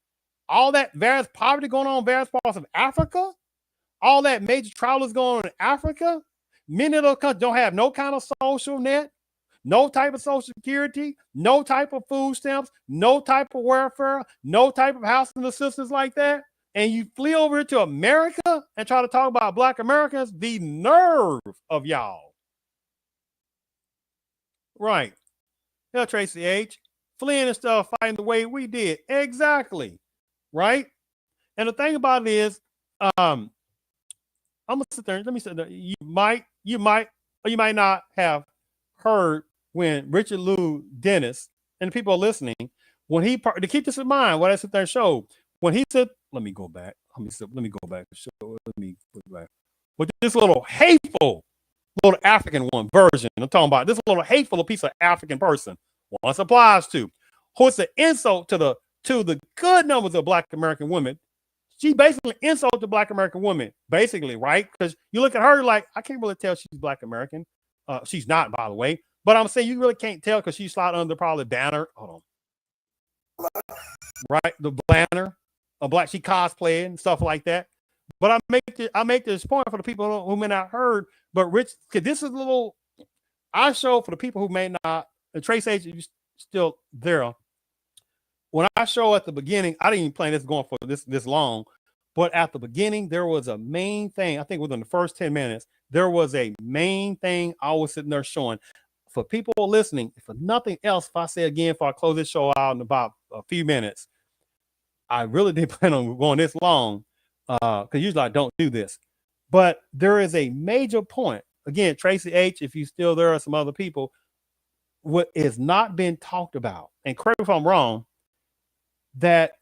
All that various poverty going on in various parts of Africa, all that major travelers going on in Africa. Many of those countries don't have no kind of social net, no type of social security, no type of food stamps, no type of welfare, no type of housing assistance like that. And you flee over to America and try to talk about Black Americans, the nerve of y'all. Right. Yeah, Tracy H. Fleeing and stuff, fighting the way we did. Exactly. Right. And the thing about it is, I'm gonna sit there. Let me say that you might, or you might not have heard when Richard Lou Dennis and the people are listening, when he to keep this in mind, what I sit there and show when he said, let me go back. Let me go back. Let me put it back. With this little hateful little African one version. I'm talking about this little hateful piece of African person. Once applies to, who it's an insult to the good numbers of Black American women. She basically insulted Black American women, basically, right? Because you look at her like, I can't really tell she's Black American. She's not, by the way. But I'm saying you really can't tell because she's slid under probably banner. Hold on. Right? The banner of Black, she cosplaying and stuff like that. But I make this point for the people who may not heard, but Rich, because this is a little, I show for the people who may not, and Trace H, you still there. When I show at the beginning, I didn't even plan this going for this long, but at the beginning, there was a main thing. I think within the first 10 minutes, there was a main thing I was sitting there showing. For people listening, for nothing else, if I say again, if I close this show out in about a few minutes, I really didn't plan on going this long, because usually I don't do this. But there is a major point. Again, Tracy H, if you still there are some other people, what is not been talked about, and correct me if I'm wrong, that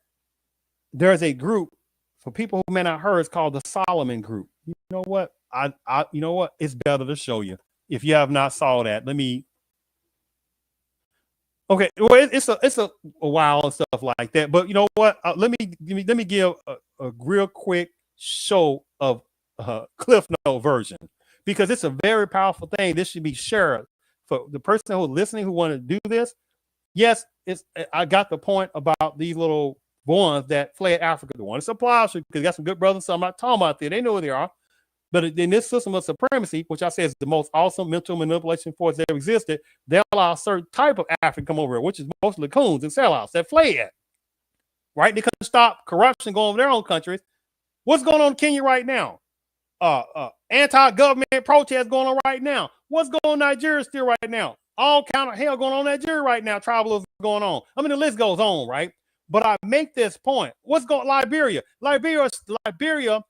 there's a group for people who may not heard, it's called the Solomon Group. You know what? You know what? It's better to show you. If you have not saw that, let me. Okay, well, it's a while and stuff like that, but you know what? Let me give a real quick show of Cliff Note version, because it's a very powerful thing. This should be shared for the person who's listening who want to do this. Yes, I got the point about these little ones that fled Africa. The one that supplies because you got some good brothers. So I'm not talking about them. They know who they are. But in this system of supremacy, which I say is the most awesome mental manipulation force that ever existed, they allow a certain type of African come over here, which is mostly coons and sellouts that fled. Right? They couldn't stop corruption going over their own countries. What's going on in Kenya right now? Anti-government protests going on right now. What's going on in Nigeria still right now? All kind of hell going on in Nigeria right now. Tribalism going on. I mean, the list goes on, right? But I make this point. What's going on? Liberia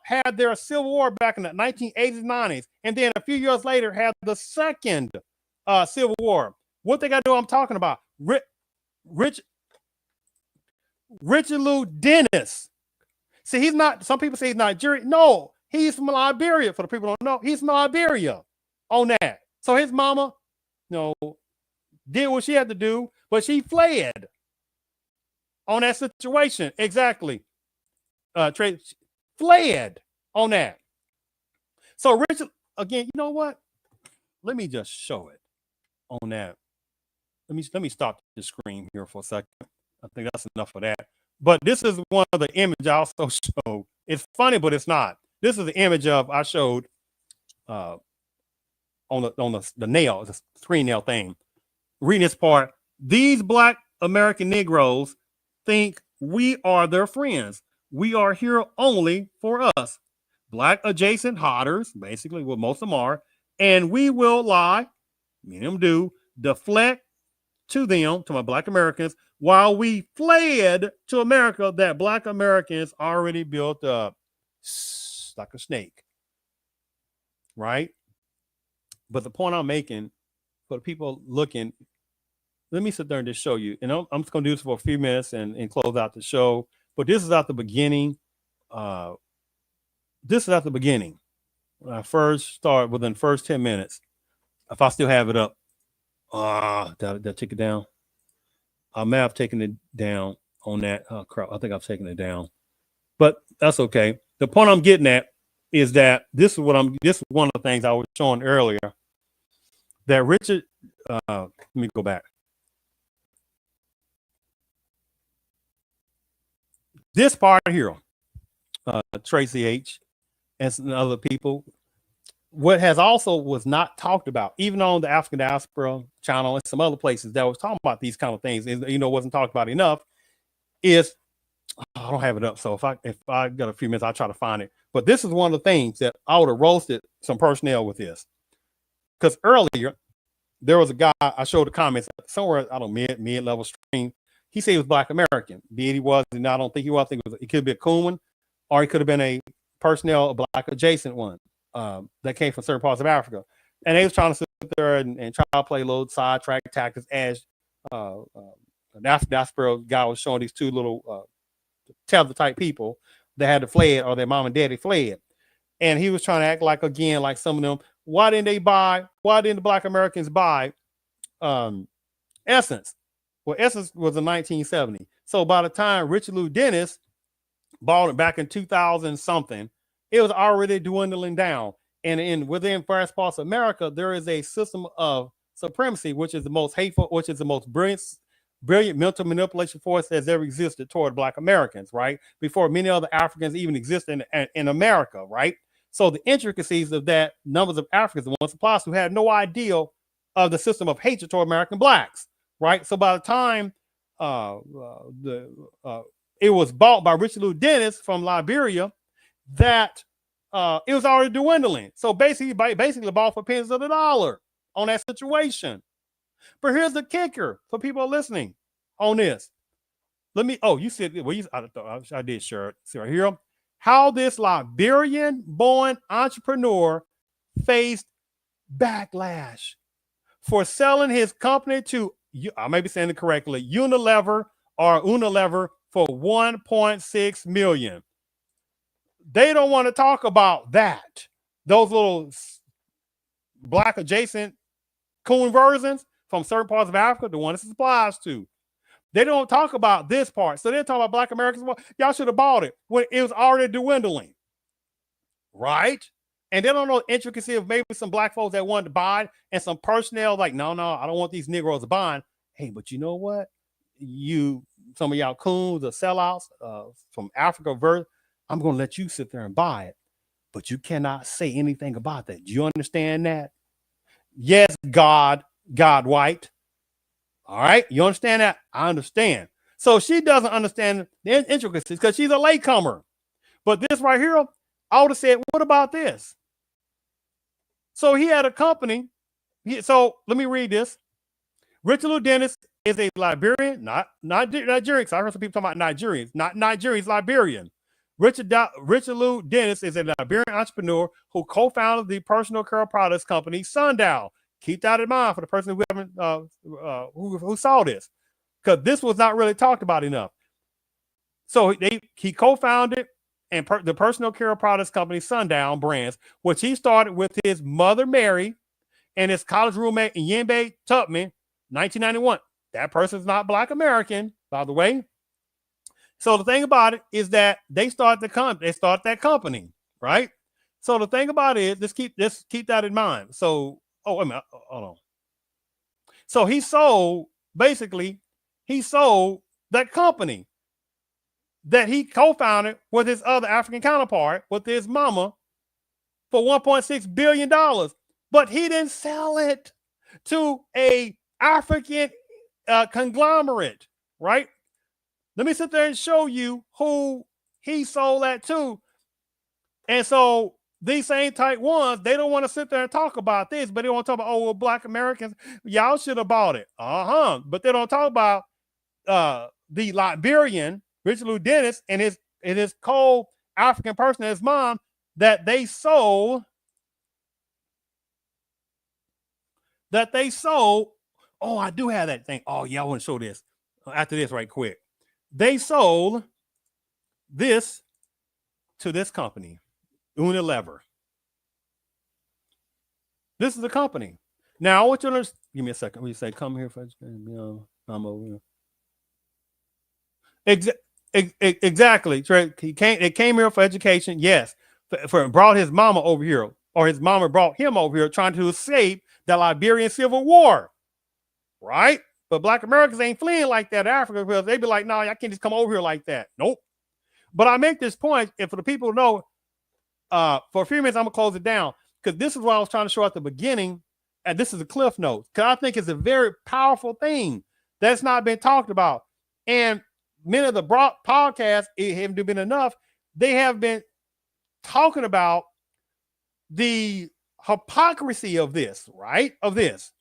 had their civil war back in the 1980s, 90s, and then a few years later had the second civil war. What they got to do? I'm talking about Richard Lou Dennis. See, he's not. Some people say he's Nigerian. No, he's from Liberia. For the people who don't know, he's from Liberia. On that, so his mama, did what she had to do, but she fled on that situation. Exactly. Fled on that. So Richard, again, you know what? Let me just show it on that. Let me stop the screen here for a second. I think that's enough of that. But this is one of the images I also showed. It's funny, but it's not. This is the image I showed on the nail, the screen nail thing. Reading this part. These Black American Negroes think we are their friends. We are here only for us. Black adjacent hodders, basically what most of them are, and we will lie, many of them do, deflect to them, to my Black Americans, while we fled to America that Black Americans already built up like a snake, right? But the point I'm making for the people looking, let me sit there and just show you. And I'm just going to do this for a few minutes and close out the show. But this is at the beginning. This is at the beginning. When I first start, within the first 10 minutes, if I still have it up, did I take it down? I may have taken it down on that. Oh, crap. I think I've taken it down. But that's okay. The point I'm getting at is that this is one of the things I was showing earlier. That Richard, let me go back. This part here, Tracy H. and some other people, what has also was not talked about, even on the African Diaspora channel and some other places that was talking about these kind of things, wasn't talked about enough, is, I don't have it up. So if I got a few minutes, I'll try to find it. But this is one of the things that I would have roasted some personnel with this. Because earlier, there was a guy, I showed the comments somewhere, I don't know, mid-level stream. He said he was Black American. Be it he was, and I don't think he was. I think it could be a Kuhlman, or he could have been a personnel, a Black adjacent one that came from certain parts of Africa. And they was trying to sit there and try to play little sidetrack tactics as an African diaspora guy was showing these two little tether type people that had to fled, or their mom and daddy fled. And he was trying to act like, again, like some of them, why didn't the Black Americans buy Essence? Well, Essence was in 1970. So by the time Richard Lou Dennis bought it back in 2000 something, it was already dwindling down. And within various parts of America, there is a system of supremacy, which is the most hateful, which is the most brilliant mental manipulation force that's ever existed toward Black Americans, right? Before many other Africans even existed in America, right? So the intricacies of that, numbers of Africans, the ones applies who had no idea of the system of hatred toward American Blacks, right? So by the time it was bought by Richard Lou Dennis from Liberia, that it was already dwindling. So basically bought for pennies of the dollar on that situation. But here's the kicker for people listening on this. You said, I did share it. See right here. How this Liberian-born entrepreneur faced backlash for selling his company to, I may be saying it correctly, Unilever for $1.6 million. They don't want to talk about that. Those little Black adjacent coon versions from certain parts of Africa, the one this applies to. They don't talk about this part. So they're talking about Black Americans. Well, y'all should have bought it when it was already dwindling. Right? And they don't know the intricacy of maybe some black folks that wanted to buy it and some personnel like, no, I don't want these Negroes buying. Hey, but you know what? Some of y'all coons or sellouts from Africa, I'm going to let you sit there and buy it, but you cannot say anything about that. Do you understand that? Yes, God white. All right. You understand that? I understand. So she doesn't understand the intricacies because she's a latecomer. But this right here, I would have said, what about this? So he had a company. So let me read this. Richard Lou Dennis is a Liberian, not Nigerian. Because I heard some people talking about Nigerians, not Nigerians, Liberian. Richard Lou Dennis is a Liberian entrepreneur who co-founded the personal care products company Sundial. Keep that in mind for the person who haven't who saw this, because this was not really talked about enough. So he co-founded the personal care products company Sundown Brands, which he started with his mother Mary and his college roommate Yembe Tubman, 1991. That person's not Black American, by the way. So the thing about it is that they start that company, right? So the thing about it is, let's keep that in mind. So, wait a minute, hold on. So he sold that company that he co-founded with his other African counterpart, with his mama, for $1.6 billion. But he didn't sell it to a African conglomerate, right? Let me sit there and show you who he sold that to. And so these same type ones, they don't want to sit there and talk about this, but they want to talk about, well, Black Americans, y'all should have bought it. But they don't talk about the Liberian, Richard Lou Dennis, and his co-African person, his mom, that they sold. Oh, I do have that thing. Oh, yeah, I want to show this after this right quick. They sold this to this company, Unilever. This is the company. Now, I want you to give me a second. We say, come here for education. I'm over here. Exactly. They came here for education. Yes. Brought his mama over here, or his mama brought him over here trying to escape the Liberian Civil War. Right? But Black Americans ain't fleeing like that to Africa, because they be like, no, I can't just come over here like that. Nope. But I make this point, and for the people who know, for a few minutes, I'm going to close it down, because this is what I was trying to show at the beginning, and this is a cliff note, because I think it's a very powerful thing that's not been talked about. And many of the podcasts, it haven't been enough. They have been talking about the hypocrisy of this, right? Of this.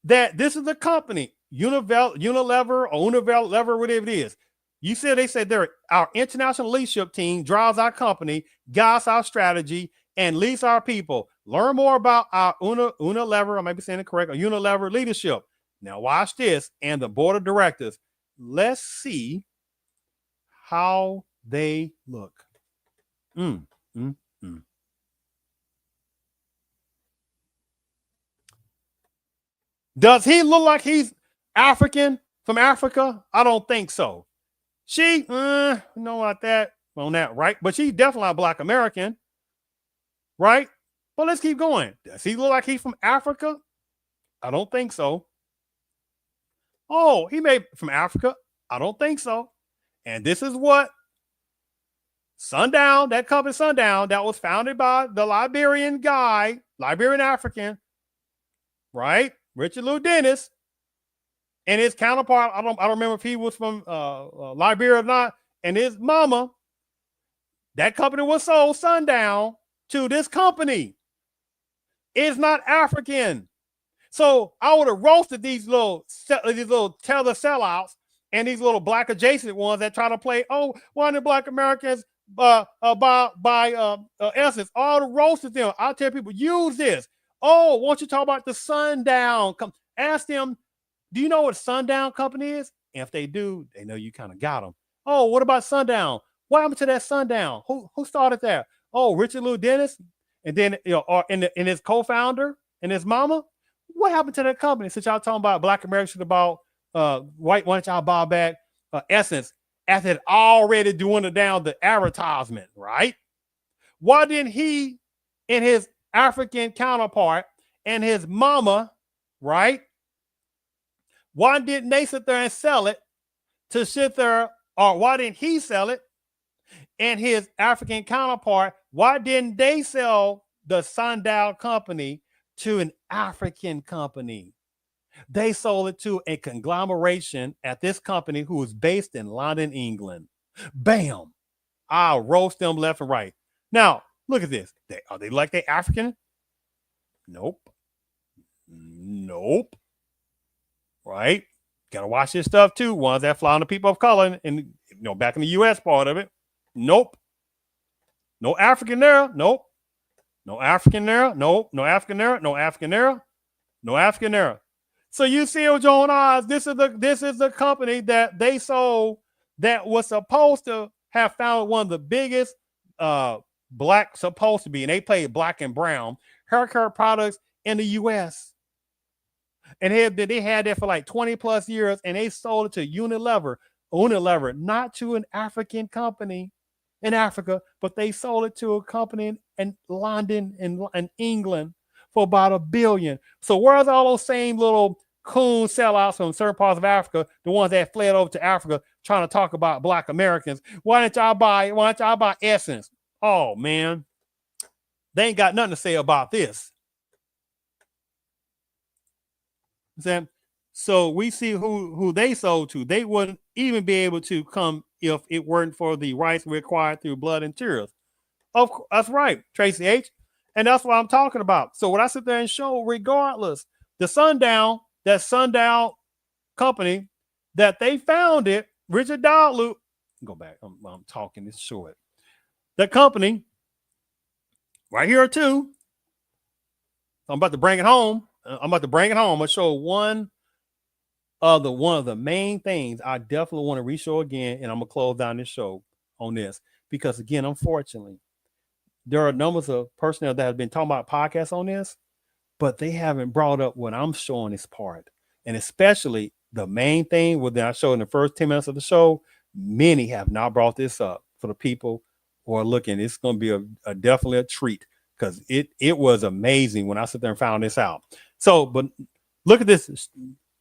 That this is a company, Unilever, whatever it is. They said our international leadership team drives our company, guides our strategy, and leads our people. Learn more about our Unilever, I might be saying it correct, Unilever leadership. Now watch this, and the board of directors. Let's see how they look. Does he look like he's African, from Africa? I don't think so. She, like that on that, right? But she's definitely not Black American, right? But let's keep going. Does he look like he's from Africa? I don't think so. Oh, he may be from Africa? I don't think so. And this is what Sundown, that company Sundown, that was founded by the Liberian guy, Liberian African, right? Richard Lou Dennis, and his counterpart, I don't remember if he was from Liberia or not, and his mama, that company was sold, Sundown, to this company. It's not African. So I would have roasted these little tether sellouts and these little Black adjacent ones that try to play, why the Black Americans by Essence, all the roasted them. I tell people, use this. Oh, won't you talk about the Sundown? Ask them, do you know what Sundown company is? And if they do, they know you kind of got them. Oh, what about Sundown? What happened to that Sundown? Who started that? Oh, Richard Lou Dennis, and then and his co-founder and his mama. What happened to that company? Since y'all talking about Black Americans, about white, why don't y'all buy back Essence after it already doing it down the advertisement, right? Why didn't he and his African counterpart and his mama, right? Why didn't they sit there and sell it to sit there, or why didn't he sell it? And his African counterpart, why didn't they sell the Sundown Company to an African company? They sold it to a conglomeration at this company who was based in London, England. Bam. I'll roast them left and right. Now, look at this. Are they like they African? Nope. Nope. Right? Gotta watch this stuff too. Ones that fly on the people of color and back in the US part of it. Nope. No African there. Nope. No African there. Nope. No African there. No African there. No African there. So you see, Joan Oz, this is the company that they sold that was supposed to have found one of the biggest black, supposed to be, and they played black and brown hair care products in the US. And they had that for like 20 plus years, and they sold it to Unilever, not to an African company in Africa, but they sold it to a company in London and England for about $1 billion. So where's all those same little coon sellouts from certain parts of Africa, the ones that fled over to Africa trying to talk about black Americans? Why don't y'all buy Essence? Oh man, they ain't got nothing to say about this. So we see who they sold to. They wouldn't even be able to come if it weren't for the rights required through blood and tears. That's right, Tracy H. And that's what I'm talking about. So what I sit there and show, regardless, the Sundown Company that they founded, Richard Dowdle, go back, I'm talking this short. The company, right here too, I'm about to bring it home. I'm gonna show one of the main things I definitely want to re-show again, and I'm gonna close down this show on this because again, unfortunately, there are numbers of personnel that have been talking about podcasts on this, but they haven't brought up what I'm showing this part, and especially the main thing that I showed in the first 10 minutes of the show. Many have not brought this up for the people who are looking. It's going to be a definitely a treat because it was amazing when I sit there and found this out. So, but look at this.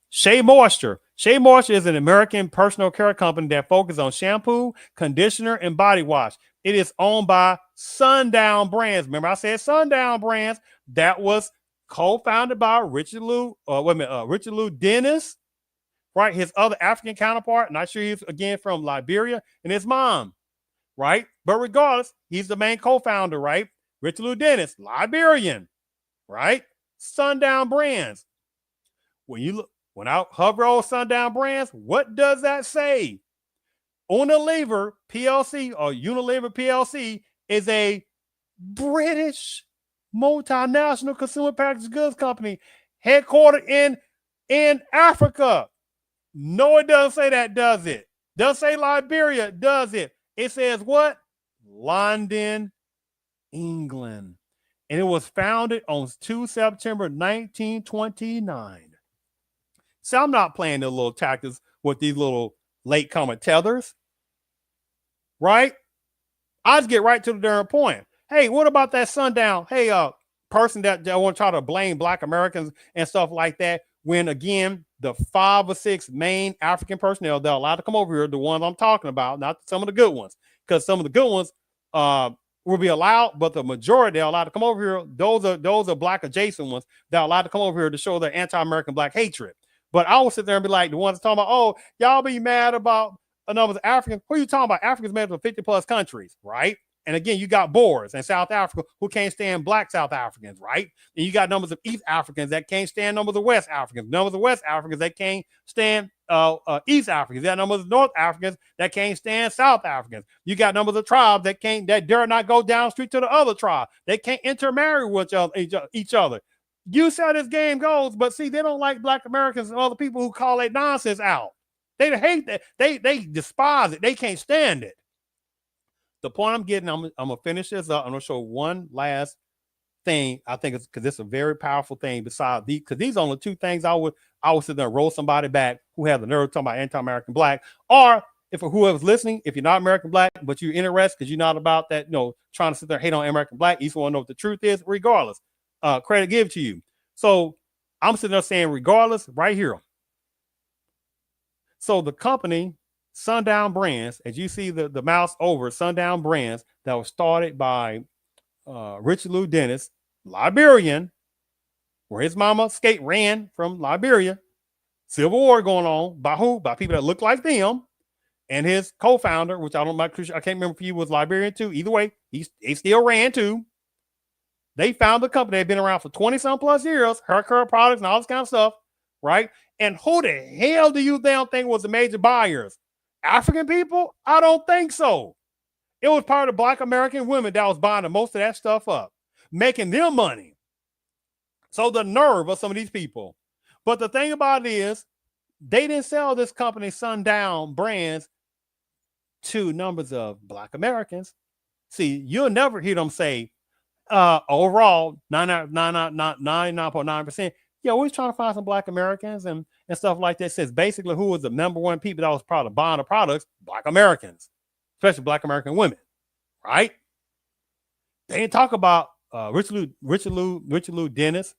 Shea Moisture. Shea Moisture is an American personal care company that focuses on shampoo, conditioner, and body wash. It is owned by Sundown Brands. Remember, I said Sundown Brands. That was co-founded by Richard Lou Dennis, right? His other African counterpart, not sure he's again from Liberia, and his mom, right? But regardless, he's the main co-founder, right? Richard Lou Dennis, Liberian, right? Sundown Brands. When I hover over Sundown Brands, what does that say? Unilever PLC or Unilever PLC is a British multinational consumer packaged goods company headquartered in Africa. No, it doesn't say that, does it? Doesn't say Liberia, does it? It says what? London, England. And it was founded on 2 September 1929. So I'm not playing the little tactics with these little late comer tethers, right? I just get right to the darn point. Hey, what about that Sundown? Hey, person that want to try to blame Black Americans and stuff like that, when again, the 5 or 6 main African personnel that are allowed to come over here, the ones I'm talking about, not some of the good ones, because some of the good ones will be allowed, but the majority are allowed to come over here. Those are Black adjacent ones that are allowed to come over here to show their anti-American Black hatred. But I will sit there and be like the ones talking about, oh, y'all be mad about a number of Africans. Who are you talking about? Africans made up of 50 plus countries, right? And again, you got Boers in South Africa who can't stand Black South Africans, right? And you got numbers of East Africans that can't stand numbers of West Africans, numbers of West Africans that can't stand East Africans. You got numbers of North Africans that can't stand South Africans. You got numbers of tribes that dare not go down the street to the other tribe. They can't intermarry with each other. You see how this game goes, but see, they don't like Black Americans and other people who call that nonsense out. They hate that. They despise it. They can't stand it. The point I'm getting, I'm gonna finish this up. I'm gonna show one last thing. I think it's because it's a very powerful thing. Besides these, because these are only 2 things I would sit there and roll somebody back who has the nerve talking about anti-American Black, or if whoever's listening, if you're not American Black, but you're interested because you're not about that, trying to sit there and hate on American Black, you just want to know what the truth is, regardless. Credit give to you. So I'm sitting there saying, regardless, right here. So the company, Sundown Brands, as you see the mouse over, Sundown Brands, that was started by Richard Lou Dennis, Liberian, where his mama ran from Liberia. Civil War going on by who? By people that look like them. And his co-founder, which I can't remember if he was Liberian too. Either way, he still ran too. They found the company. They've been around for 20 some plus years, hair care products and all this kind of stuff, right? And who the hell do you think was the major buyers? African people? I don't think so. It was part of Black American women that was buying most of that stuff up, making them money. So the nerve of some of these people. But the thing about it is, they didn't sell this company, Sundown Brands, to numbers of Black Americans. See, you'll never hear them say, overall, 99.9%. Yeah, we're trying to find some Black Americans and stuff like that. It says basically who was the number one people that was probably buying the products? Black Americans, especially Black American women, right? They didn't talk about Richard Lou Dennis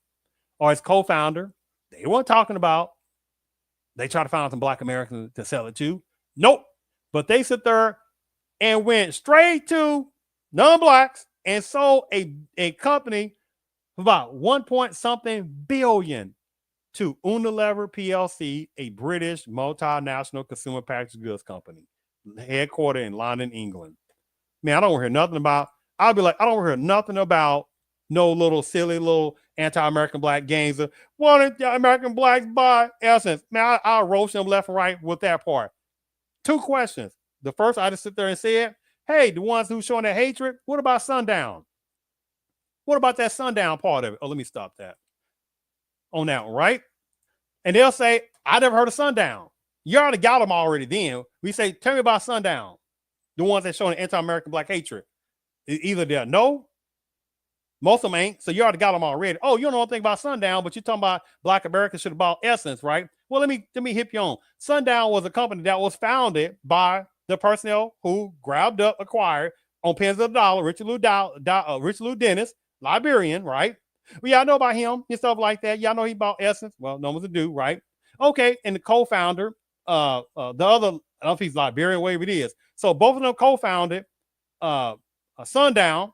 or his co-founder. They weren't talking about they try to find some Black Americans to sell it to. Nope. But they sit there and went straight to non-Blacks and sold a company for about 1.something billion to Unilever PLC, a British multinational consumer packaged goods company, headquartered in London, England. Man, I don't hear nothing about, I'll be like, I don't hear nothing about no little silly little anti-American Black games. Why didn't the American Blacks buy Essence? Man, I'll roast them left and right with that part. 2 questions. The first, I just sit there and said, hey, the ones who showing that hatred, what about Sundown? What about that Sundown part of it? Oh, let me stop that on that one, right? And they'll say, I never heard of Sundown. You already got them already then. We say, tell me about Sundown. The ones that showing anti-American Black hatred. Either they're no, most of them ain't. So you already got them already. Oh, you don't know anything about Sundown, but you're talking about Black Americans should have bought Essence, right? Well, let me hip you on. Sundown was a company that was founded by the personnel who acquired on pens of the dollar, Richard Lou Dennis, Liberian, right? Well, y'all know about him and stuff like that. Y'all know he bought Essence. Well, no one's a do, right? Okay, and the co-founder, the other, I don't know if he's Liberian, whatever it is. So both of them co-founded Sundown.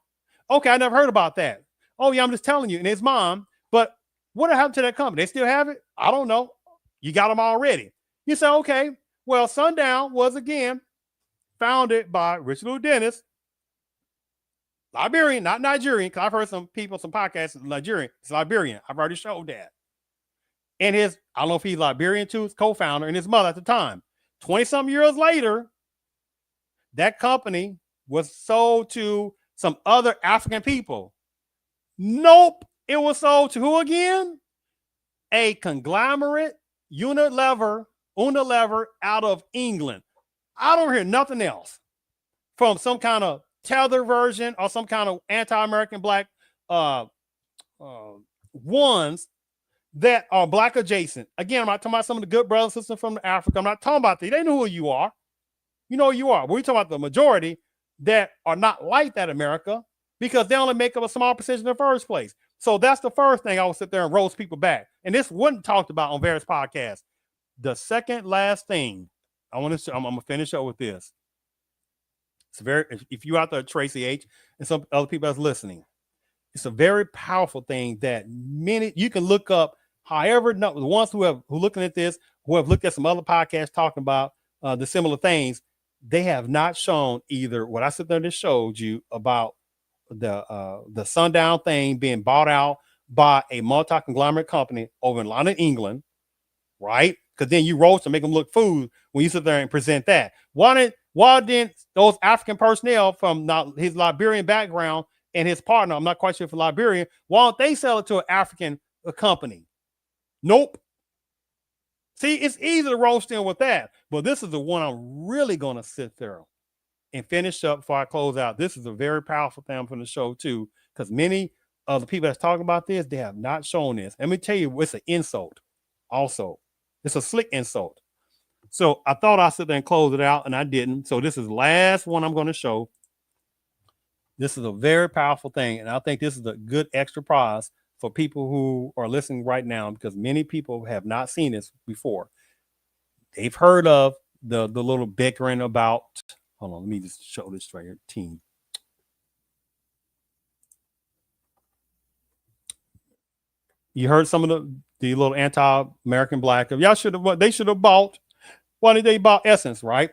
Okay, I never heard about that. Oh yeah, I'm just telling you, and his mom. But what happened to that company? They still have it? I don't know. You got them already. You say, okay, well, Sundown was again founded by Richard Lou Dennis, Liberian, not Nigerian, because I've heard some people, some podcasts, Nigerian. It's Liberian. I've already showed that. And I don't know if he's Liberian too, his co-founder and his mother at the time. 20-some years later, that company was sold to some other African people. Nope. It was sold to who again? A conglomerate, Unilever out of England. I don't hear nothing else from some kind of tether version or some kind of anti-American Black ones that are Black adjacent. Again, I'm not talking about some of the good brothers and sisters from Africa. I'm not talking about they know who you are. You know who you are. We're talking about the majority that are not like that America because they only make up a small percentage in the first place. So that's the first thing I would sit there and roast people back. And this wasn't talked about on various podcasts. The second last thing I'm gonna finish up with this. It's if you out there, Tracy H, and some other people that's listening, it's a very powerful thing that you can look up. However, the ones who looking at this, who have looked at some other podcasts talking about the similar things, they have not shown either what I sit there and just showed you about the Sundown thing being bought out by a multi-conglomerate company over in London, England, right? Because then you roast and make them look food when you sit there and present that. Why didn't those African personnel from his Liberian background and his partner, I'm not quite sure for Liberian, why don't they sell it to an African company? Nope. See, it's easy to roast in with that, but this is the one I'm really going to sit there and finish up before I close out. This is a very powerful thing from the show too, because many of the people that's talking about this, they have not shown this. Let me tell you, it's an insult also. It's a slick insult. So I thought I'd sit there and close it out, and I didn't. So this is the last one I'm going to show. This is a very powerful thing, and I think this is a good extra prize for people who are listening right now, because many people have not seen this before. They've heard of the little bickering about. Hold on, let me just show this right here. Team. You heard some of the little anti-American black. Y'all should have. They should have bought. Why did they buy Essence, right?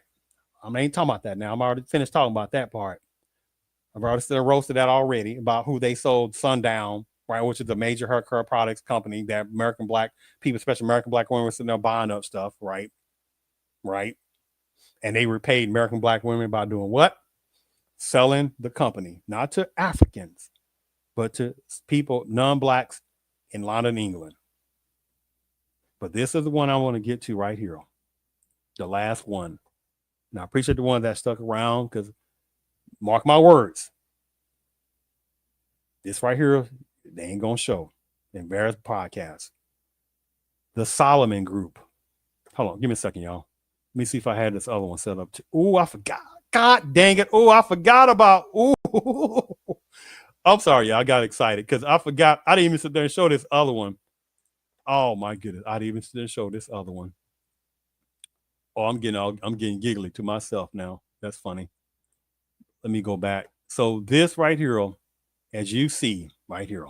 I ain't talking about that now. I'm already finished talking about that part. I've already still roasted that already about who they sold Sundown, right, which is the major hair care products company that American black people, especially American black women, were sitting there buying up stuff, right? Right. And they repaid American black women by doing what? Selling the company, not to Africans, but to people, non-blacks in London, England. But this is the one I want to get to right here. The last one. Now, I appreciate the one that stuck around, because mark my words, this right here, they ain't going to show in various podcasts. The Solomon Group. Hold on, give me a second, y'all. Let me see if I had this other one set up too. Oh, I forgot. God dang it. Oh, I forgot about. Oh, I'm sorry, y'all. I got excited because I forgot. I didn't even sit there and show this other one. Oh my goodness. I didn't even sit there and show this other one. Oh, I'm getting giggly to myself now. That's funny. Let me go back. So this right here, as you see right here.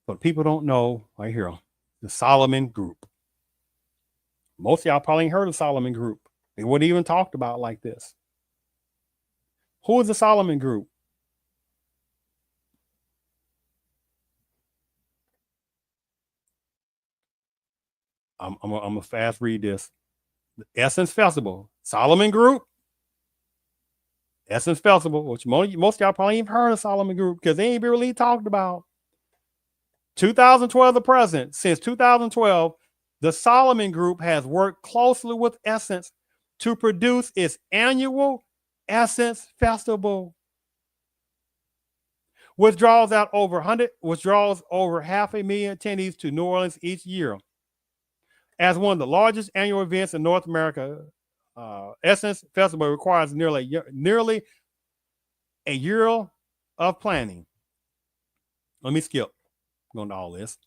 But people don't know right here, the Solomon Group. Most of y'all probably ain't heard of Solomon Group. They wouldn't even talked about like this. Who is the Solomon Group? I'm gonna fast read this. The Essence Festival, Solomon Group. Essence Festival, which most of y'all probably ain't heard of Solomon Group because they ain't been really talked about. 2012 the present. Since 2012, the Solomon Group has worked closely with Essence to produce its annual Essence Festival, which draws over 500,000 attendees to New Orleans each year. As one of the largest annual events in North America, Essence Festival requires nearly a year of planning. Let me skip going to all this.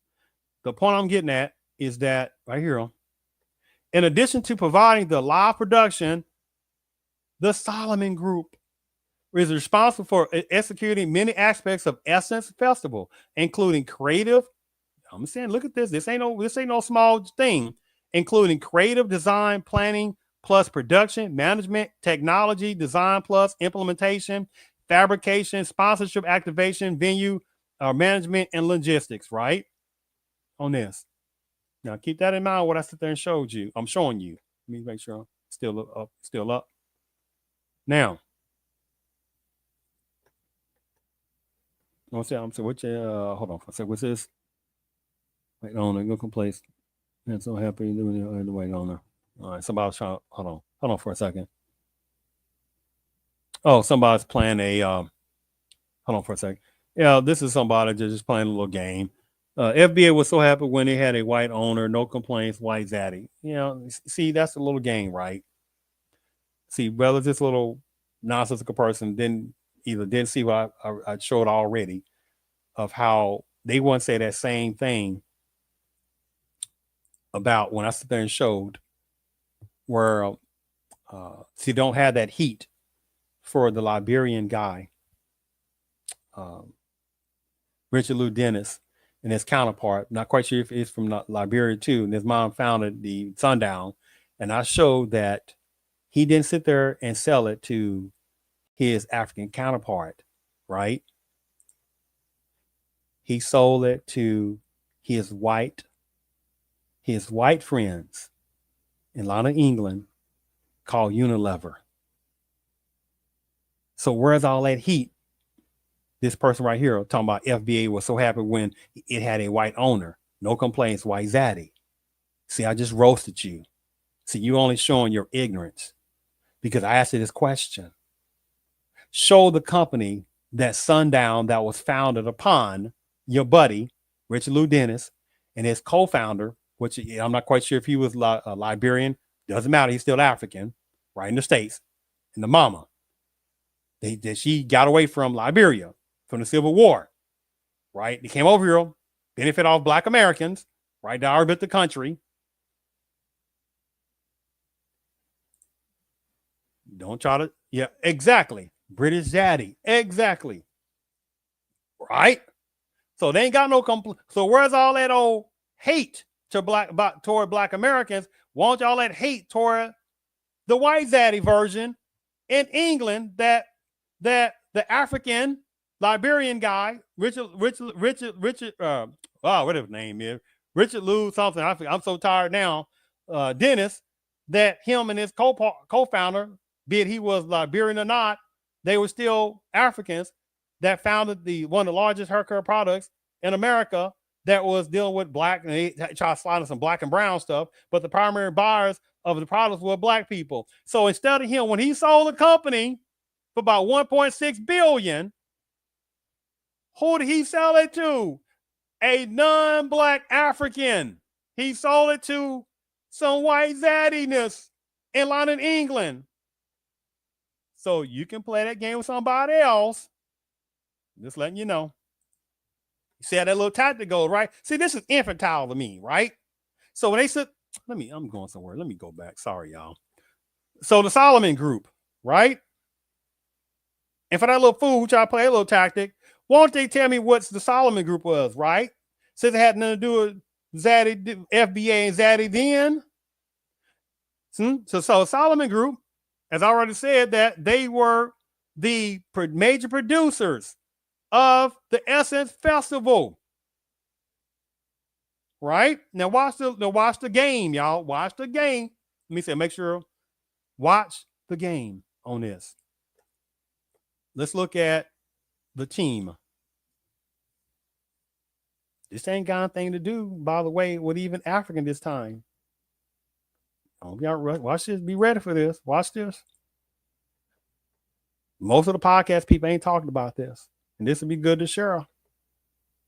The point I'm getting at is that right here, in addition to providing the live production, the Solomon Group is responsible for executing many aspects of Essence Festival, including creative. I'm saying, look at this. This ain't no small thing, including creative design, planning, plus production, management, technology, design, plus implementation, fabrication, sponsorship, activation, venue, management, and logistics, right? On this. Now keep that in mind what I sit there and showed you. I'm showing you. Let me make sure I'm still up. Now, hold on for a second. What's this? Wait on, go place. I'm so happy doing the wait on there. All right, somebody's trying. Hold on for a second. Oh, somebody's playing a. Hold on for a second. Yeah, this is somebody just playing a little game. FBA was so happy when they had a white owner, no complaints, white zaddy. You know, see, that's a little game, right? See, whether this little nonsensical person didn't see what I showed already of how they want to say that same thing about when I sit there and showed where see, don't have that heat for the Liberian guy, Richard Lou Dennis, and his counterpart. Not quite sure if it's from Liberia too. And his mom founded the Sundown, and I showed that he didn't sit there and sell it to his African counterpart, right? He sold it to his white friends in London, England, called Unilever. So where's all that heat? This person right here talking about FBA was so happy when it had a white owner. No complaints, white zaddy. See, I just roasted you. See, you only showing your ignorance because I asked you this question. Show the company that Sundown that was founded upon your buddy, Richard Lou Dennis, and his co-founder, which I'm not quite sure if he was Liberian. Doesn't matter. He's still African, right in the States. And the mama, she got away from Liberia, from the Civil War, right? They came over here, benefit off Black Americans, right? They already built the country. Don't try to, yeah, exactly. British zaddy, exactly. Right? So they ain't got no so where's all that old hate to toward Black Americans? Won't y'all that hate toward the white zaddy version in England that the African Liberian guy, Richard, whatever his name is, Richard Lou something. I'm so tired now. Dennis, that him and his co-founder, be it he was Liberian or not, they were still Africans that founded one of the largest hair care products in America that was dealing with Black, and they tried to slide in some Black and brown stuff, but the primary buyers of the products were Black people. So instead of him, when he sold the company for about 1.6 billion, who did he sell it to? A non-Black African. He sold it to some white zaddiness in London, England. So you can play that game with somebody else. Just letting you know. You see how that little tactic goes, right? See, this is infantile to me, right? So when they said, I'm going somewhere. Let me go back. Sorry, y'all. So the Solomon Group, right? And for that little fool who tried to play a little tactic, won't they tell me what the Solomon Group was, right? Since it had nothing to do with Zaddy, FBA and Zaddy then. So Solomon Group, as I already said, that they were the major producers of the Essence Festival. Right? Now watch the game, y'all. Watch the game. Let me say, make sure, watch the game on this. Let's look at the team. This ain't got anything to do, by the way, with even African this time. Watch this. Be ready for this. Watch this. Most of the podcast people ain't talking about this. And this would be good to share.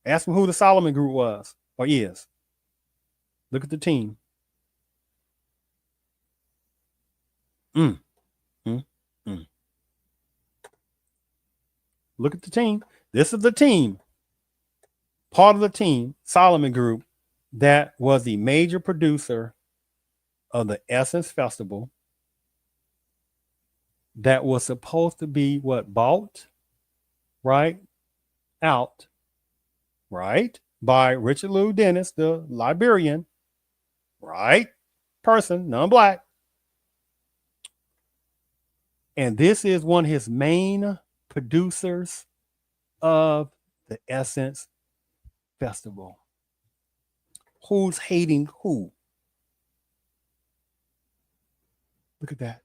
Ask them who the Solomon Group was or is. Look at the team. Look at the team. This is the team. Part of the team, Solomon Group, that was the major producer of the Essence Festival that was supposed to be bought, right, out, right, by Richard Lou Dennis, the Liberian, right, person, non-Black. And this is one of his main producers of the Essence Festival. Who's hating who? Look at that.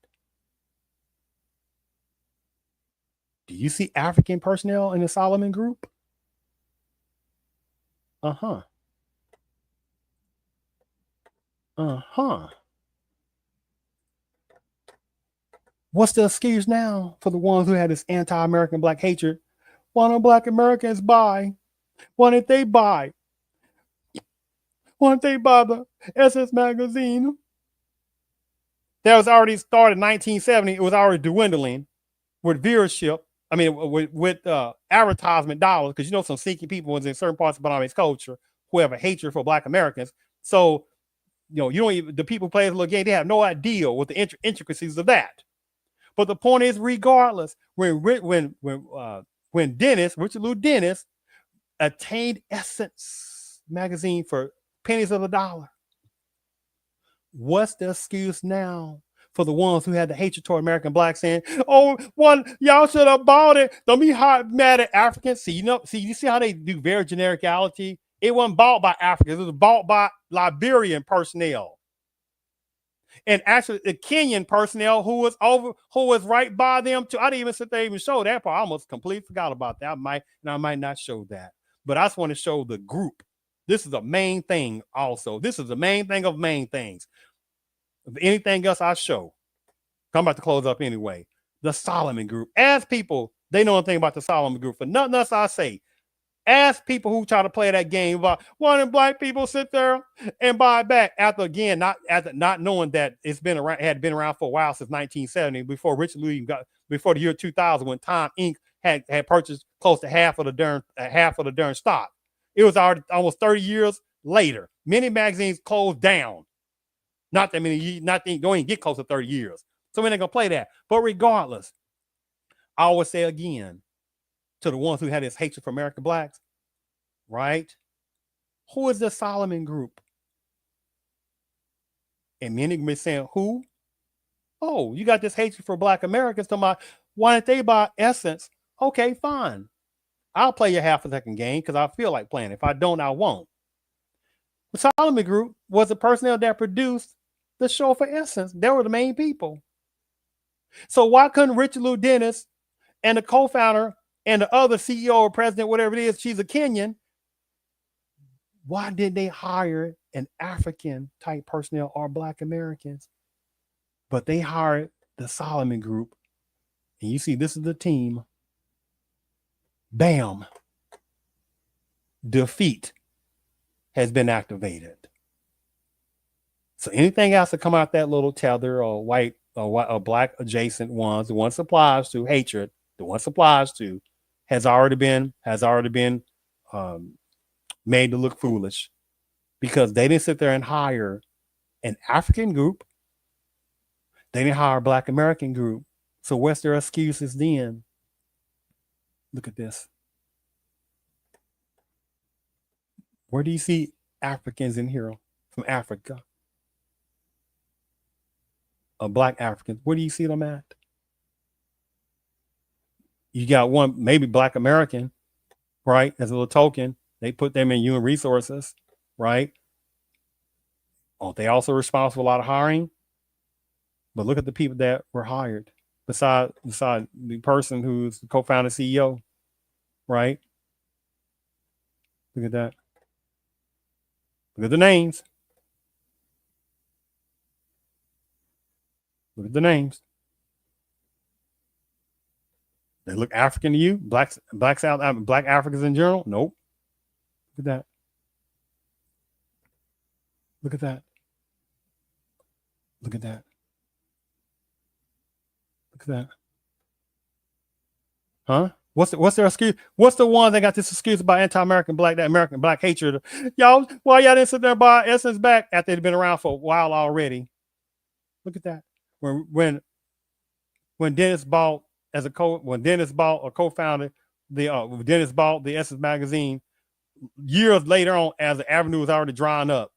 Do you see African personnel in the Solomon Group? Uh-huh. What's the excuse now for the ones who had this anti-American Black hatred? Why don't Black Americans buy? Why didn't they buy? Why didn't they buy the SS magazine? That was already started in 1970. It was already dwindling with viewership. I mean, with advertisement dollars, because some seeking people was in certain parts of Bonami's culture who have a hatred for Black Americans. So, you don't even, the people who play this little game, they have no idea what the intricacies of that. But the point is, regardless, when Dennis, Richard Lou Dennis, attained Essence magazine for pennies of the dollar, what's the excuse now for the ones who had the hatred toward American Blacks, saying, "Oh, y'all should have bought it. Don't be mad at Africans." You see how they do very genericality. It wasn't bought by Africans. It was bought by Liberian personnel. And actually, the Kenyan personnel who was right by them too. I didn't even sit there even show that part. I almost completely forgot about that. I might not show that, but I just want to show the group. This is the main thing. Also, this is the main thing of main things. If anything else I show, I'm about to close up anyway. The Solomon Group. As people, they know anything about the Solomon Group. For nothing else I say, Ask people who try to play that game about why didn't black people sit there and buy back after not knowing that it's been around, had been around for a while since 1970, before Richard Louis before the year 2000, when Time Inc. had purchased close to half of the darn stock. It was already almost 30 years later. Many magazines closed down. Not that many, don't even get close to 30 years. So we're not gonna play that. But regardless, I always say again, to the ones who had this hatred for American blacks, right? Who is the Solomon Group? And many be saying, who? Oh, you got this hatred for black Americans. Why don't they buy Essence? Okay, fine. I'll play your half a second game because I feel like playing. If I don't, I won't. The Solomon Group was the personnel that produced the show for Essence. They were the main people. So why couldn't Richard Lou Dennis and the co-founder and the other CEO or president, whatever it is, she's a Kenyan, why did they hire an African type personnel or black Americans? But they hired the Solomon Group. And you see, this is the team. Bam. Defeat has been activated. So anything else to come out that little tether or white or black adjacent ones, the one supplies to hatred, the one supplies to has already been made to look foolish, because they didn't sit there and hire an African group. They didn't hire a black American group. So what's their excuses then? Look at this. Where do you see Africans in here from Africa? Black Africans. Where do you see them at? You got one, maybe black American, right? As a little token. They put them in human resources, right? Aren't they also responsible for a lot of hiring? But look at the people that were hired beside the person who's the co-founder CEO, right? Look at that. Look at the names. Look at the names. They look African to you? Black Africans in general? Nope. Look at that. Look at that. Look at that. Look at that. Huh? What's their excuse? What's the one that got this excuse about anti-American black, that American black hatred? Y'all, why y'all didn't sit there and buy Essence back after they'd been around for a while already? Look at that. When Dennis bought or co-founded Dennis bought the Essence magazine, years later on, as the avenue was already drying up,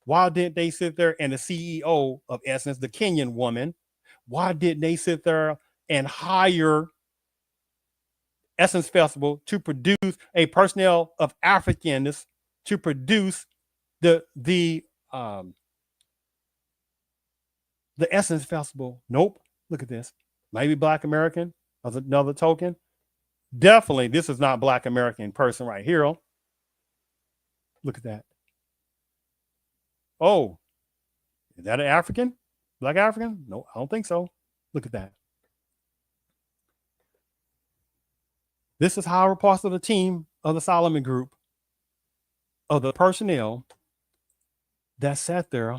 why didn't they sit there and the CEO of Essence, the Kenyan woman, why didn't they sit there and hire Essence Festival to produce a personnel of Africanness to produce the Essence Festival? Nope. Look at this. Maybe black American as another token. Definitely, this is not black American person right here. Look at that. Oh, is that an African? Black African? No, I don't think so. Look at that. This is how we're part of the team of the Solomon Group, of the personnel that sat there.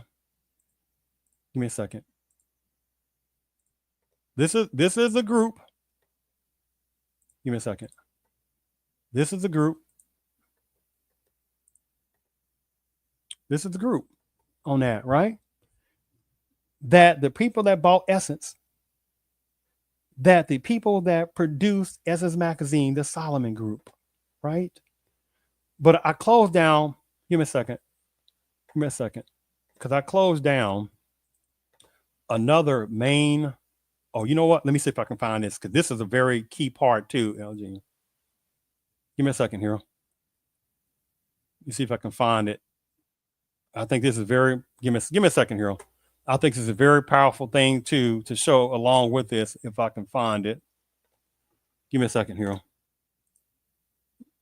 Give me a second. This is a group. Give me a second. This is a group. This is the group on that, right? That the people that bought Essence, that the people that produced Essence magazine, the Solomon Group, right? But I closed down. Give me a second. Give me a second. Because I closed down another main. Oh, you know what? Let me see if I can find this, because this is a very key part too, LG. Give me a second here. Let me see if I can find it. I think this is very, give me a second here. I think this is a very powerful thing to show along with this, if I can find it. Give me a second here.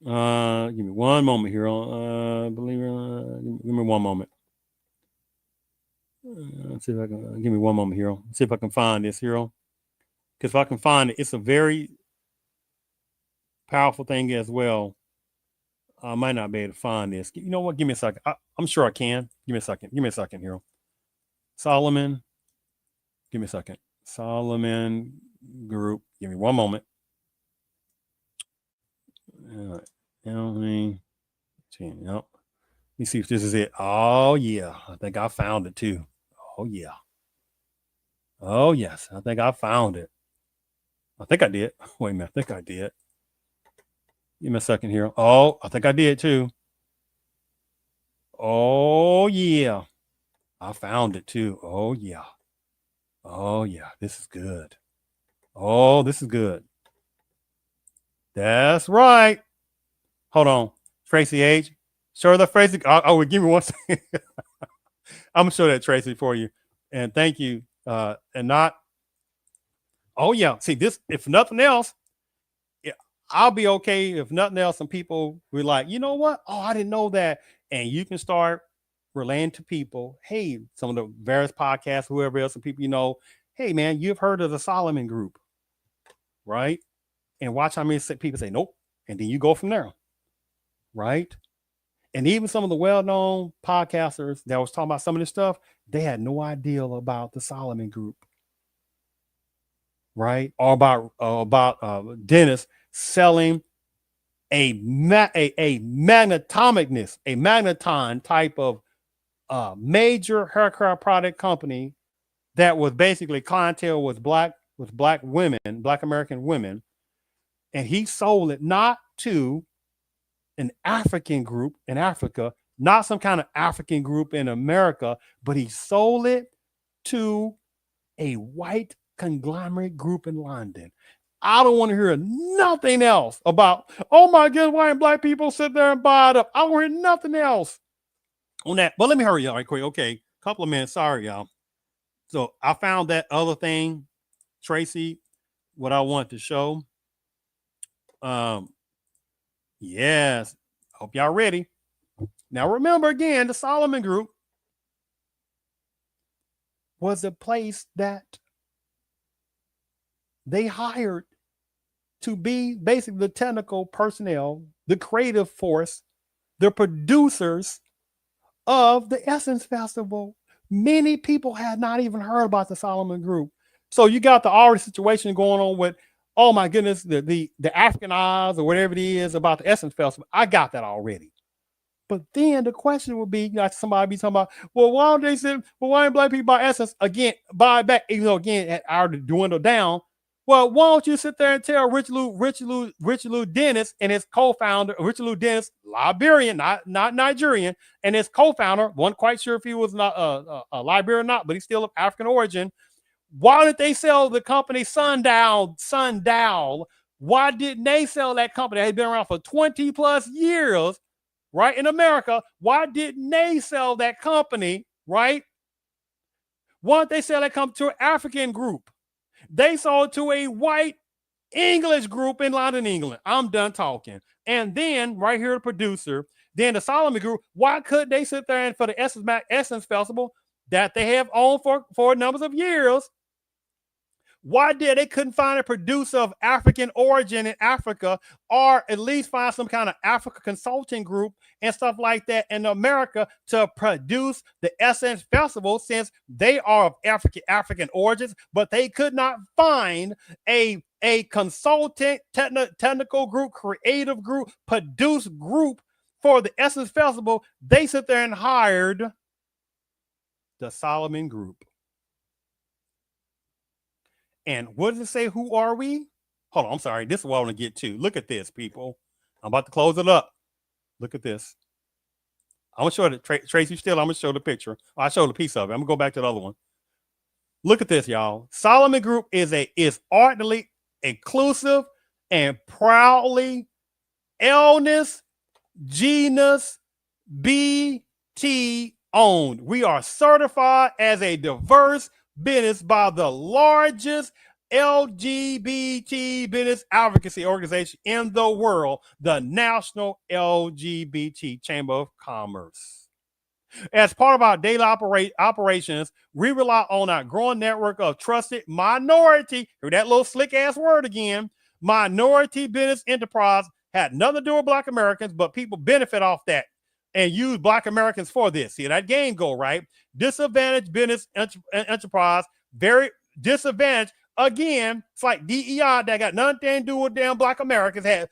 Give me one moment here. Give me one moment. Let's see if I can, give me one moment here. Let's see if I can find this here. Because if I can find it, it's a very powerful thing as well. I might not be able to find this. You know what? Give me a second. I'm sure I can. Give me a second. Give me a second here. Solomon. Give me a second. Solomon Group. Give me one moment. Let me see if this is it. Oh, yeah. I think I found it too. Oh, yeah. Oh, yes. I think I found it. I think I did. Wait a minute. I think I did. Give me a second here. Oh, I think I did too. Oh, yeah. I found it too. Oh, yeah. Oh, yeah. This is good. Oh, this is good. That's right. Hold on. Tracy H. Show the Tracy. Oh, give me one second. I'm going to show that, Tracy, for you. And thank you. And not. Oh, yeah. See, this, if nothing else, I'll be okay. If nothing else, some people were like, you know what? Oh, I didn't know that. And you can start relaying to people, hey, some of the various podcasts, whoever else, some people, you know, hey, man, you've heard of the Solomon Group, right? And watch how many people say, nope. And then you go from there, right? And even some of the well-known podcasters that was talking about some of this stuff, they had no idea about the Solomon Group, right? Or about Dennis selling a magneton type of major hair care product company that was basically clientele was black women, black American women, and he sold it not to an African group in Africa, not some kind of African group in America, but he sold it to a white conglomerate group in London. I don't want to hear nothing else about, oh my God, why ain't black people sit there and buy it up? I don't hear nothing else on that. But let me hurry up right quick. Okay, couple of minutes. Sorry, y'all. So I found that other thing, Tracy, what I want to show. Yes. Hope y'all ready. Now remember again, the Solomon Group was a place that they hired to be basically the technical personnel, the creative force, the producers of the Essence Festival. Many people had not even heard about the Solomon Group. So you got the already situation going on with, oh my goodness, the African eyes or whatever it is about the Essence Festival. I got that already. But then the question would be, like somebody be talking about, well, why don't they say, well, why ain't black people buy Essence again, buy it back, even though again it already dwindled down? Well, why don't you sit there and tell Rich Lou Dennis and his co-founder, Rich Lou Dennis, Liberian, not Nigerian, and his co-founder, wasn't quite sure if he was not a Liberian or not, but he's still of African origin. Why did they sell the company Sundial? Why didn't they sell that company that had been around for 20 plus years, right, in America? Why didn't they sell that company, right? Why didn't they sell that company to an African group? They sold to a white English group in London, England. I'm done talking. And then right here, the producer, then the Solomon Group, why couldn't they sit there and for the Essence Festival that they have owned for numbers of years? Why did they couldn't find a producer of African origin in Africa, or at least find some kind of Africa consulting group and stuff like that in America to produce the Essence Festival, since they are of African origins, but they could not find a consultant, technical group, creative group, produce group for the Essence Festival. They sit there and hired the Solomon Group. And what does it say? Who are we? Hold on. I'm sorry. This is what I want to get to. Look at this, people. I'm about to close it up. Look at this. I'm going to show it. Tracy, still, I'm going to show the picture. I showed a piece of it. I'm going to go back to the other one. Look at this, y'all. Solomon Group is ardently inclusive and proudly illness, genus, BT owned. We are certified as a diverse business by the largest LGBT business advocacy organization in the world, the National LGBT Chamber of Commerce. As part of our daily operations, we rely on our growing network of trusted minority, hear that little slick ass word again, minority business enterprise had nothing to do with Black Americans, but people benefit off that and use Black Americans for this. See that game go, right? Disadvantaged business enterprise, very disadvantaged. Again, it's like DEI that got nothing to do with damn Black Americans, had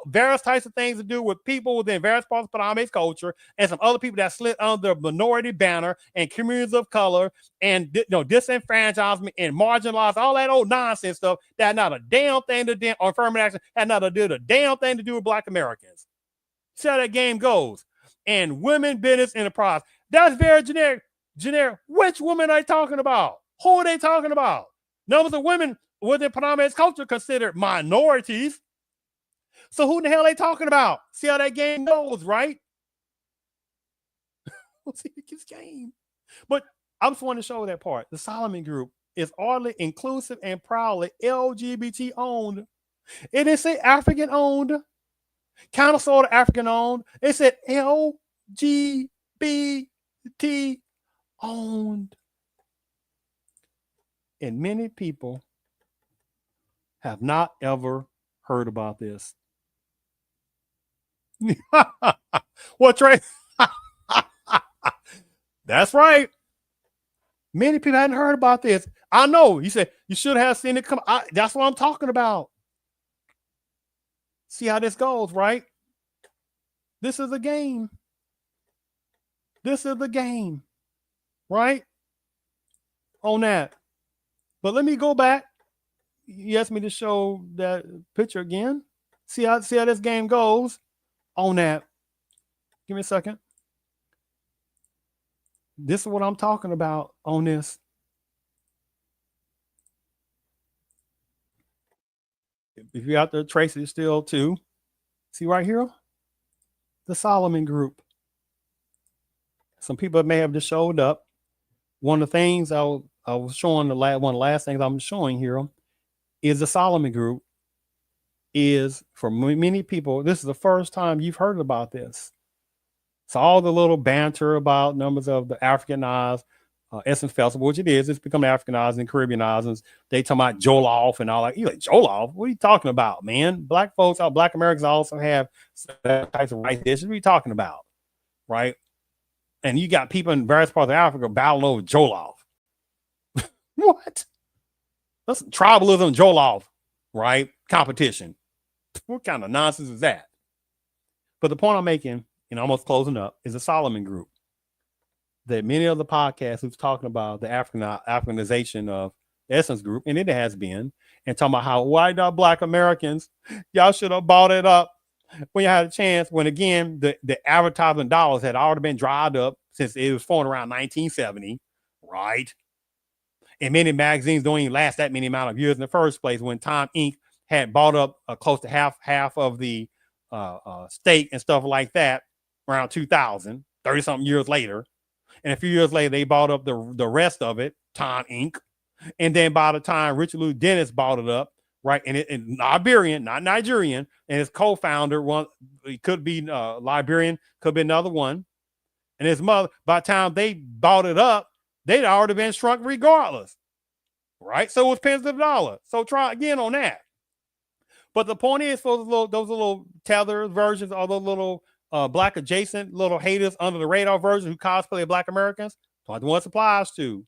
various types of things to do with people within various parts of Paname's culture and some other people that slid under the minority banner and communities of color and disenfranchisement and marginalized, all that old nonsense stuff that had not a damn thing to do, or affirmative action had not a damn thing to do with Black Americans. See how that game goes. And women business enterprise. That's very generic. Which women are they talking about? Who are they talking about? Numbers of women within Paname's culture considered minorities. So who the hell are they talking about? See how that game goes, right? See this game. But I just want to show that part. The Solomon Group is oddly inclusive and proudly LGBT owned. It didn't say African owned, kind of sort of African owned. It said LGBT owned. And many people have not ever heard about this. What, Trey? That's right. Many people hadn't heard about this. I know. You said you should have seen it come. That's what I'm talking about. See how this goes, right? This is a game. This is the game, right? On that. But let me go back. You asked me to show that picture again. See how this game goes on that. Give me a second. This is what I'm talking about on this. If you're out there, Tracy still too. See right here? The Solomon Group. Some people may have just showed up. One of the things I was showing, one of the last things I'm showing here is the Solomon Group is, for many people, this is the first time you've heard about this. So all the little banter about numbers of the Africanized Essence Festival, which it is, it's become Africanized and Caribbeanized. They talking about Jollof and all that. You like Jollof? What are you talking about, man? Black folks, Black Americans also have types of rice dishes. What are you talking about, right? And you got people in various parts of Africa battling over Jollof. What? That's tribalism, Jollof, right? Competition. What kind of nonsense is that? But the point I'm making, and almost closing up, is the Solomon Group. That many of the podcasts who's talking about the Africanization of the Essence Group, and it has been, and talking about how white Black Americans, y'all should have bought it up when you had a chance, when again, the advertising dollars had already been dried up since it was formed around 1970, right? And many magazines don't even last that many amount of years in the first place. When Time Inc. had bought up close to half of the stake and stuff like that around 2000, 30-something years later. And a few years later, they bought up the rest of it, Time Inc. And then by the time Richard Lou Dennis bought it up, right, and Liberian, not Nigerian, and his co-founder, one, it could be Liberian, could be another one, and his mother, by the time they bought it up, they'd already been shrunk regardless, right? So it was pence of the dollar. So try again on that. But the point is, for those little tether versions, or those little Black adjacent little haters under the radar version who cosplay Black Americans, that's the one it applies to.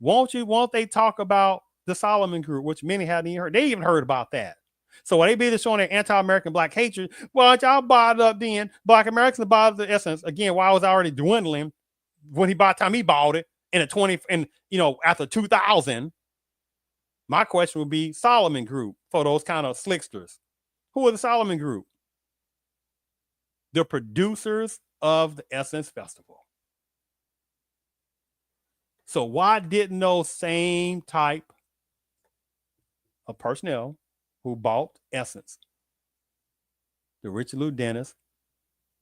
Won't they talk about the Solomon Group, which many hadn't even heard? They even heard about that. So when they be showing their anti-American Black hatred, well, y'all bought it up then. Black Americans bought the Essence again. Why was already dwindling when by the time he bought it after 2000? My question would be Solomon Group for those kind of slicksters. Who are the Solomon Group? The producers of the Essence Festival. So why didn't those same type of personnel who bought Essence, the Richard Lou Dennis,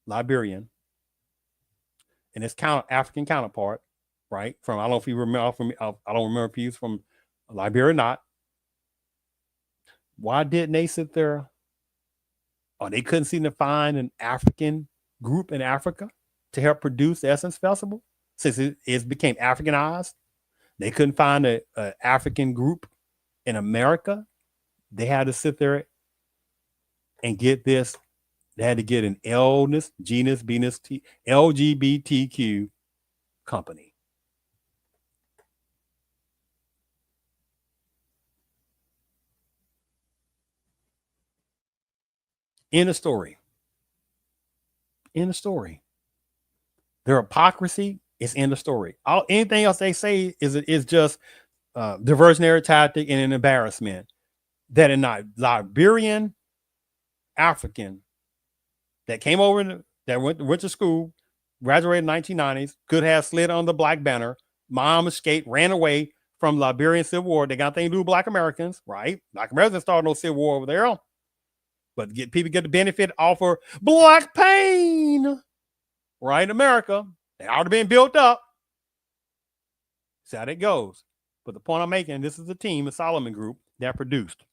Liberian, and his African counterpart, right? From, I don't know if you remember I don't remember if he's from Liberia or not. Why didn't they sit there? Or they couldn't seem to find an African group in Africa to help produce the Essence Festival, since it became Africanized. They couldn't find an African group in America. They had to sit there And get this, they had to get an L-ness, genus, Venus, LGBTQ company. In the story. In the story. Their hypocrisy is in the story. Anything else they say is just diversionary tactic and an embarrassment. That a Liberian African that came over, that went to school, graduated in the 1990s, could have slid on the black banner. Mom escaped, ran away from Liberian Civil War. They got nothing to do with Black Americans, right? Black Americans started no Civil War over there. But people get the benefit off of Black pain, right? America, they already been built up. That's how it goes. But the point I'm making, this is the team, the Solomon Group, that produced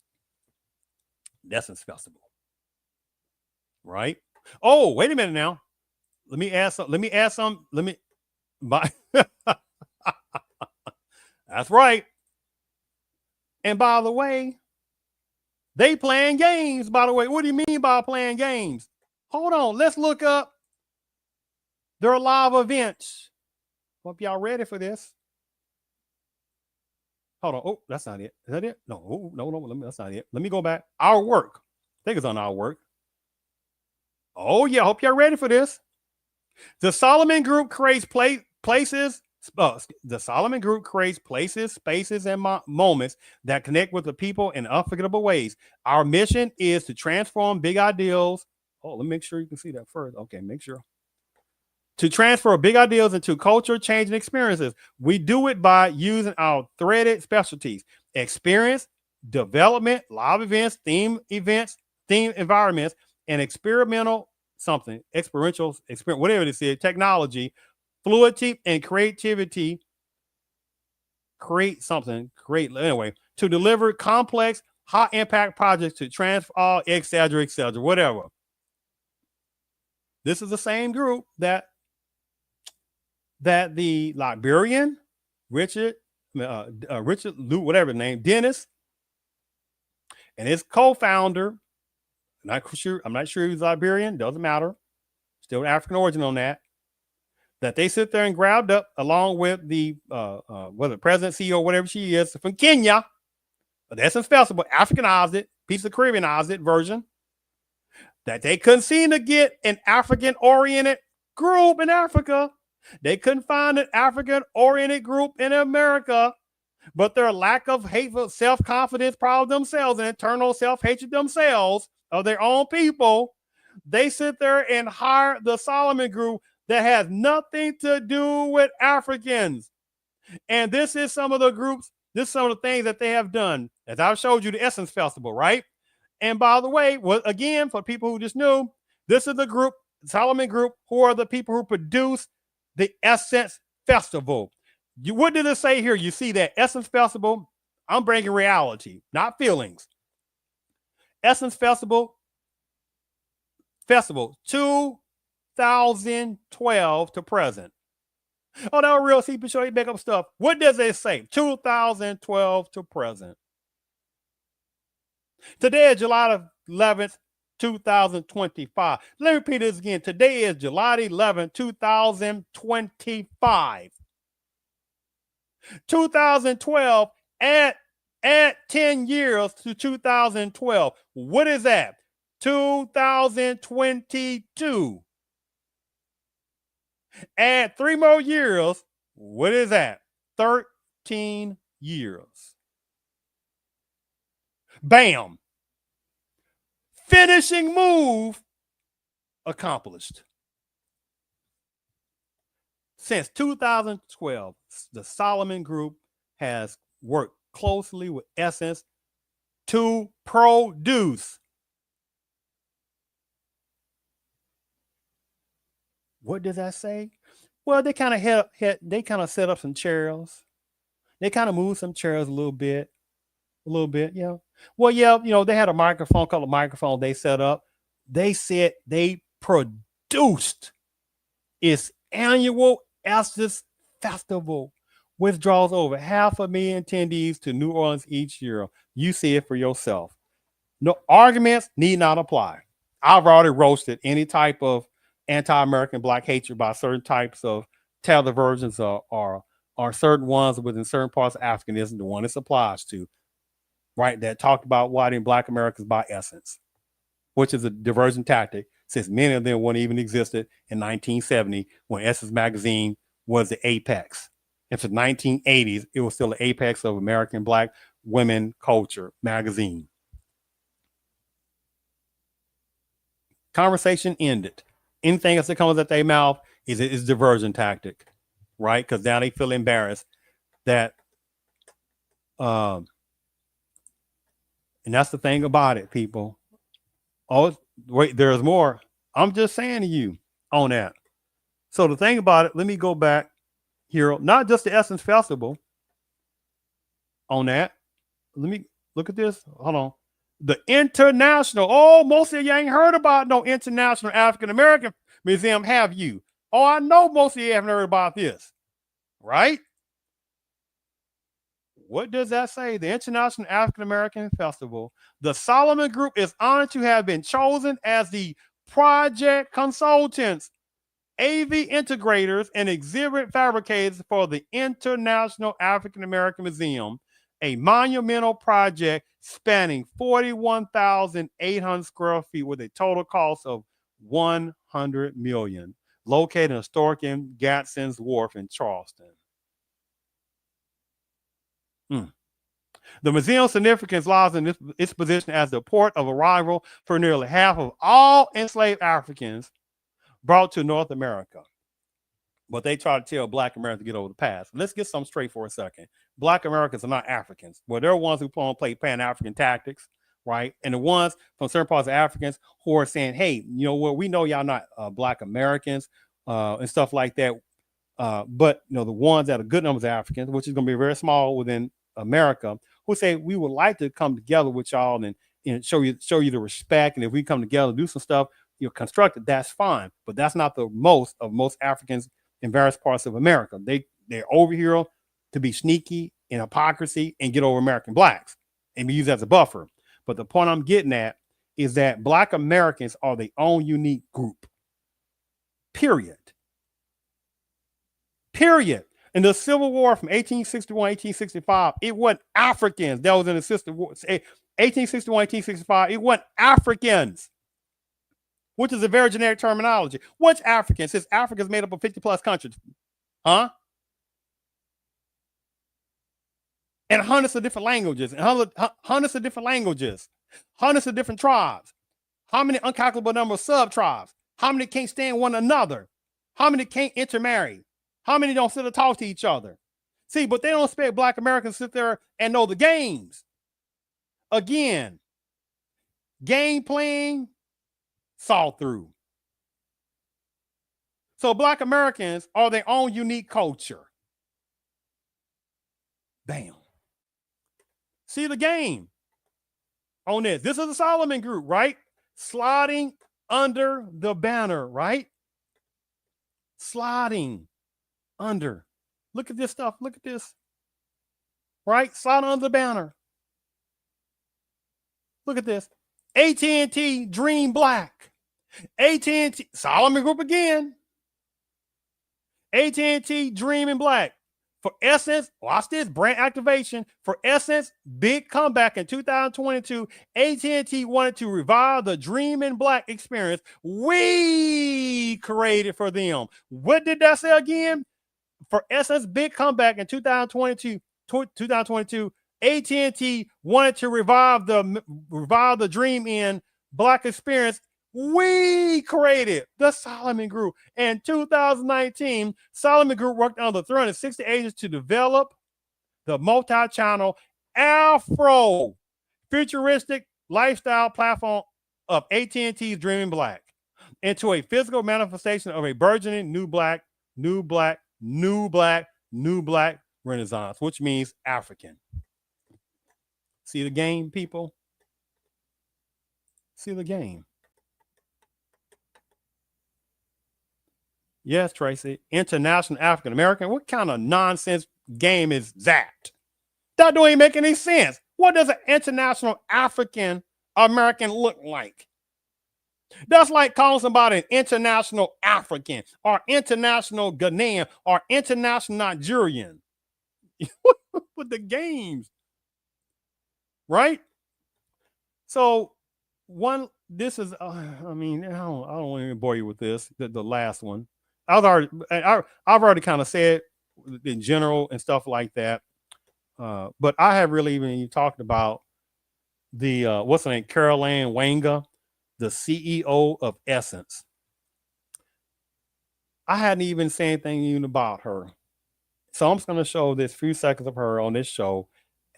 the Essence Festival, right? Oh, wait a minute now. Let me add some. That's right. And by the way, they playing games, by the way. What do you mean by playing games? Hold on. Let's look up their live events. Hope y'all ready for this. Hold on. Oh, that's not it. Is that it? No, no. That's not it. Let me go back. Our work. I think it's on our work. Oh, yeah. Hope y'all ready for this. The Solomon Group creates places. The Solomon Group creates places, spaces, and moments that connect with the people in unforgettable ways. Our mission is to transform big ideals. Oh, let me make sure you can see that first. Okay, make sure. To transfer big ideas into culture-changing experiences. We do it by using our threaded specialties: experience, development, live events, theme environments, and experiential, whatever this is, technology, fluidity, and creativity. Anyway, to deliver complex, high-impact projects to transfer, et cetera, whatever. This is the same group that the Liberian Richard Lou, whatever his name, Dennis, and his co-founder, I'm not sure he's Liberian, doesn't matter, still African origin on that they sit there and grabbed up along with the president, CEO, whatever she is from Kenya, the Essence Festival, Africanized it, piece of Caribbeanized it version, that they couldn't seem to get an African-oriented group in Africa. They couldn't find an African-oriented group in America, but their lack of hateful self-confidence, proud of themselves, and internal self-hatred themselves of their own people, they sit there and hire the Solomon Group that has nothing to do with Africans. And this is some of the groups, this is some of the things that they have done. As I showed you, the Essence Festival, right? And by the way, again, for people who just knew, this is the group, Solomon Group, who are the people who produce the Essence Festival. What did it say here? You see that Essence Festival? I'm bringing reality, not feelings. Essence Festival 2012 to present. Oh, that was real. See, show you make up stuff. What does it say? 2012 to present. Today is July 11th, 2025. Let me repeat this again. Today is July 11th, 2025. 2012, add 10 years to 2012. What is that? 2022. Add 3 more years. What is that? 13 years. Bam. Finishing move accomplished. Since 2012, the Solomon Group has worked closely with Essence to produce. What does that say? Well, they kind of set up some chairs. They kind of moved some chairs a little bit, yeah. Well, yeah, they had a microphone, couple of microphones they set up. They said they produced its annual Essence Festival, which draws over 500,000 attendees to New Orleans each year. You see it for yourself. No arguments need not apply. I've already roasted any type of anti-American black hatred by certain types of televersions or certain ones within certain parts of Africanism, the one this applies to, right? That talked about white and black Americans by essence, which is a diversion tactic, since many of them wouldn't even existed in 1970 when Essence magazine was the apex. And for the 1980s, it was still the apex of American black women culture magazine. Conversation ended. Anything else that comes out their mouth is diversion tactic, right? Because now they feel embarrassed that, and that's the thing about it, people. Oh, wait, there's more. I'm just saying to you on that. So the thing about it, let me go back here, not just the Essence Festival on that. Let me look at this. Hold on. The international. Oh, most of you ain't heard about no International African American Museum, have you? Oh, I know most of you haven't heard about this, right? What does that say? The International African American Festival. The Solomon Group is honored to have been chosen as the project consultants, AV integrators, and exhibit fabricators for the International African American Museum, a monumental project spanning 41,800 square feet with a total cost of $100 million, located in historic in Gadsden's Wharf in Charleston. The museum's significance lies in its position as the port of arrival for nearly half of all enslaved Africans brought to North America. But they try to tell black Americans to get over the past. Let's get something straight for a second. Black Americans are not Africans. Well, they're ones who play Pan-African tactics, right? And the ones from certain parts of Africans who are saying, hey, you know what, we know y'all not black Americans and stuff like that. But you know, the ones that are good numbers of Africans, which is going to be very small within America, who say we would like to come together with y'all and show you the respect. And if we come together, do some stuff, you know, constructed, that's fine. But that's not the most of most Africans in various parts of America. They're over here to be sneaky and hypocrisy and get over American blacks and be used as a buffer. But the point I'm getting at is that black Americans are their own unique group. Period. In the Civil War from 1861, 1865, it wasn't Africans that was in the Civil War. 1861, 1865, it wasn't Africans, which is a very generic terminology. What's African? Since Africa is made up of 50 plus countries, huh? And hundreds of different languages, hundreds of different tribes. How many uncalculable number of sub-tribes? How many can't stand one another? How many can't intermarry? How many don't sit and talk to each other? See, but they don't expect black Americans to sit there and know the games. Again, game playing, saw through. So black Americans are their own unique culture. Bam. See the game on this. This is the Solomon Group, right? Sliding under the banner, right? Sliding under. Look at this stuff. Look at this. Right? Sliding under the banner. Look at this. AT&T Dream Black. AT&T Solomon Group again. AT&T Dream in Black. For Essence, watch this, brand activation. For Essence, big comeback in 2022. AT&T wanted to revive the Dream in Black experience we created for them. What did that say again? For Essence, big comeback in 2022. AT&T wanted to revive the Dream in Black experience we created, the Solomon Group. In 2019, Solomon Group worked under 360 agents to develop the multi-channel Afro futuristic lifestyle platform of AT&T's Dreaming Black into a physical manifestation of a burgeoning new black renaissance, which means African. See the game, people? See the game. Yes, Tracy. International African American. What kind of nonsense game is that? That don't even make any sense. What does an international African American look like? That's like calling somebody an international African or international Ghanaian or international Nigerian. With the games, right? So this is, I mean, I don't want to bore you with this. The last one, I've already kind of said in general and stuff like that. But I have really even talked about the what's her name, Carol Ann Wanga, the CEO of Essence. I hadn't even said anything even about her, so I'm just going to show this few seconds of her on this show,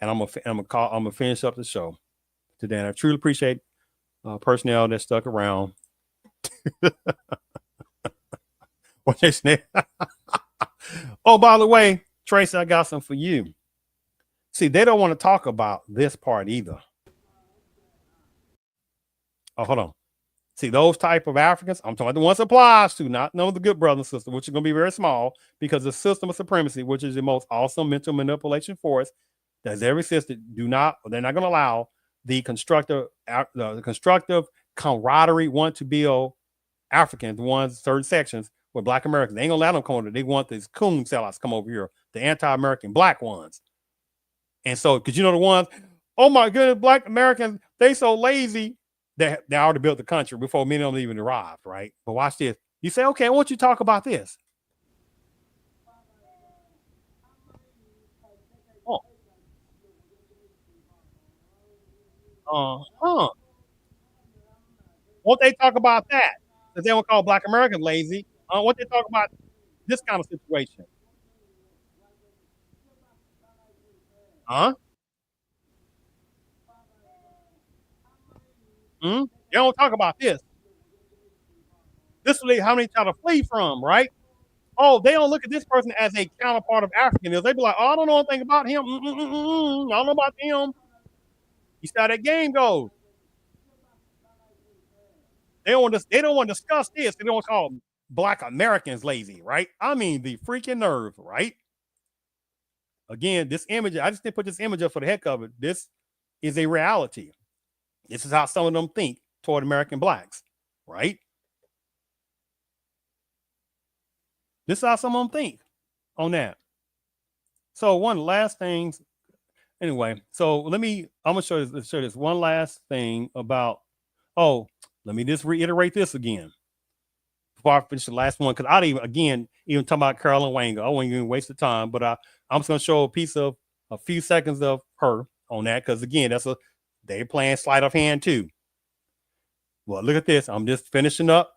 and I'm gonna finish up the show today. And I truly appreciate personnel that stuck around. What they say? Oh, by the way, Tracy, I got some for you. See, they don't want to talk about this part either. Oh, hold on. See, those type of Africans, I'm talking about the ones it applies to, not none of the good brothers and sisters, which are going to be very small, because the system of supremacy, which is the most awesome mental manipulation force that's ever existed, they're not going to allow the constructive camaraderie want to build Africans, the ones, certain sections with Black Americans. They ain't gonna let them come over. They want these coon sellouts to come over here, the anti-American Black ones. And so, because you know the ones, oh my goodness, Black Americans, they so lazy that they already built the country before many of them even arrived, right? But watch this. You say, okay, I want you to talk about this. Oh. Won't they talk about that? Because they don't call Black Americans lazy. What they talk about this kind of situation? Huh? They don't talk about this. This is how many try to flee from, right? Oh, they don't look at this person as a counterpart of African. They be like, oh, I don't know anything about him. I don't know about him. You see how that game goes. They don't want to discuss this. They don't call Black Americans lazy, right? I mean, the freaking nerve, right? Again, this image, I just didn't put this image up for the heck of it. This is a reality. This is how some of them think toward American Blacks, right? This is how some of them think on that. So one last thing. Anyway, so I'm gonna show this one last thing about, let me just reiterate this again before I finish the last one, because I didn't even talk about Carolyn Wanga. I won't even waste the time, but I'm just gonna show a few seconds of her on that, because again, they playing sleight of hand too. Well, look at this. I'm just finishing up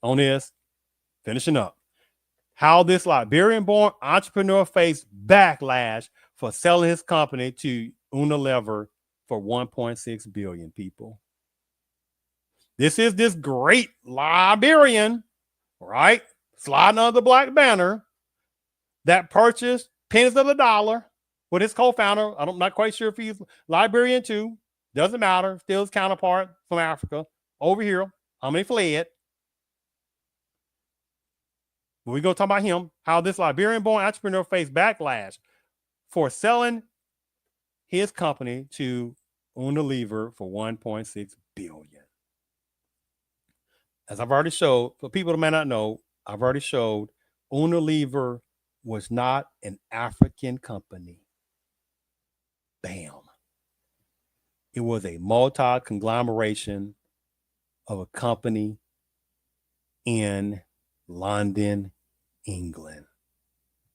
on this. How this Liberian-born entrepreneur faced backlash for selling his company to Unilever for 1.6 billion. People. This is this great Liberian, right? Sliding under the black banner that purchased pennies of the dollar with his co-founder. I'm not quite sure if he's Liberian too. Doesn't matter. Still his counterpart from Africa over here. How many fled? We're going to talk about him, how this Liberian-born entrepreneur faced backlash for selling his company to Unilever for 1.6 billion. As I've already showed, for people that may not know, I've already showed Unilever was not an African company. Bam. It was a multi-conglomeration of a company in London, England.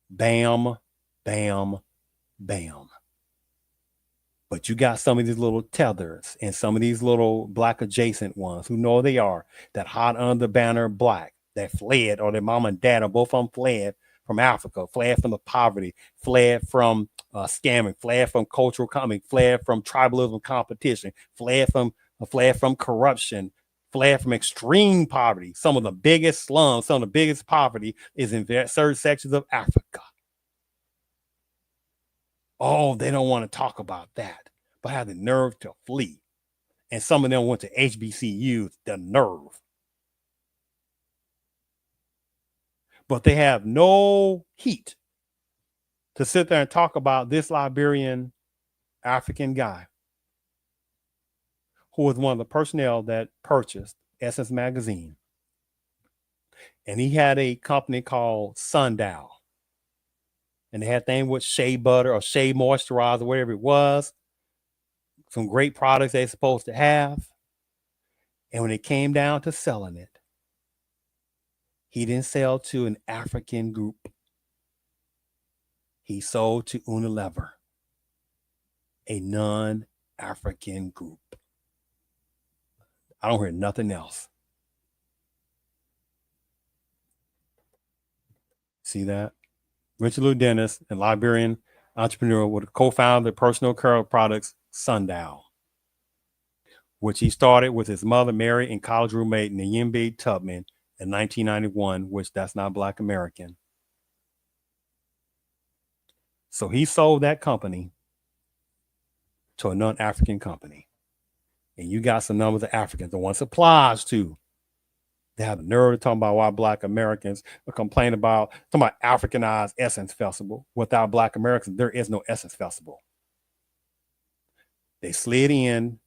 Bam, bam, bam. But you got some of these little tethers and some of these little black adjacent ones who know they are, that hot under the banner Black, that fled, or their mom and dad, or both of them fled from Africa, fled from the poverty, fled from scamming, fled from cultural coming, fled from tribalism competition, fled from corruption, fled from extreme poverty. Some of the biggest slums, some of the biggest poverty is in certain sections of Africa. Oh, they don't want to talk about that, but have the nerve to flee. And some of them went to HBCUs, the nerve. But they have no heat to sit there and talk about this Liberian African guy who was one of the personnel that purchased Essence magazine. And he had a company called Sundial. And they had things with Shea Butter or Shea Moisturizer, whatever it was. Some great products they're supposed to have. And when it came down to selling it, he didn't sell to an African group. He sold to Unilever, a non-African group. I don't hear nothing else. See that? Richard Lou Dennis, a Liberian entrepreneur, would co-found the personal care products Sundial, which he started with his mother, Mary, and college roommate Nyimbe Tubman in 1991, which that's not Black American. So he sold that company to a non-African company. And you got some numbers of Africans, the ones applies to. They have the nerve to talk about why Black Americans are complaining about talking about Africanized Essence Festival. Without Black Americans, there is no Essence Festival. They slid in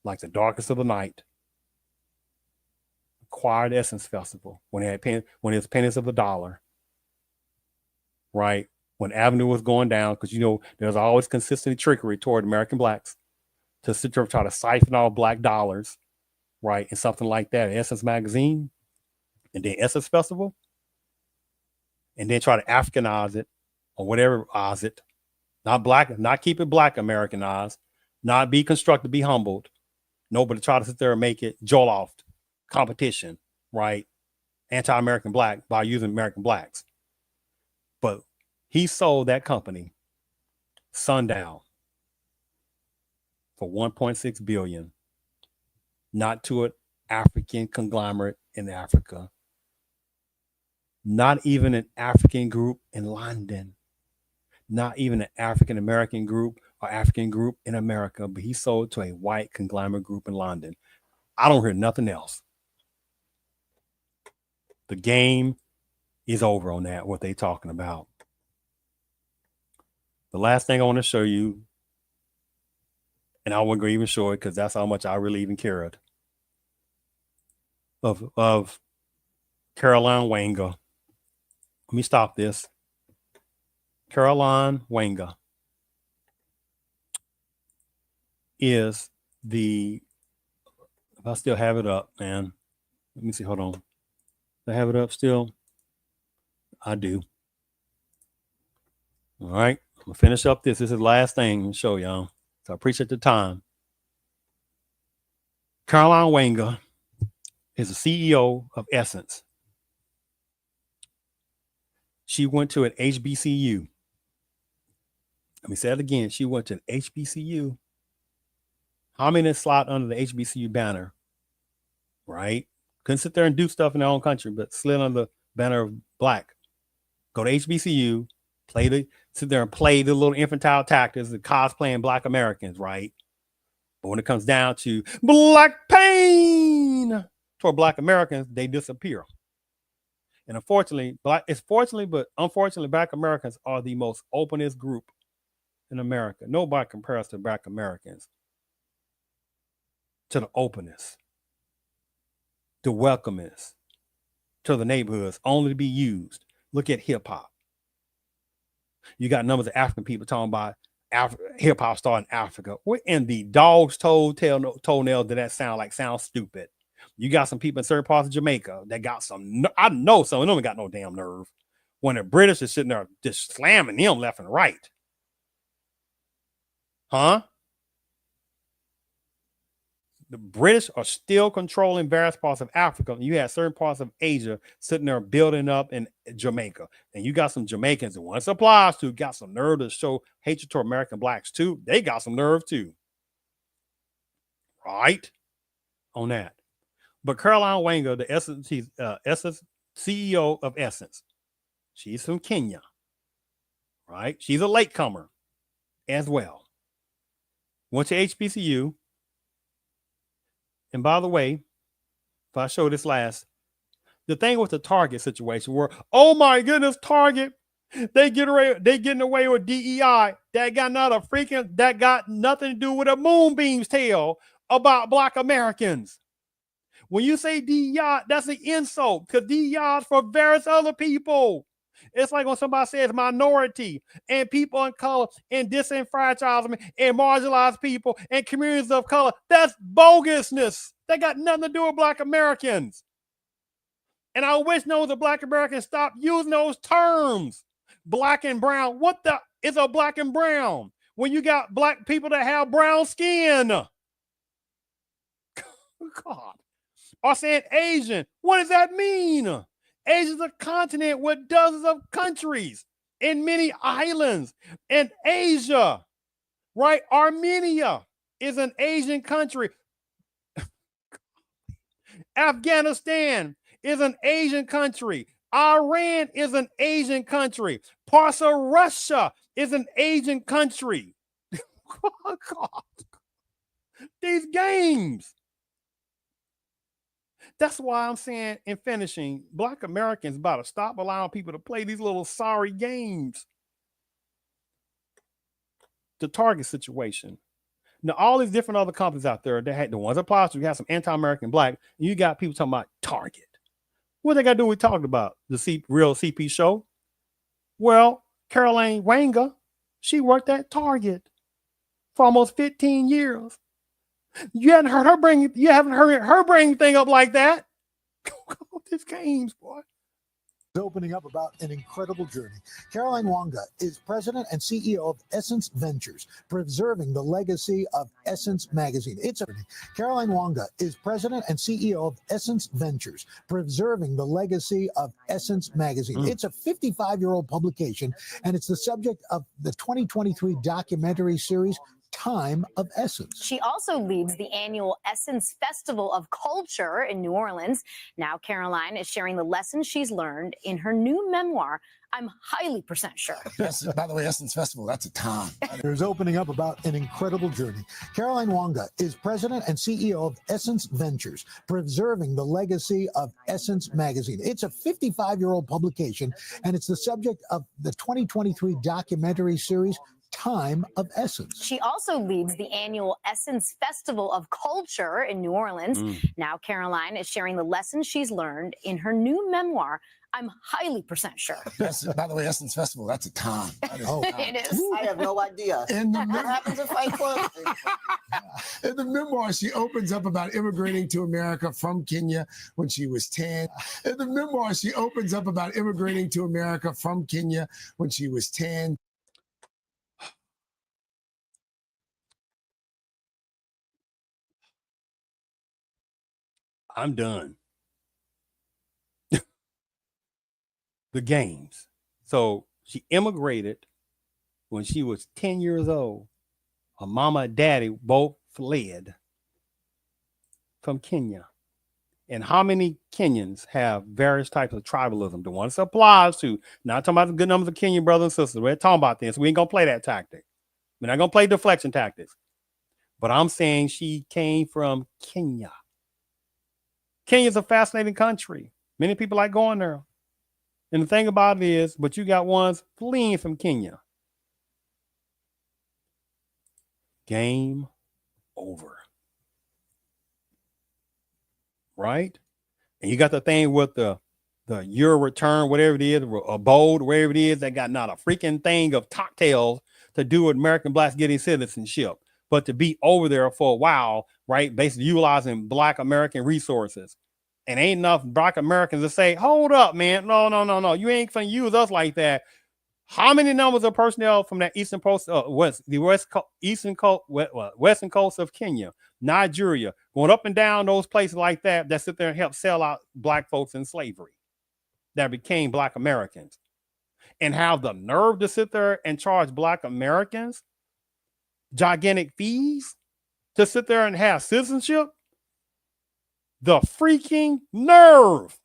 like the darkest of the night, acquired Essence Festival when it was pennies of the dollar, right? When Avenue was going down, because you know there's always consistent trickery toward American Blacks to sit there and try to siphon off Black dollars, right? And something like that, Essence Magazine, and then Essence Festival, and then try to Africanize it or whatever it, not Black, not keep it Black Americanized, not be constructed, be humbled. Nobody try to sit there and make it Joloft competition, right? Anti-American Black by using American Blacks. But he sold that company, Sundial, for $1.6 billion, not to an African conglomerate in Africa, not even an African group in London, not even an African American group or African group in America, but he sold to a white conglomerate group in London. I don't hear nothing else. The game is over on that, what they talking about. The last thing I want to show you, and I won't go even show it because that's how much I really even cared, of Caroline Wenger. Let me stop this. Caroline Wenger is the, if I still have it up, man. Let me see, hold on. Do I have it up still? I do. All right, I'm gonna finish up this. This is the last thing to show y'all. So I appreciate the time. Caroline Wenger is the CEO of Essence. She went to an HBCU. Let me say it again. She went to an HBCU. How many slot under the HBCU banner? Right? Couldn't sit there and do stuff in their own country, but slid under the banner of Black. Go to HBCU, sit there and play the little infantile tactics, the cosplaying Black Americans, right? But when it comes down to Black pain toward Black Americans, they disappear. And unfortunately, unfortunately, Black Americans are the most openest group in America. Nobody compares to Black Americans, to the openness, the welcomeness, to the neighborhoods, only to be used. Look at hip hop. You got numbers of African people talking about hip hop star in Africa. What in the dog's toenail did that sound like? Sounds stupid. You got some people in certain parts of Jamaica that got some, I know some of them got no damn nerve. When the British is sitting there just slamming them left and right. Huh? The British are still controlling various parts of Africa. You had certain parts of Asia sitting there building up in Jamaica. And you got some Jamaicans that once applies to got some nerve to show hatred to American Blacks too. They got some nerve too. Right? On that. But Caroline Wenger, the Essence CEO of Essence, she's from Kenya. Right? She's a latecomer as well. Went to HBCU. And by the way, if I show this last, the thing with the Target situation where, oh my goodness, Target, they getting away with DEI. That got nothing to do with a moonbeam's tail. about Black Americans. When you say DEI, that's an insult because DEI is for various other people. It's like when somebody says minority and people in color and disenfranchisement and marginalized people and communities of color. That's bogusness. That got nothing to do with Black Americans. And I wish those Black Americans stop using those terms. Black and brown. What the is a black and brown? When you got Black people that have brown skin. God. Or saying Asian. What does that mean? Asia is a continent with dozens of countries and many islands. And Asia, right? Armenia is an Asian country. Afghanistan is an Asian country. Iran is an Asian country. Parts of Russia is an Asian country. Oh, God. These games. That's why I'm saying in finishing, Black Americans about to stop allowing people to play these little sorry games. The Target situation. Now, all these different other companies out there, they had the ones that applies to, you have some anti-American Black, and you got people talking about Target. What they got to do with talking about the real CP show? Well, Caroline Wanga, she worked at Target for almost 15 years. You haven't heard her bring anything up like that. These games, boy. Opening up about an incredible journey. Caroline Wanga is president and CEO of Essence Ventures, preserving the legacy of Essence Magazine. Caroline Wanga is president and CEO of Essence Ventures, preserving the legacy of Essence Magazine. It's a 55-year-old publication, and it's the subject of the 2023 documentary series, Time of Essence. She also leads the annual Essence Festival of Culture in New Orleans. Now Caroline is sharing the lessons she's learned in her new memoir, I'm highly % sure. Yes, by the way, Essence Festival, that's a time. There's opening up about an incredible journey. Caroline Wanga is president and CEO of Essence Ventures, preserving the legacy of Essence Magazine. It's a 55-year-old publication, and it's the subject of the 2023 documentary series, Time of Essence. She also leads the annual Essence Festival of Culture in New Orleans. Now Caroline is sharing the lessons she's learned in her new memoir, I'm highly % sure. Yes, by the way, Essence Festival, that's a time. It is. I have no idea. What happens in Fight Club? In the memoir, she opens up about immigrating to America from Kenya when she was 10. In the memoir, she opens up about immigrating to America from Kenya when she was 10. I'm done. The games. So she immigrated when she was 10 years old. Her mama and daddy both fled from Kenya. And how many Kenyans have various types of tribalism? The one this applies to, not talking about the good numbers of Kenyan brothers and sisters. We're talking about this. We ain't going to play that tactic. We're not going to play deflection tactics. But I'm saying she came from Kenya. Kenya's a fascinating country. Many people like going there. And the thing about it is, but you got ones fleeing from Kenya. Game over. Right? And you got the thing with the Euro return, whatever it is, a bold, wherever it is, that got not a freaking thing of cocktails to do with American Blacks getting citizenship, but to be over there for a while, right? Basically utilizing Black American resources. And ain't enough Black Americans to say, hold up, man. No. You ain't gonna use us like that. How many numbers of personnel from that eastern coast, western coast of Kenya, Nigeria, going up and down those places like that sit there and help sell out Black folks in slavery that became Black Americans, and have the nerve to sit there and charge Black Americans gigantic fees to sit there and have citizenship? The freaking nerve.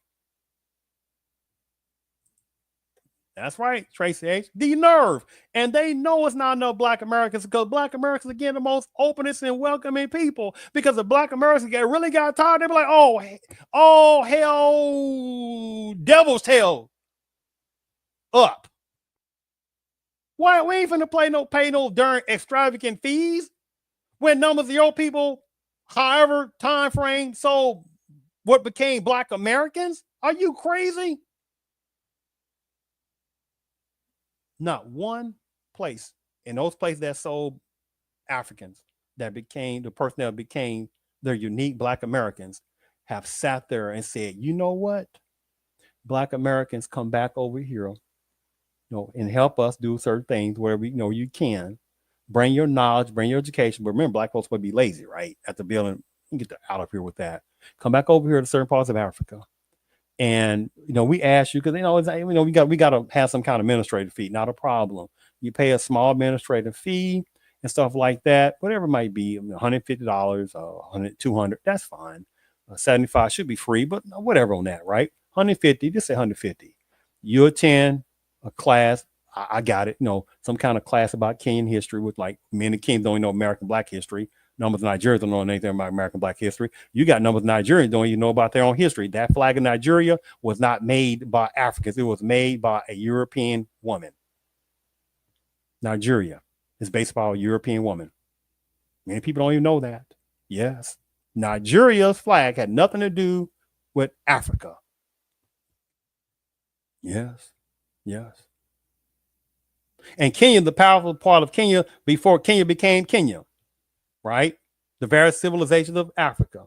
That's right, Tracy H. The nerve. And they know it's not enough Black Americans, because Black Americans, again, the most openest and welcoming people. Because if Black Americans really got tired, they'd be like, oh, hell, devil's tail up. Why? We ain't finna pay no darn extravagant fees when numbers of your people however time frame sold what became Black Americans? Are you crazy? Not one place in those places that sold Africans that became the person that became their unique Black Americans have sat there and said, you know what? Black Americans, come back over here, and help us do certain things where we you can. Bring your knowledge, bring your education. But remember, Black folks would be lazy, right? At the building, you can get out of here with that. Come back over here to certain parts of Africa. And we ask you, because we got to have some kind of administrative fee, not a problem. You pay a small administrative fee and stuff like that, whatever it might be, $150, 100, 200, that's fine. 75 should be free, but whatever on that, right? 150, just say 150. You attend a class. I got it. Some kind of class about Kenyan history with like many Kenyans don't even know American Black history. Numbers of Nigerians don't know anything about American Black history. You got numbers of Nigerians don't even know about their own history. That flag of Nigeria was not made by Africans. It was made by a European woman. Nigeria is based upon a European woman. Many people don't even know that. Yes. Nigeria's flag had nothing to do with Africa. Yes. Yes. And Kenya, the powerful part of Kenya before Kenya became Kenya, right? The various civilizations of Africa.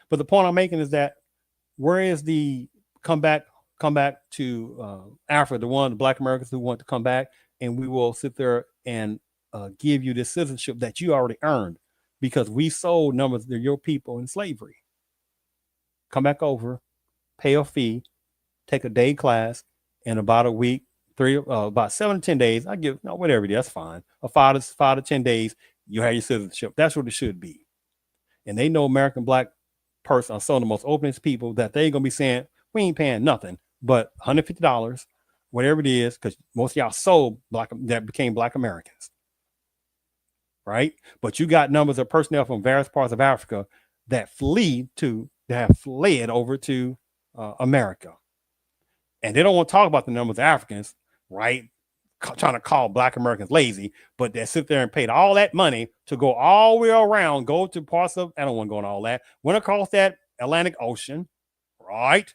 But the point I'm making is that where is the come back to Africa, the Black Americans who want to come back, and we will sit there and give you this citizenship that you already earned because we sold numbers of your people in slavery. Come back over, pay a fee, take a day class, and about a week, about 7 to 10 days, I give whatever it is, that's fine. 5 to 10 days, you have your citizenship. That's what it should be. And they know American Black person are some of the most openest people that they ain't gonna be saying we ain't paying nothing but $150, whatever it is, because most of y'all sold that became Black Americans, right? But you got numbers of personnel from various parts of Africa that have fled over to America, and they don't want to talk about the numbers of Africans, right? Trying to call Black Americans lazy, but they sit there and paid all that money to go all the way around, go to parts of, I don't want to go on all that, went across that Atlantic Ocean, right,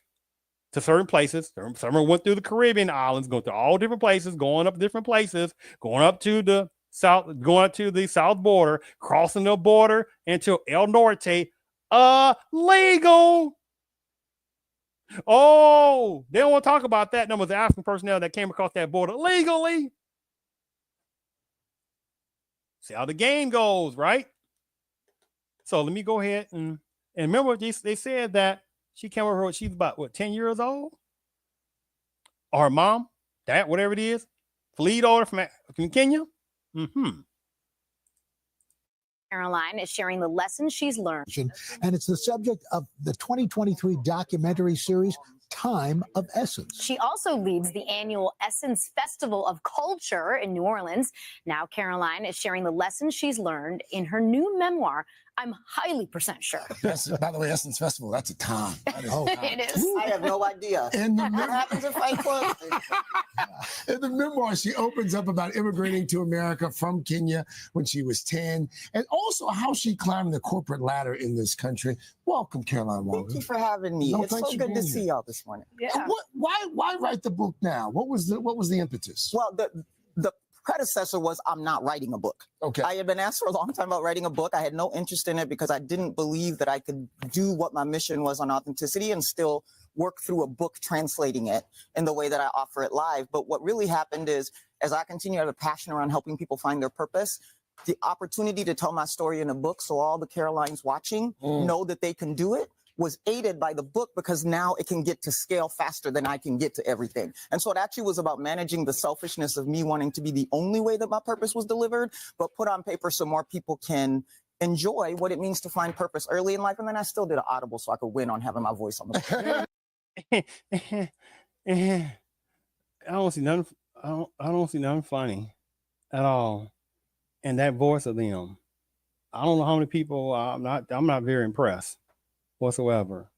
to certain places. Some went through the Caribbean islands, go to all different places, going up different places, going up to the south border, crossing the border into El Norte, legal. Oh, they don't want to talk about that number of African personnel that came across that border legally. See how the game goes, right? So let me go ahead and remember they said that she came over, she's about 10 years old? Or her mom, dad, whatever it is, fled over from Kenya. Caroline is sharing the lessons she's learned. And it's the subject of the 2023 documentary series, Time of Essence. She also leads the annual Essence Festival of Culture in New Orleans. Now Caroline is sharing the lessons she's learned in her new memoir, I'm highly percent sure. By the way, Essence Festival, that's a time. It is. I have no idea. What happens in Fight Club? In the memoir, she opens up about immigrating to America from Kenya when she was 10, and also how she climbed the corporate ladder in this country. Welcome, Caroline Wong. Thank you for having me. It's so good to see y'all this morning. Yeah. Why write the book now? What was the impetus? Well, the predecessor was I'm not writing a book. Okay. I had been asked for a long time about writing a book. I had no interest in it because I didn't believe that I could do what my mission was on authenticity and still work through a book translating it in the way that I offer it live. But what really happened is, as I continue to have a passion around helping people find their purpose, the opportunity to tell my story in a book so all the Carolines watching know that they can do it was aided by the book, because now it can get to scale faster than I can get to everything. And so it actually was about managing the selfishness of me wanting to be the only way that my purpose was delivered, but put on paper so more people can enjoy what it means to find purpose early in life. And then I still did an audible so I could win on having my voice on the book. I don't see nothing funny at all in that voice of them. I don't know how many people. I'm not very impressed whatsoever.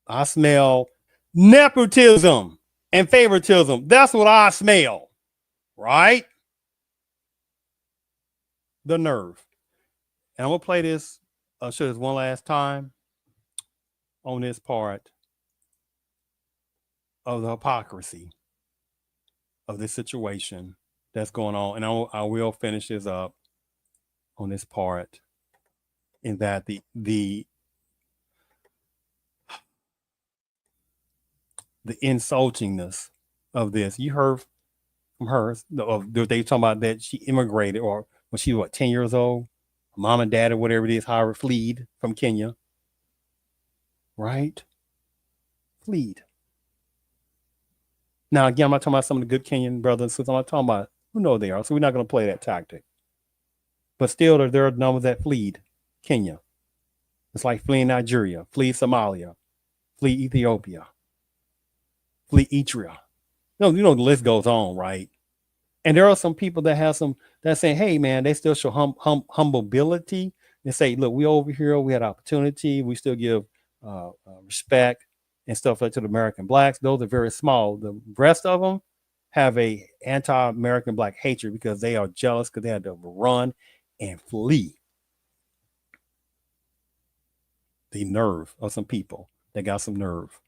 I smell nepotism and favoritism. That's what I smell, right? The nerve. And I'm gonna play this, show this one last time on this part of the hypocrisy of this situation that's going on. And I will finish this up on this part, in that the insultingness of this. You heard from her, they talking about that she immigrated, or when she was 10 years old, mom and dad or whatever it is, however, fled from Kenya, right? Fled. Now, again, I'm not talking about some of the good Kenyan brothers and sisters. I'm not talking about who know they are. So we're not going to play that tactic. But still, there are numbers that fled Kenya. It's like fleeing Nigeria, flee Somalia, flee Ethiopia, flee Eritrea. You know, the list goes on, right? And there are some people that have some that saying, hey, man, they still show humility. They say, look, we over here, we had opportunity. We still give respect and stuff like to the American blacks. Those are very small. The rest of them have a anti-American black hatred because they are jealous because they had to run and flee. The nerve of some people that got some nerve.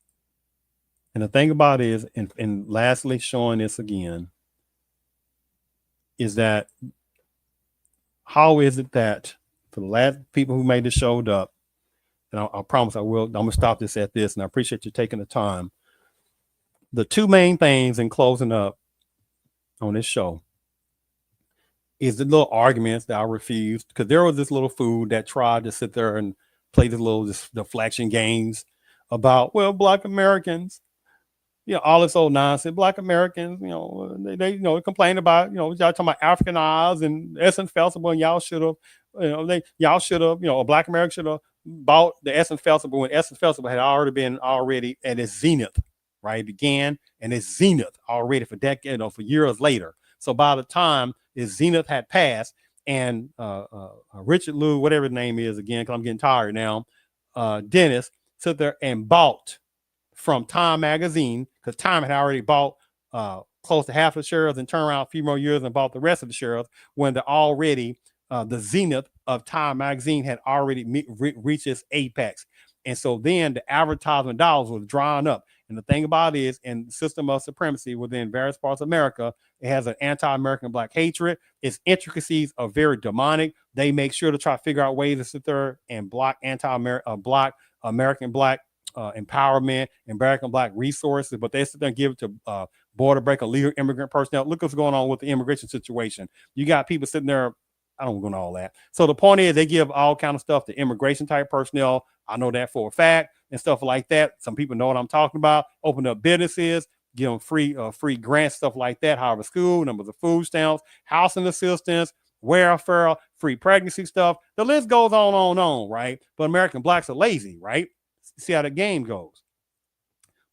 And the thing about it is, and lastly, showing this again, is that how is it that for the last people who made this showed up, and I promise I'm gonna stop this at this, and I appreciate you taking the time. The two main things in closing up on this show is the little arguments that I refused, because there was this little fool that tried to sit there and play this little deflection games about, well, Black Americans, you know, all this old nonsense. Black Americans, you know, they you know, complain about, you know, y'all talking about Africanized and Essence Festival, and y'all should have, you know, y'all should have, you know, Black America should have bought the Essence Festival when Essence Festival had already been at its zenith, right? It began and its zenith already for decades, you know, for years later. So by the time its zenith had passed, and Richard Lou, whatever his name is again, because I'm getting tired now, Dennis sit there and bought from Time magazine, because Time had already bought close to half the shares and turned around a few more years and bought the rest of the shares, when they're already the zenith of Time magazine had already reached its apex. And so then the advertisement dollars was drying up. And the thing about it is, in the system of supremacy within various parts of America, it has an anti-American black hatred. Its intricacies are very demonic. They make sure to try to figure out ways to sit there and block American black empowerment, American black resources, but they sit there and give it to border breaker, legal immigrant personnel. Look what's going on with the immigration situation. You got people sitting there. I don't go into all that. So the point is, they give all kind of stuff to immigration type personnel. I know that for a fact, and stuff like that. Some people know what I'm talking about. Open up businesses, give them free grants, stuff like that. Harvard School, numbers of food stamps, housing assistance, welfare, free pregnancy stuff. The list goes on, right? But American blacks are lazy, right? See how the game goes.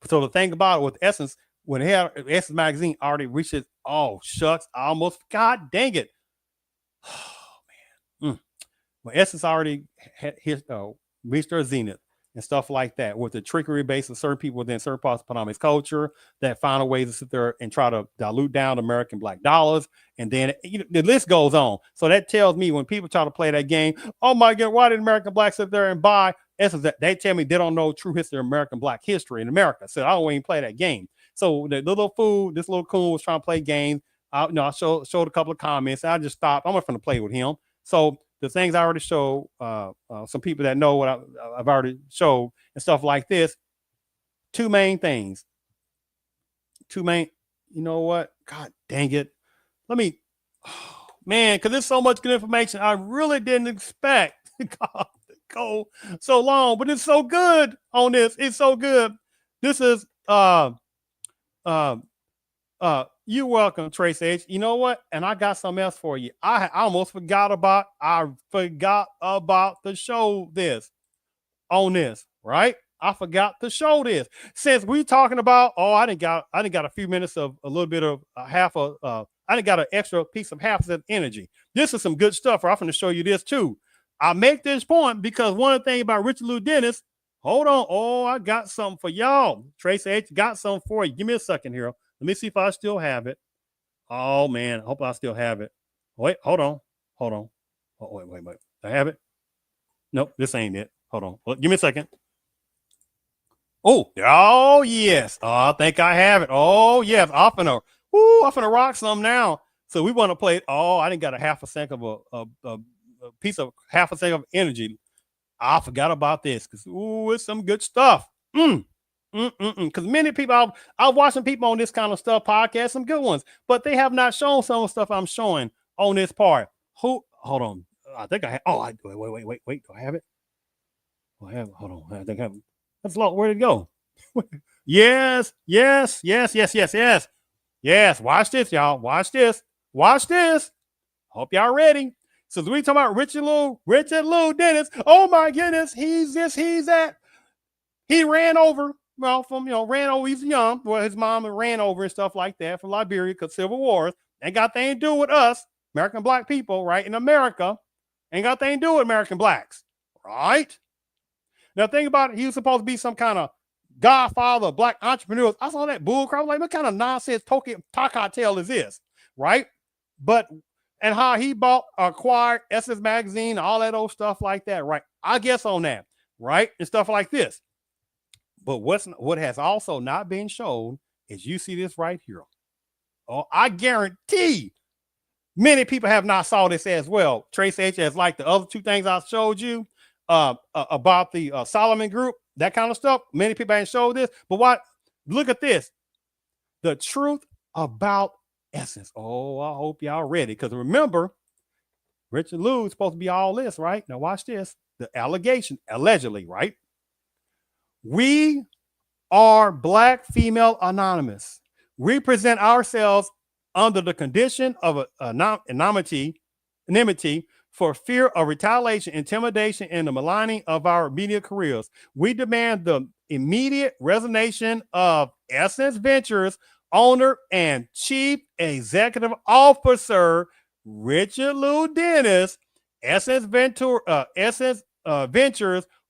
So the thing about it with Essence, when they had Essence magazine already reached it, oh shucks, I almost, God dang it. Oh man. When Essence already had reached their zenith and stuff like that, with the trickery base of certain people within certain parts of Panama's culture that found a way to sit there and try to dilute down American black dollars. And then the list goes on. So that tells me when people try to play that game, oh my God, why did American blacks sit there and buy Essence? They tell me they don't know true history of American black history in America. So I don't even play that game. So the little fool, this little coon was trying to play games. I showed a couple of comments. I just stopped. I'm not going to play with him. So the things I already showed, some people that know what I've already showed and stuff like this. Two main things. You know what? God dang it. Let me, man, because there's so much good information I really didn't expect God, to go so long, but it's so good on this. It's so good. This is you're welcome, Trace H. You know what? And I got something else for you. I almost forgot about the show this on this, right? I forgot to show this. Since we talking about, I didn't got a few minutes of a little bit of I didn't got an extra piece of half of energy. This is some good stuff. I'm going to show you this too. I make this point because one of the things about Richard Lou Dennis, hold on. Oh, I got something for y'all. Trace H got something for you. Give me a second here. Let me see if I still have it. Oh man, I hope I still have it. Wait, hold on. Oh, wait. I have it. Nope, this ain't it. Hold on. Well, give me a second. Oh, yes. Oh, I think I have it. Oh, yes. I'm finna rock some now. So we want to play. Oh, I didn't got a half a second of a piece of half a second of energy. I forgot about this because it's some good stuff. Because many people, I'm watching people on this kind of stuff podcast, some good ones, but they have not shown some of the stuff I'm showing on this part. Hold on. I think I have. Oh, wait. Do I have it? Oh, I have. Hold on. I think I have. That's low. Where did it go? Yes. Watch this, y'all. Watch this. Hope y'all ready. So we talking about Richard Lou Dennis. Oh my goodness, he's this, he's that. He ran over. Well, he's young. Well, his mom ran over and stuff like that from Liberia because Civil Wars. Ain't got anything to do with us, American black people, right? In America, ain't got anything to do with American blacks, right? Now, think about it. He was supposed to be some kind of godfather of black entrepreneurs. I saw that bull crap. I was like, what kind of nonsense talk tale is this, right? And how he acquired Essence Magazine, all that old stuff like that, right? I guess on that, right? And stuff like this. But what has also not been shown is you see this right here. Oh, I guarantee many people have not saw this as well. Trace H as like the other two things I showed you about the Solomon Group, that kind of stuff. Many people ain't showed this, but look at this. The truth about Essence. Oh, I hope y'all ready. Because remember, Richard Lou is supposed to be all this, right? Now watch this. The allegation, allegedly, right? We are Black Female Anonymous. We present ourselves under the condition of anonymity for fear of retaliation, intimidation, and the maligning of our media careers. We demand the immediate resignation of Essence Ventures owner and chief executive officer Richard Lou Dennis, Essence Ventures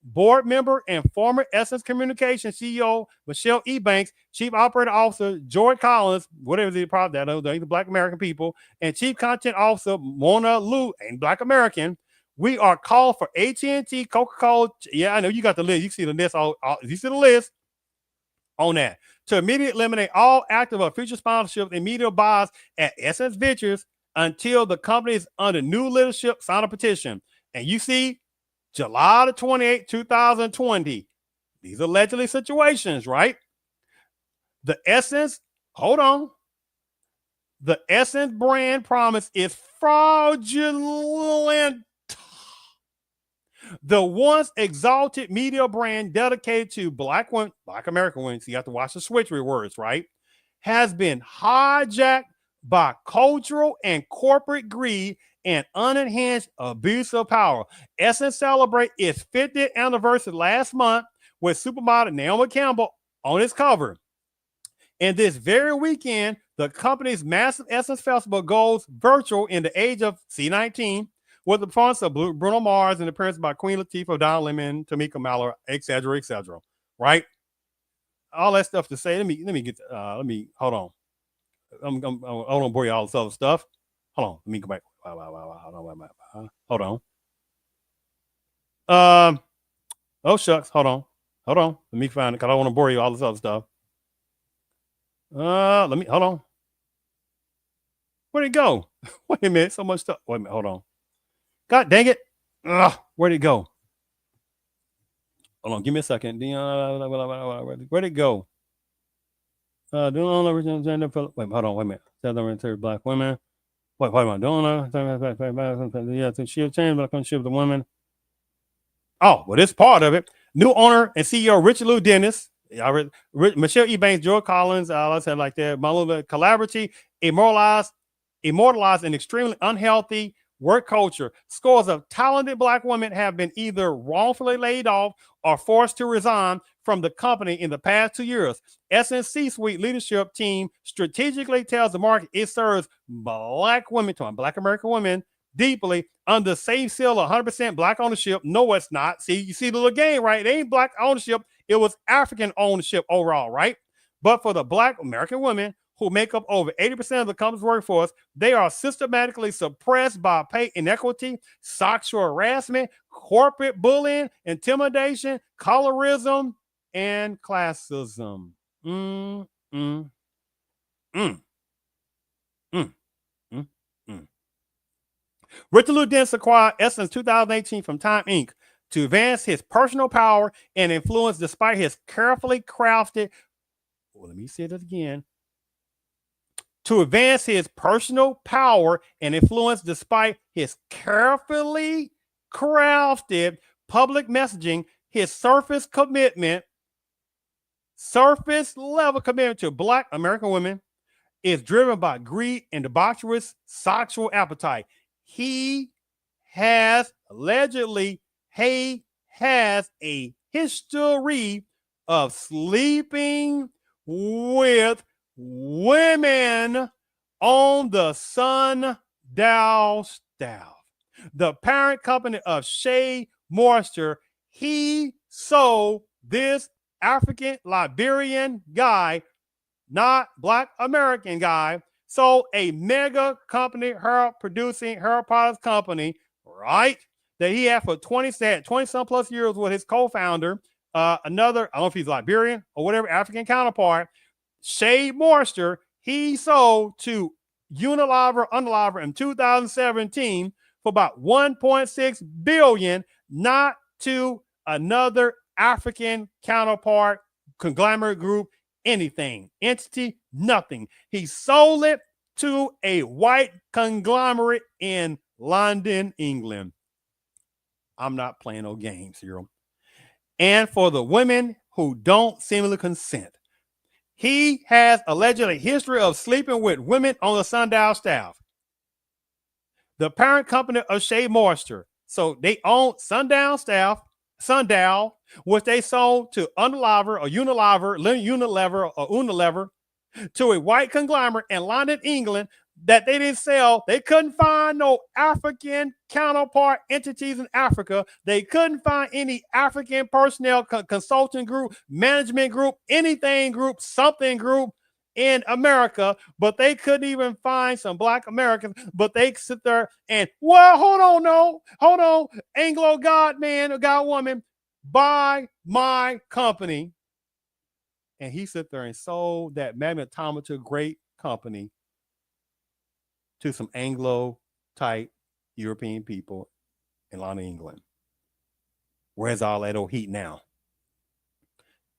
board member and former Essence Communications CEO Michelle Ebanks, chief operating officer George Collins, whatever the problem that the Black American people, and chief content officer Mona Lou, and Black American. We are called for AT&T, Coca-Cola. Yeah, I know you got the list. You see the list. You see the list on that to immediately eliminate all active or future sponsorships and media buys at Essence Ventures until the company is under new leadership. Sign a petition, and you see. July the 28th, 2020. These are allegedly situations, right? The Essence brand promise is fraudulent. The once exalted media brand dedicated to Black American women, so you have to watch the switchery words, right? Has been hijacked by cultural and corporate greed and unenhanced abuse of power. Essence celebrate its 50th anniversary last month with supermodel Naomi Campbell on its cover. And this very weekend, the company's massive Essence Festival goes virtual in the age of C19 with the performance of Bruno Mars and appearance by Queen Latifah, Don Lemon, Tamika Mallory, etc., right? All that stuff to say. Let me hold on. I'm gonna bore you all this other stuff. Hold on. Let me go back. Hold on. Oh shucks. Hold on. Let me find it because I don't want to bore you all this other stuff. Hold on. Where'd it go? Wait a minute. So much stuff. Wait a minute. Hold on. God dang it. Where'd it go? Hold on. Give me a second. Where'd it go? Wait, hold on. Wait a minute. Black women. Wait a minute. She changed, but I couldn't ship the women. Oh, well, this part of it. New owner and CEO Richard Lou Dennis, Michelle Ebanks, George Collins, I said like that. Maluma collaborative, immortalized an extremely unhealthy work culture. Scores of talented Black women have been either wrongfully laid off or forced to resign from the company in the past 2 years. Essence C-suite leadership team strategically tells the market it serves Black women, Black American women, deeply under same seal of 100% Black ownership. No, it's not. See, you see the little game, right? It ain't Black ownership. It was African ownership overall, right? But for the Black American women who make up over 80% of the company's workforce, they are systematically suppressed by pay inequity, sexual harassment, corporate bullying, intimidation, colorism, and classism. Mm, mm, mm, mm, mm, mm. Richard Lou Dent's acquired Essence 2018 from Time Inc. to advance his personal power and influence despite his carefully crafted, well, let me say this again, to advance his personal power and influence despite his carefully crafted public messaging, his surface level commitment to Black American women is driven by greed and debaucherous sexual appetite. He has a history of sleeping with women on the Sundial staff. The parent company of Shea Moisture, he sold this African Liberian guy, not Black American guy, sold a mega company, hair producing hair products company, right? That he had for 20 some plus years with his co-founder, another, I don't know if he's Liberian or whatever, African counterpart, Shea Moisture, he sold to Unilever in 2017 for about 1.6 billion, not to another African counterpart, conglomerate group, anything, entity, nothing. He sold it to a white conglomerate in London, England. I'm not playing no games here. And for the women who don't seemingly consent, he has allegedly a history of sleeping with women on the Sundial staff. The parent company of Shea Moisture. So they own Sundial staff, Sundial, which they sold to Unilever to a white conglomerate in London, England, that they didn't sell. They couldn't find no African counterpart entities in Africa. They couldn't find any African personnel, consulting group, management group, anything group, something group in America, but they couldn't even find some Black Americans, but they sit there and, well, hold on, Anglo God man or God woman, buy my company. And he sit there and sold that magnetometer great company to some Anglo type European people in London, England. Where's all that old heat now?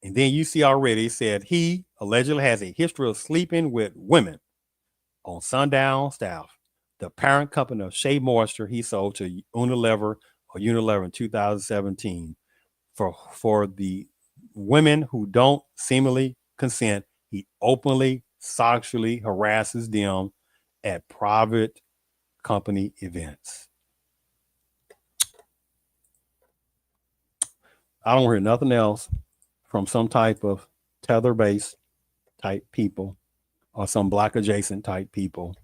And then you see already said he allegedly has a history of sleeping with women on Sundial staff. The parent company of Shea Moisture he sold to Unilever in 2017 for the women who don't seemingly consent. He openly sexually harasses them at private company events. I don't hear nothing else from some type of tether-based type people or some Black adjacent type people,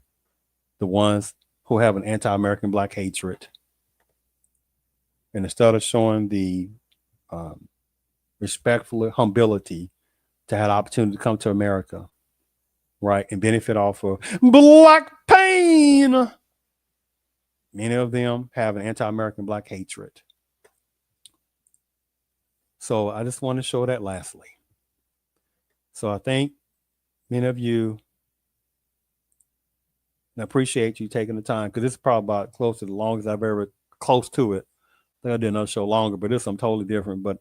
the ones who have an anti-American Black hatred. And instead of showing the respectful humility to have the opportunity to come to America, right, and benefit off of Black pain, many of them have an anti-American Black hatred. So I just want to show that lastly. So I thank many of you and I appreciate you taking the time, because this is probably about close to the longest I've ever close to it. I think I did another show longer, but this is something totally different. But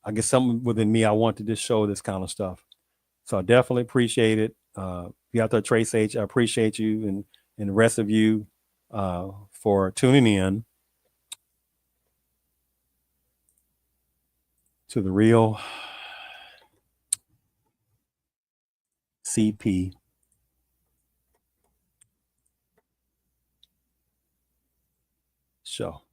I guess something within me, I want to just show this kind of stuff. So I definitely appreciate it. You out there, Trace H, I appreciate you and the rest of you for tuning in to the Real CP show.